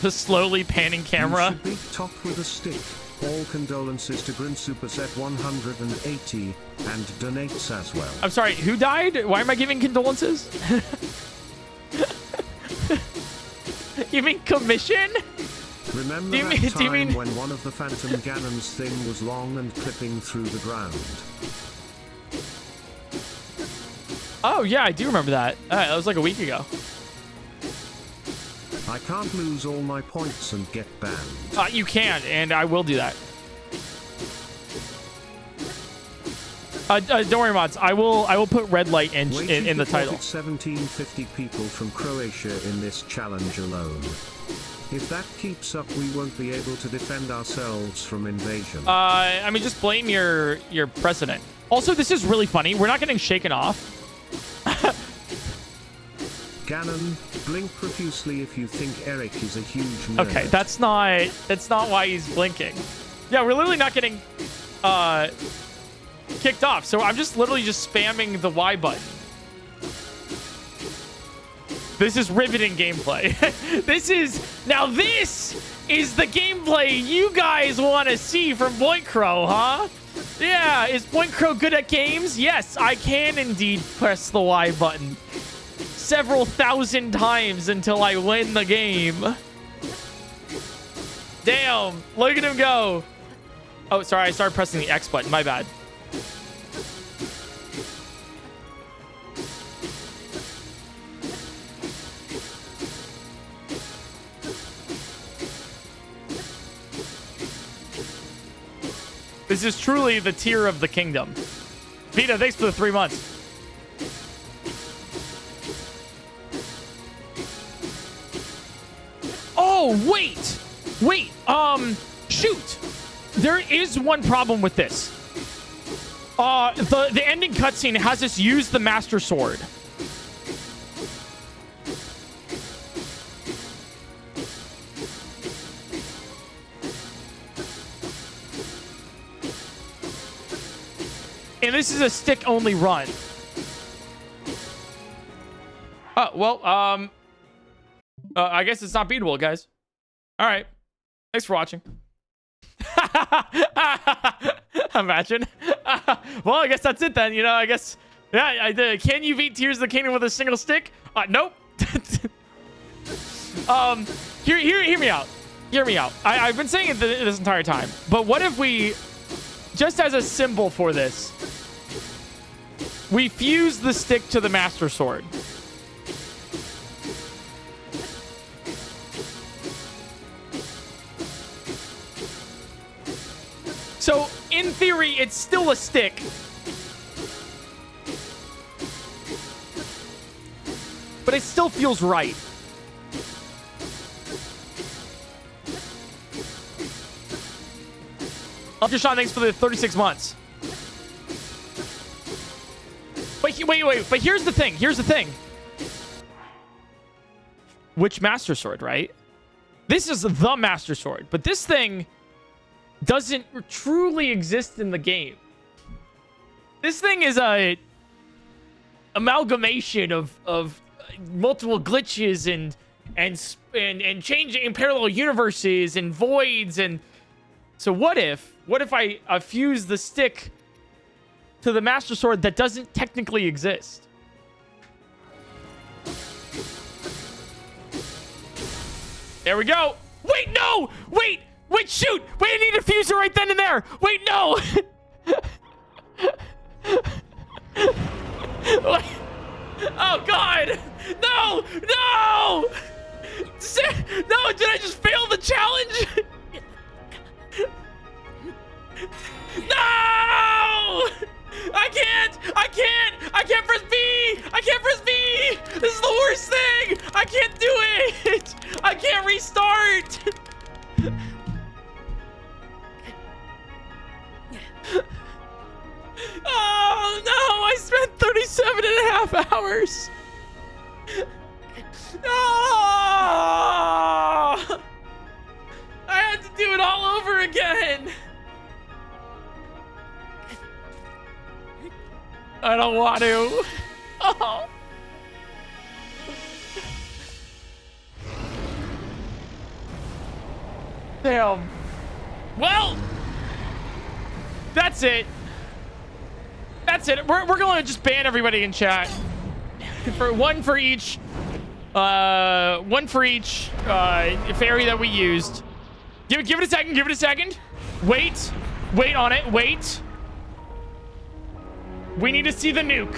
The slowly panning camera. You should beat Top with a stick. All condolences to Grin Superset 180 and donates as well. I'm sorry, who died? Why am I giving condolences? You mean commission? Remember that time when one of the Phantom Ganon's thing was long and clipping through the ground? Oh, yeah, I do remember that. That was like a week ago. I can't lose all my points and get banned. You can, and I will do that. Don't worry, mods. I will put red light in the title. 1750 people from Croatia in this challenge alone. If that keeps up, we won't be able to defend ourselves from invasion. I mean, just blame your president. Also, this is really funny. We're not getting shaken off. Ganon, blink profusely if you think Eric is a huge nerd. Okay, that's not why he's blinking. Yeah, we're literally not getting kicked off. So I'm just literally just spamming the Y button. This is riveting gameplay. This is the gameplay you guys want to see from PointCrow, huh? Yeah, is PointCrow good at games? Yes, I can indeed press the Y button several thousand times until I win the game. Damn, look at him go. Oh, sorry, I started pressing the X button. My bad. This is truly the tier of the kingdom. Vita, thanks for the 3 months. Oh, wait, shoot. There is one problem with this. The ending cutscene has us use the Master Sword. And this is a stick-only run. Oh, well, I guess it's not beatable, guys. All right. Thanks for watching. Imagine. Well, I guess that's it then. You know, I guess. Yeah, I did. Can you beat Tears of the Kingdom with a single stick? Nope. Hear me out. Hear me out. I've been saying it this entire time. But what if we, just as a symbol for this, we fuse the stick to the Master Sword? So, in theory, it's still a stick. But it still feels right. Sean, thanks for the 36 months. Wait. But here's the thing. Here's the thing. Which Master Sword, right? This is the Master Sword. But this thing doesn't truly exist in the game. This thing is a amalgamation of multiple glitches and changing parallel universes and voids. And so what if I fuse the stick to the Master Sword that doesn't technically exist? There we go. Wait, no! Wait, shoot! Wait, I need to fuse it right then and there! Wait, no! Oh, God! No! No, did I just fail the challenge? No! I can't press B! I can't press B! This is the worst thing! I can't do it! I can't restart! Oh no! I spent 37 and a half hours! No! I had to do it all over again! I don't want to. Oh. Damn. Well, that's it. That's it. We're going to just ban everybody in chat. For one for each fairy that we used. Give it a second. Give it a second. Wait on it. Wait. We need to see the nuke.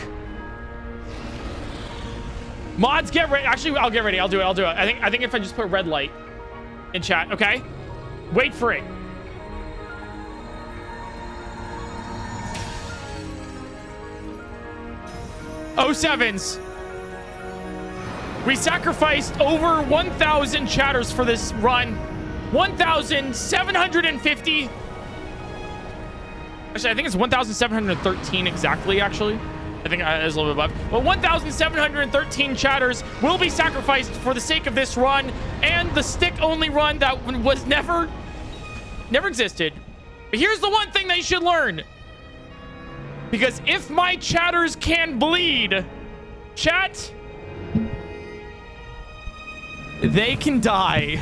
Mods, get ready. Actually, I'll get ready. I'll do it. I think if I just put red light in chat, okay? Wait for it. Oh, sevens. We sacrificed over 1,000 chatters for this run. 1,750. Actually, I think it's 1,713 exactly, actually. I think it's a little bit above. But 1,713 chatters will be sacrificed for the sake of this run and the stick-only run that was never existed. But here's the one thing they should learn. Because if my chatters can bleed, chat, they can die.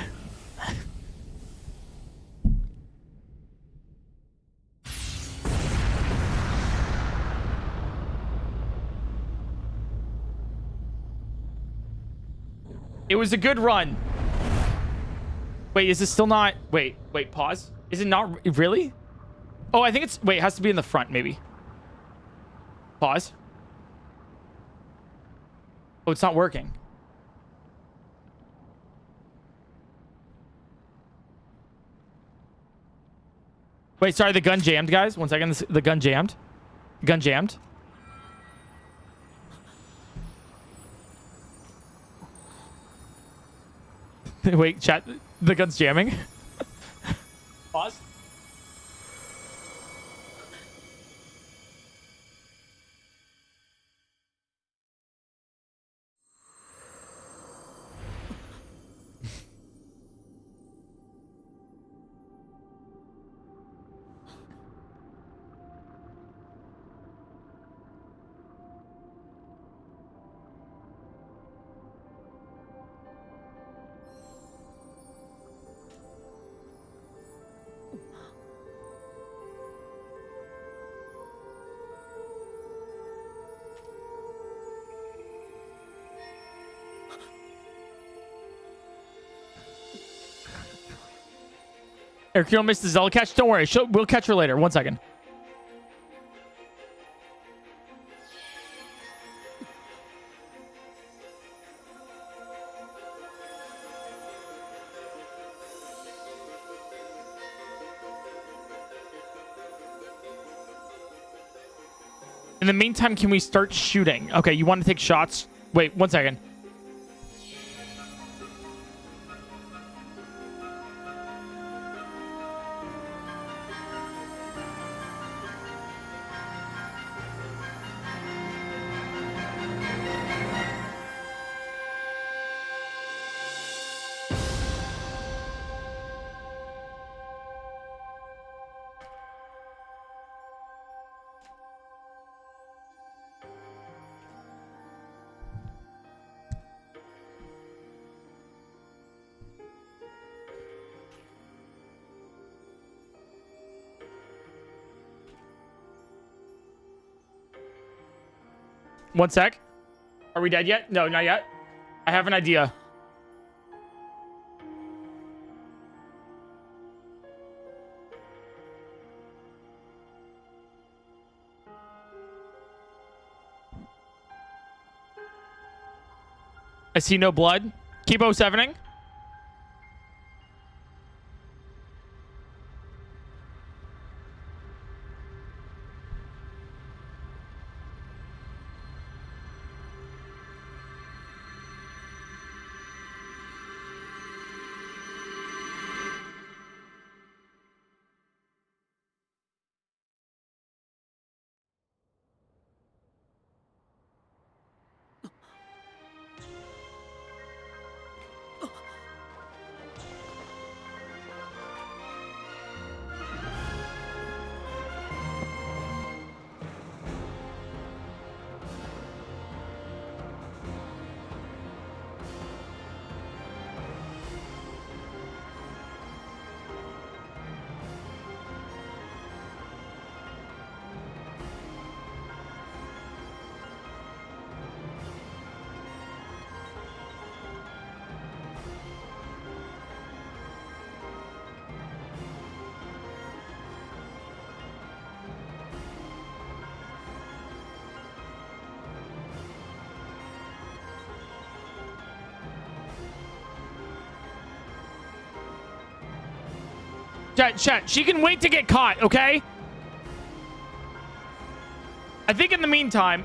It was a good run. Wait, is this still not... Wait, pause. Is it not... Really? Oh, I think it's... Wait, it has to be in the front, maybe. Pause. Oh, it's not working. Wait, sorry, the gun jammed, guys. 1 second, the gun jammed. Gun jammed. Wait, chat. The gun's jamming. Pause. Eric, you don't miss the Zelda catch? Don't worry. We'll catch her later. 1 second. In the meantime, can we start shooting? Okay, you want to take shots? Wait, 1 second. One sec. Are we dead yet? No, not yet. I have an idea. I see no blood. Keep 07ing. Chat, she can wait to get caught, okay? I think in the meantime,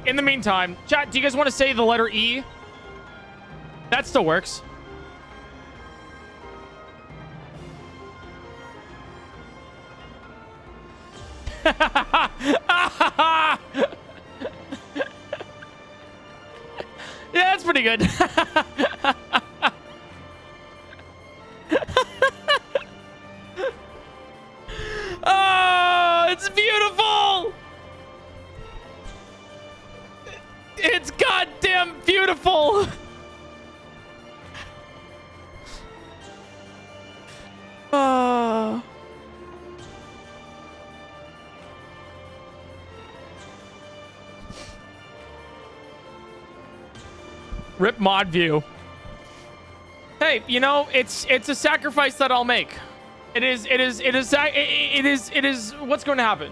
chat, do you guys want to say the letter E? That still works. Yeah, that's pretty good. Oh, it's beautiful. It's goddamn beautiful. Oh. Rip mod view. Hey, you know, it's a sacrifice that I'll make. It is what's going to happen.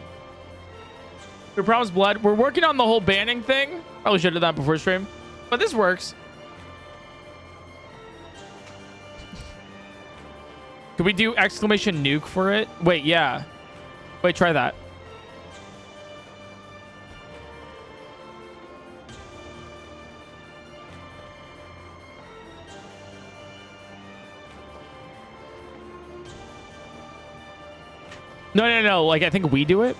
We promise blood. We're working on the whole banning thing. Probably should have done that before stream, but this works. Could we do exclamation nuke for it? Wait, yeah. Wait, try that. No. Like, I think we do it.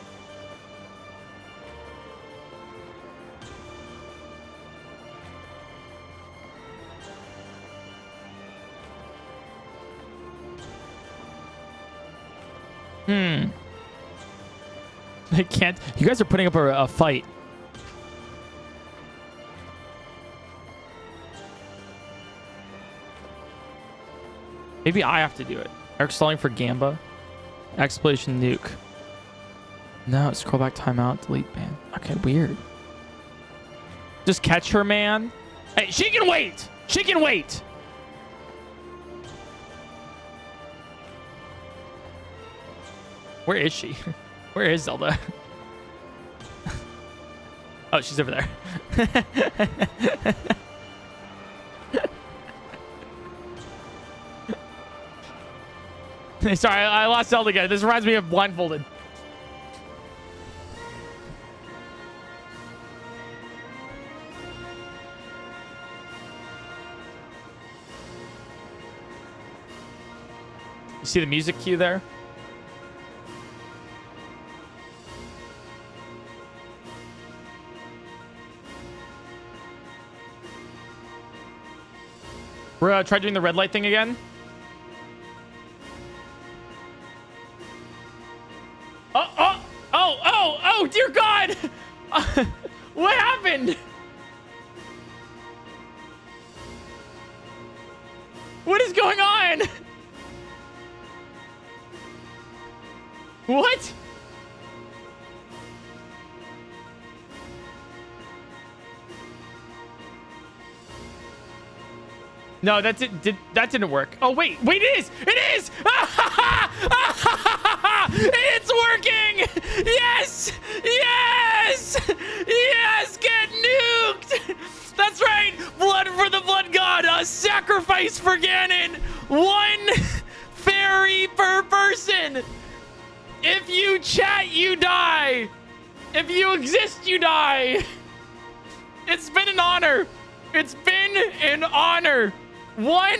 I can't. You guys are putting up a fight. Maybe I have to do it. Eric stalling for Gamba. Explosion nuke. No, scroll back, timeout, delete ban. Okay, weird. Just catch her, man. Hey, she can wait. She can wait. Where is she? Where is Zelda? Oh, she's over there. Sorry, I lost Zelda again. This reminds me of Blindfolded. You see the music cue there? We're try doing the red light thing again. Oh, dear God! What happened? What is going on? What? No, that didn't work. Oh, wait, it is! It is! It's working! Yes! Yes! Yes! Get nuked! That's right! Blood for the blood god! A sacrifice for Ganon! One fairy per person! If you chat, you die! If you exist, you die! It's been an honor! It's been an honor! One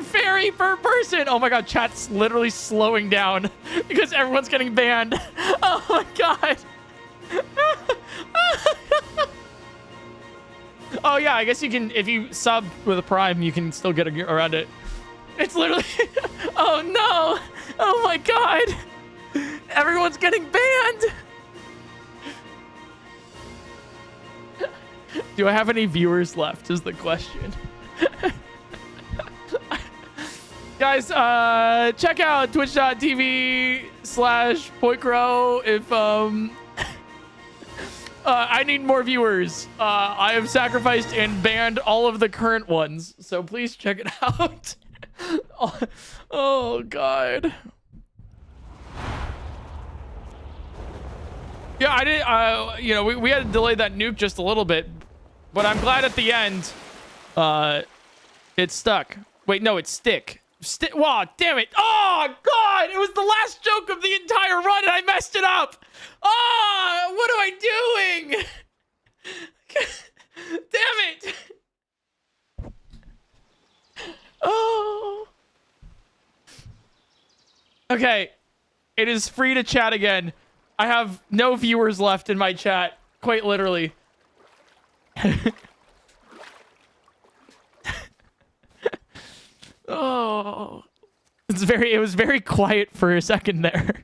fairy per person. Oh my God, chat's literally slowing down because everyone's getting banned. Oh my God. Oh yeah, I guess you can, if you sub with a Prime, you can still get around it. It's literally, oh no. Oh my God. Everyone's getting banned. Do I have any viewers left is the question. Guys, check out twitch.tv/PointCrow if I need more viewers. I have sacrificed and banned all of the current ones, so please check it out. Oh God. Yeah, I did. You know, we had to delay that nuke just a little bit, but I'm glad at the end, it stuck. Wait, no, it's stick. Wow, damn it. Oh, God. It was the last joke of the entire run, and I messed it up. Oh, what am I doing? Damn it. Oh. Okay. It is free to chat again. I have no viewers left in my chat. Quite literally. Oh. It was very quiet for a second there.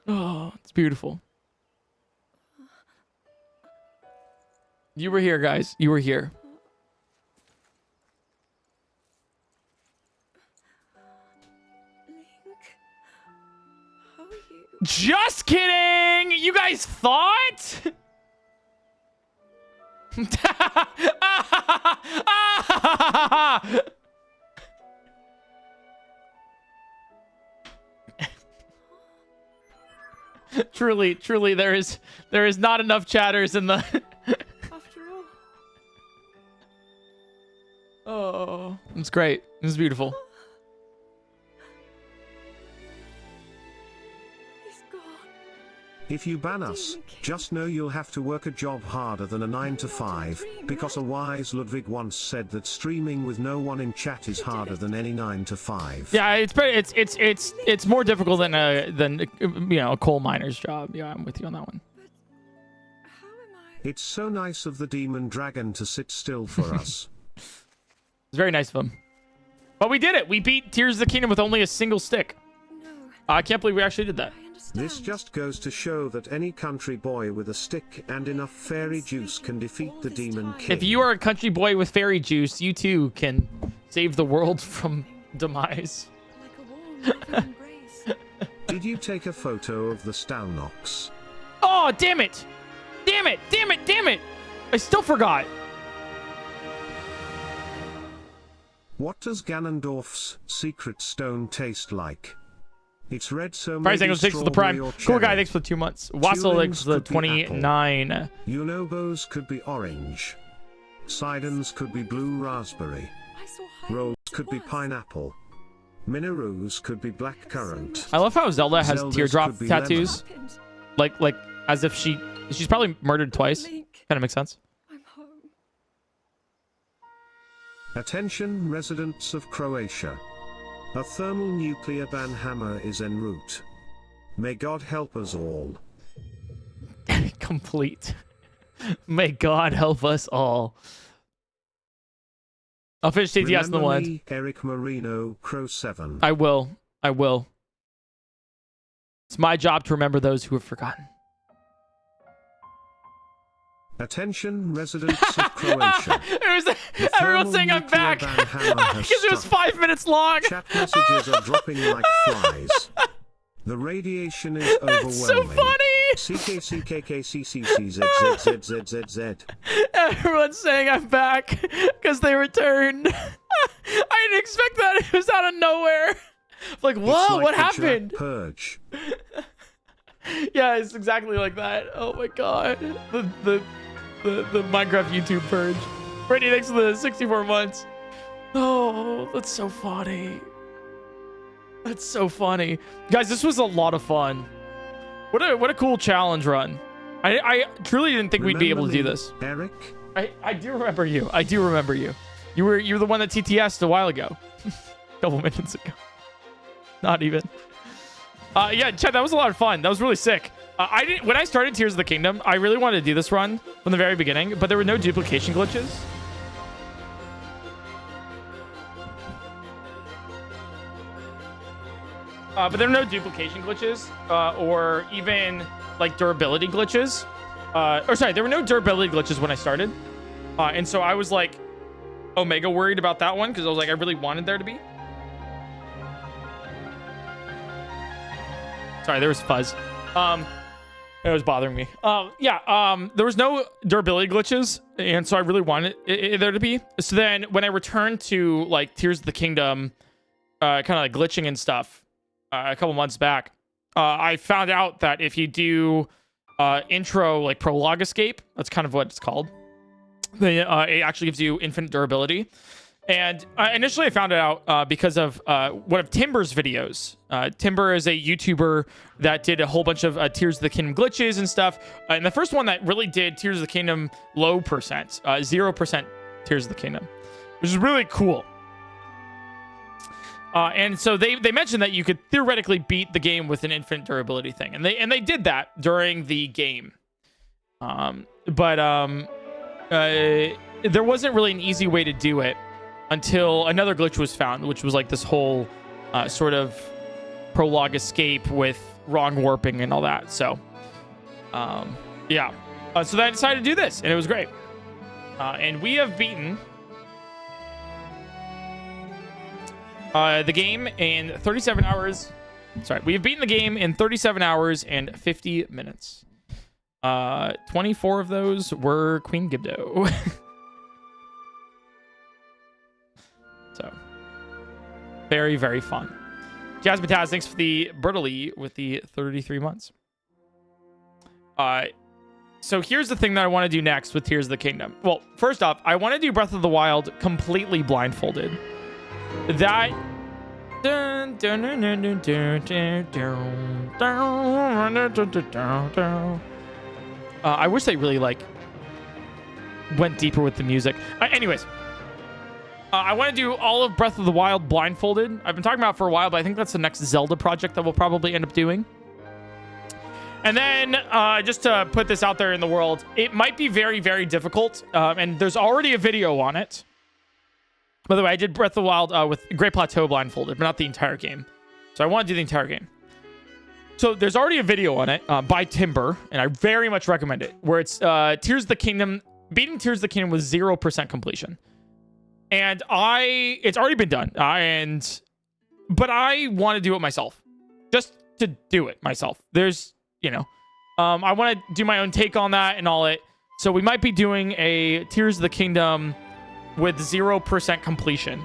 Oh, it's beautiful. You were here, guys. You were here. Link, how are you? Just kidding! You guys thought? Truly, there is not enough chatters in the. After all, Oh, it's great. It's beautiful. he's gone. If you ban us, just know you'll have to work a job harder than a 9 to 5, because a wise Ludwig once said that streaming with no one in chat is harder than any 9 to 5. Yeah, it's more difficult than a coal miner's job. Yeah, I'm with you on that one. How am I? It's so nice of the demon dragon to sit still for us. It's very nice of him. But we did it. We beat Tears of the Kingdom with only a single stick. No, I can't believe we actually did that. I understand. This just goes to show that any country boy with a stick and enough fairy juice can defeat the demon king. If you are a country boy with fairy juice, you too can save the world from demise. Like a warm, loving embrace. Did you take a photo of the Stalnox? Oh, damn it! Damn it! Damn it! Damn it! I still forgot. What does Ganondorf's secret stone taste like? It's red, so Price maybe Angels, thanks for the prime. strawberry or Cool guy, cherry. thanks for the 2 months. Wassel, thanks for the Tulings could be 29. Unobos could be orange. Sidens could be blue raspberry. I saw how Rolls it could be was. pineapple. Minarus could be black currant. I love how Zelda has Zeldas teardrop could be tattoos. Happened. Like as if she's probably murdered twice. Link, Kind of makes sense. I'm home. Attention residents of Croatia. A thermonuclear ban hammer is en route. May God help us all. Complete. May God help us all. I'll finish TTS in the Remember one. me, Eric Marino, Crow 7. I will. I will. It's my job to remember those who have forgotten. Attention residents of Croatia. Everyone's saying I'm back because it was 5 minutes long. Chat messages are dropping like flies. The radiation is overwhelming. So funny. CKCKKCCCZZZZZ. Everyone's saying I'm back because they returned. I didn't expect that. It was out of nowhere. Like, whoa, It's like what the happened? Jack Purge. Yeah, it's exactly like that. Oh my god. The Minecraft YouTube purge. Brittany, thanks for the 64 months. Oh, that's so funny. That's so funny. Guys, this was a lot of fun. What a cool challenge run. I truly didn't think we'd be able to do this. Eric? I do remember you. I do remember you. You were the one that TTS'd a while ago. A couple minutes ago. Not even. Yeah, Chad, that was a lot of fun. That was really sick. When I started Tears of the Kingdom, I really wanted to do this run from the very beginning, but there were no duplication glitches. But there were no duplication glitches, or even like durability glitches. There were no durability glitches when I started. And so I was like Omega worried about that one because I was like, I really wanted there to be. Sorry, there was fuzz. It was bothering me. There was no durability glitches, and so I really wanted there to be. So then when I returned to like Tears of the Kingdom, kind of like glitching and stuff, a couple months back, I found out that if you do intro like prologue escape, that's kind of what it's called, then it actually gives you infinite durability. And initially I found it out because of one of Timber's videos. Timber is a YouTuber that did a whole bunch of Tears of the Kingdom glitches and stuff. And the first one that really did Tears of the Kingdom low percent, 0% Tears of the Kingdom, which is really cool. And so they mentioned that you could theoretically beat the game with an infinite durability thing. And they did that during the game. But there wasn't really an easy way to do it until another glitch was found, which was like this whole sort of prologue escape with wrong warping and all that. So, yeah. So then I decided to do this, and it was great. And we have beaten the game in 37 hours. Sorry, we have beaten the game in 37 hours and 50 minutes. 24 of those were Queen Gibdo. So, very, very fun. Jasmine Taz, thanks for the Bertoli with the 33 months. So here's the thing that I want to do next with Tears of the Kingdom. Well, first off, I want to do Breath of the Wild completely blindfolded. That... I wish they really, like, went deeper with the music. Anyways... I want to do all of Breath of the Wild blindfolded. I've been talking about it for a while, but I think that's the next Zelda project that we'll probably end up doing. And then, just to put this out there in the world, it might be very, very difficult. And there's already a video on it. By the way, I did Breath of the Wild with Great Plateau blindfolded, but not the entire game. So I want to do the entire game. So there's already a video on it by Timber, and I very much recommend it, where it's Tears of the Kingdom, beating Tears of the Kingdom with 0% completion. And it's already been done. But I want to do it myself. Just to do it myself. There's, I want to do my own take on that and all it. So we might be doing a Tears of the Kingdom with 0% completion,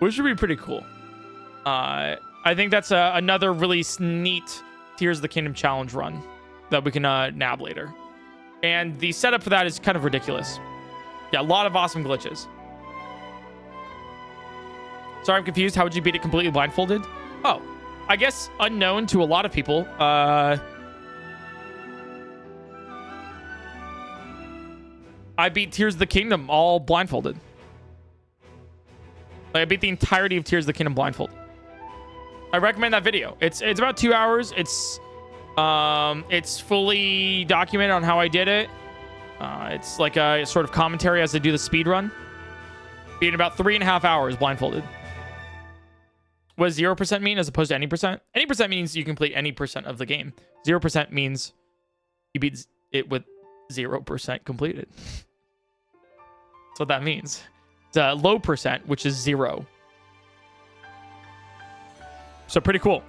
which would be pretty cool. I think that's another really neat Tears of the Kingdom challenge run that we can nab later. And the setup for that is kind of ridiculous. Yeah, a lot of awesome glitches. Sorry, I'm confused. How would you beat it completely blindfolded? Oh, I guess unknown to a lot of people. I beat Tears of the Kingdom all blindfolded. Like, I beat the entirety of Tears of the Kingdom blindfolded. I recommend that video. It's about 2 hours. It's fully documented on how I did it. It's like a sort of commentary as I do the speed run. Being about 3.5 hours blindfolded. What does 0% mean as opposed to any percent? Any percent means you complete any percent of the game. 0% means you beat it with 0% completed. That's what that means. It's a low percent, which is 0. So pretty cool.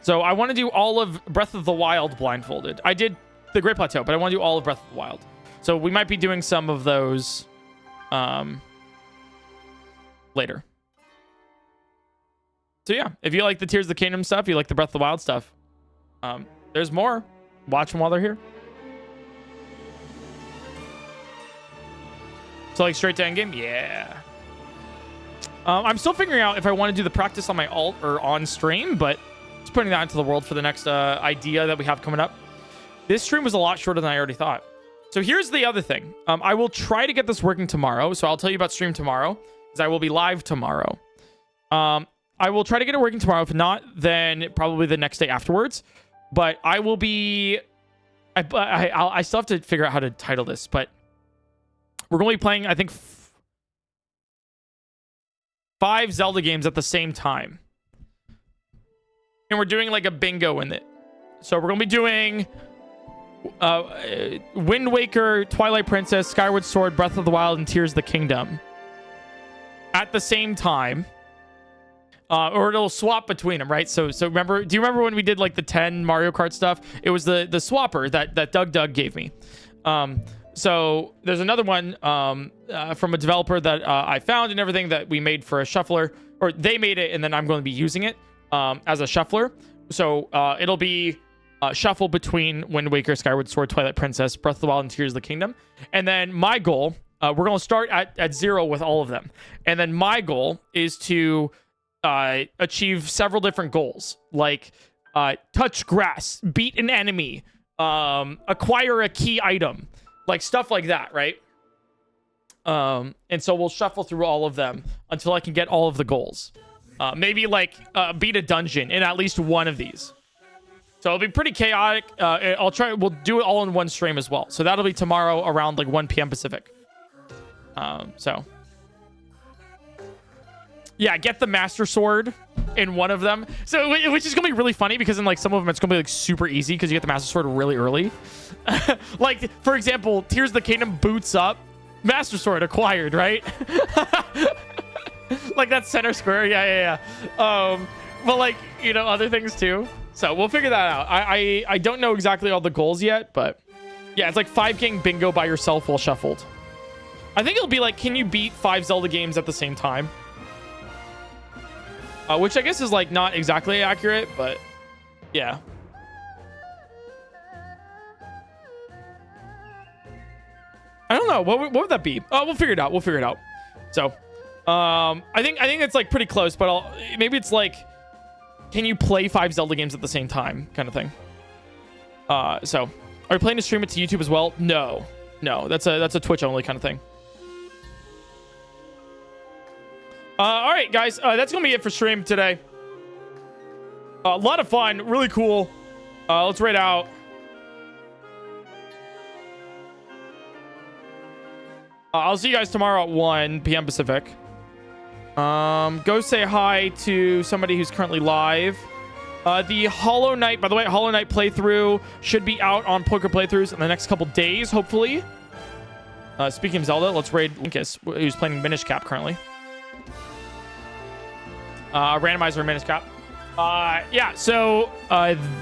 So I want to do all of Breath of the Wild blindfolded. I did the Great Plateau, but I want to do all of Breath of the Wild. So we might be doing some of those later. So yeah, if you like the Tears of the Kingdom stuff, you like the Breath of the Wild stuff, there's more. Watch them while they're here. So like straight to endgame? Yeah. I'm still figuring out if I want to do the practice on my alt or on stream, but just putting that into the world for the next idea that we have coming up. This stream was a lot shorter than I already thought. So here's the other thing. I will try to get this working tomorrow. So I'll tell you about stream tomorrow, because I will be live tomorrow. I will try to get it working tomorrow. If not, then probably the next day afterwards. But I will be... I still have to figure out how to title this, but we're going to be playing, I think, 5 Zelda games at the same time. And we're doing like a bingo in it. So we're going to be doing Wind Waker, Twilight Princess, Skyward Sword, Breath of the Wild, and Tears of the Kingdom at the same time. Or it'll swap between them, right? So remember, do you remember when we did like the 10 Mario Kart stuff? It was the swapper that Doug gave me. So there's another one from a developer that I found and everything that we made for a shuffler, or they made it, and then I'm going to be using it as a shuffler. So it'll be shuffle between Wind Waker, Skyward Sword, Twilight Princess, Breath of the Wild, and Tears of the Kingdom. And then my goal, we're going to start at 0 with all of them. And then my goal is to achieve several different goals, like touch grass, beat an enemy, acquire a key item, like stuff like that, right? And so we'll shuffle through all of them until I can get all of the goals. Maybe like beat a dungeon in at least one of these. So it'll be pretty chaotic. We'll do it all in one stream as well. So that'll be tomorrow around like 1 p.m. Pacific. So yeah, get the Master Sword in one of them. So which is gonna be really funny because in like some of them it's gonna be like super easy because you get the Master Sword really early. Like for example, Tears of the Kingdom boots up, Master Sword acquired, right? Like that center square, yeah. But like, you know, other things too. So we'll figure that out. I don't know exactly all the goals yet, but yeah, it's like 5 King bingo by yourself while shuffled. I think it'll be like, can you beat 5 Zelda games at the same time? Which I guess is like not exactly accurate, but yeah. I don't know. What would that be? We'll figure it out. So, I think it's like pretty close, but maybe it's like, can you play 5 Zelda games at the same time kind of thing? So are you planning to stream it to YouTube as well? No, that's a Twitch only kind of thing. All right, guys, that's gonna be it for stream today. A lot of fun, really cool. Let's raid out. I'll see you guys tomorrow at 1 p.m. Pacific. Go say hi to somebody who's currently live. The Hollow Knight, by the way, Hollow Knight playthrough should be out on PointCrow Playthroughs in the next couple days, hopefully. Speaking of Zelda, let's raid Linkus, who's playing Minish Cap currently. Randomizer Minish Cap. Yeah, so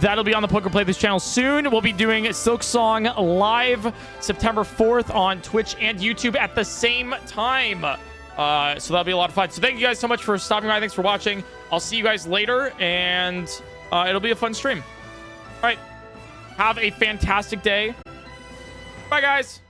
that'll be on the PointCrow Playthroughs channel soon. We'll be doing Silk Song live September 4th on Twitch and YouTube at the same time. So that'll be a lot of fun. So thank you guys so much for stopping by. Thanks for watching. I'll see you guys later, and it'll be a fun stream. All right. Have a fantastic day. Bye, guys.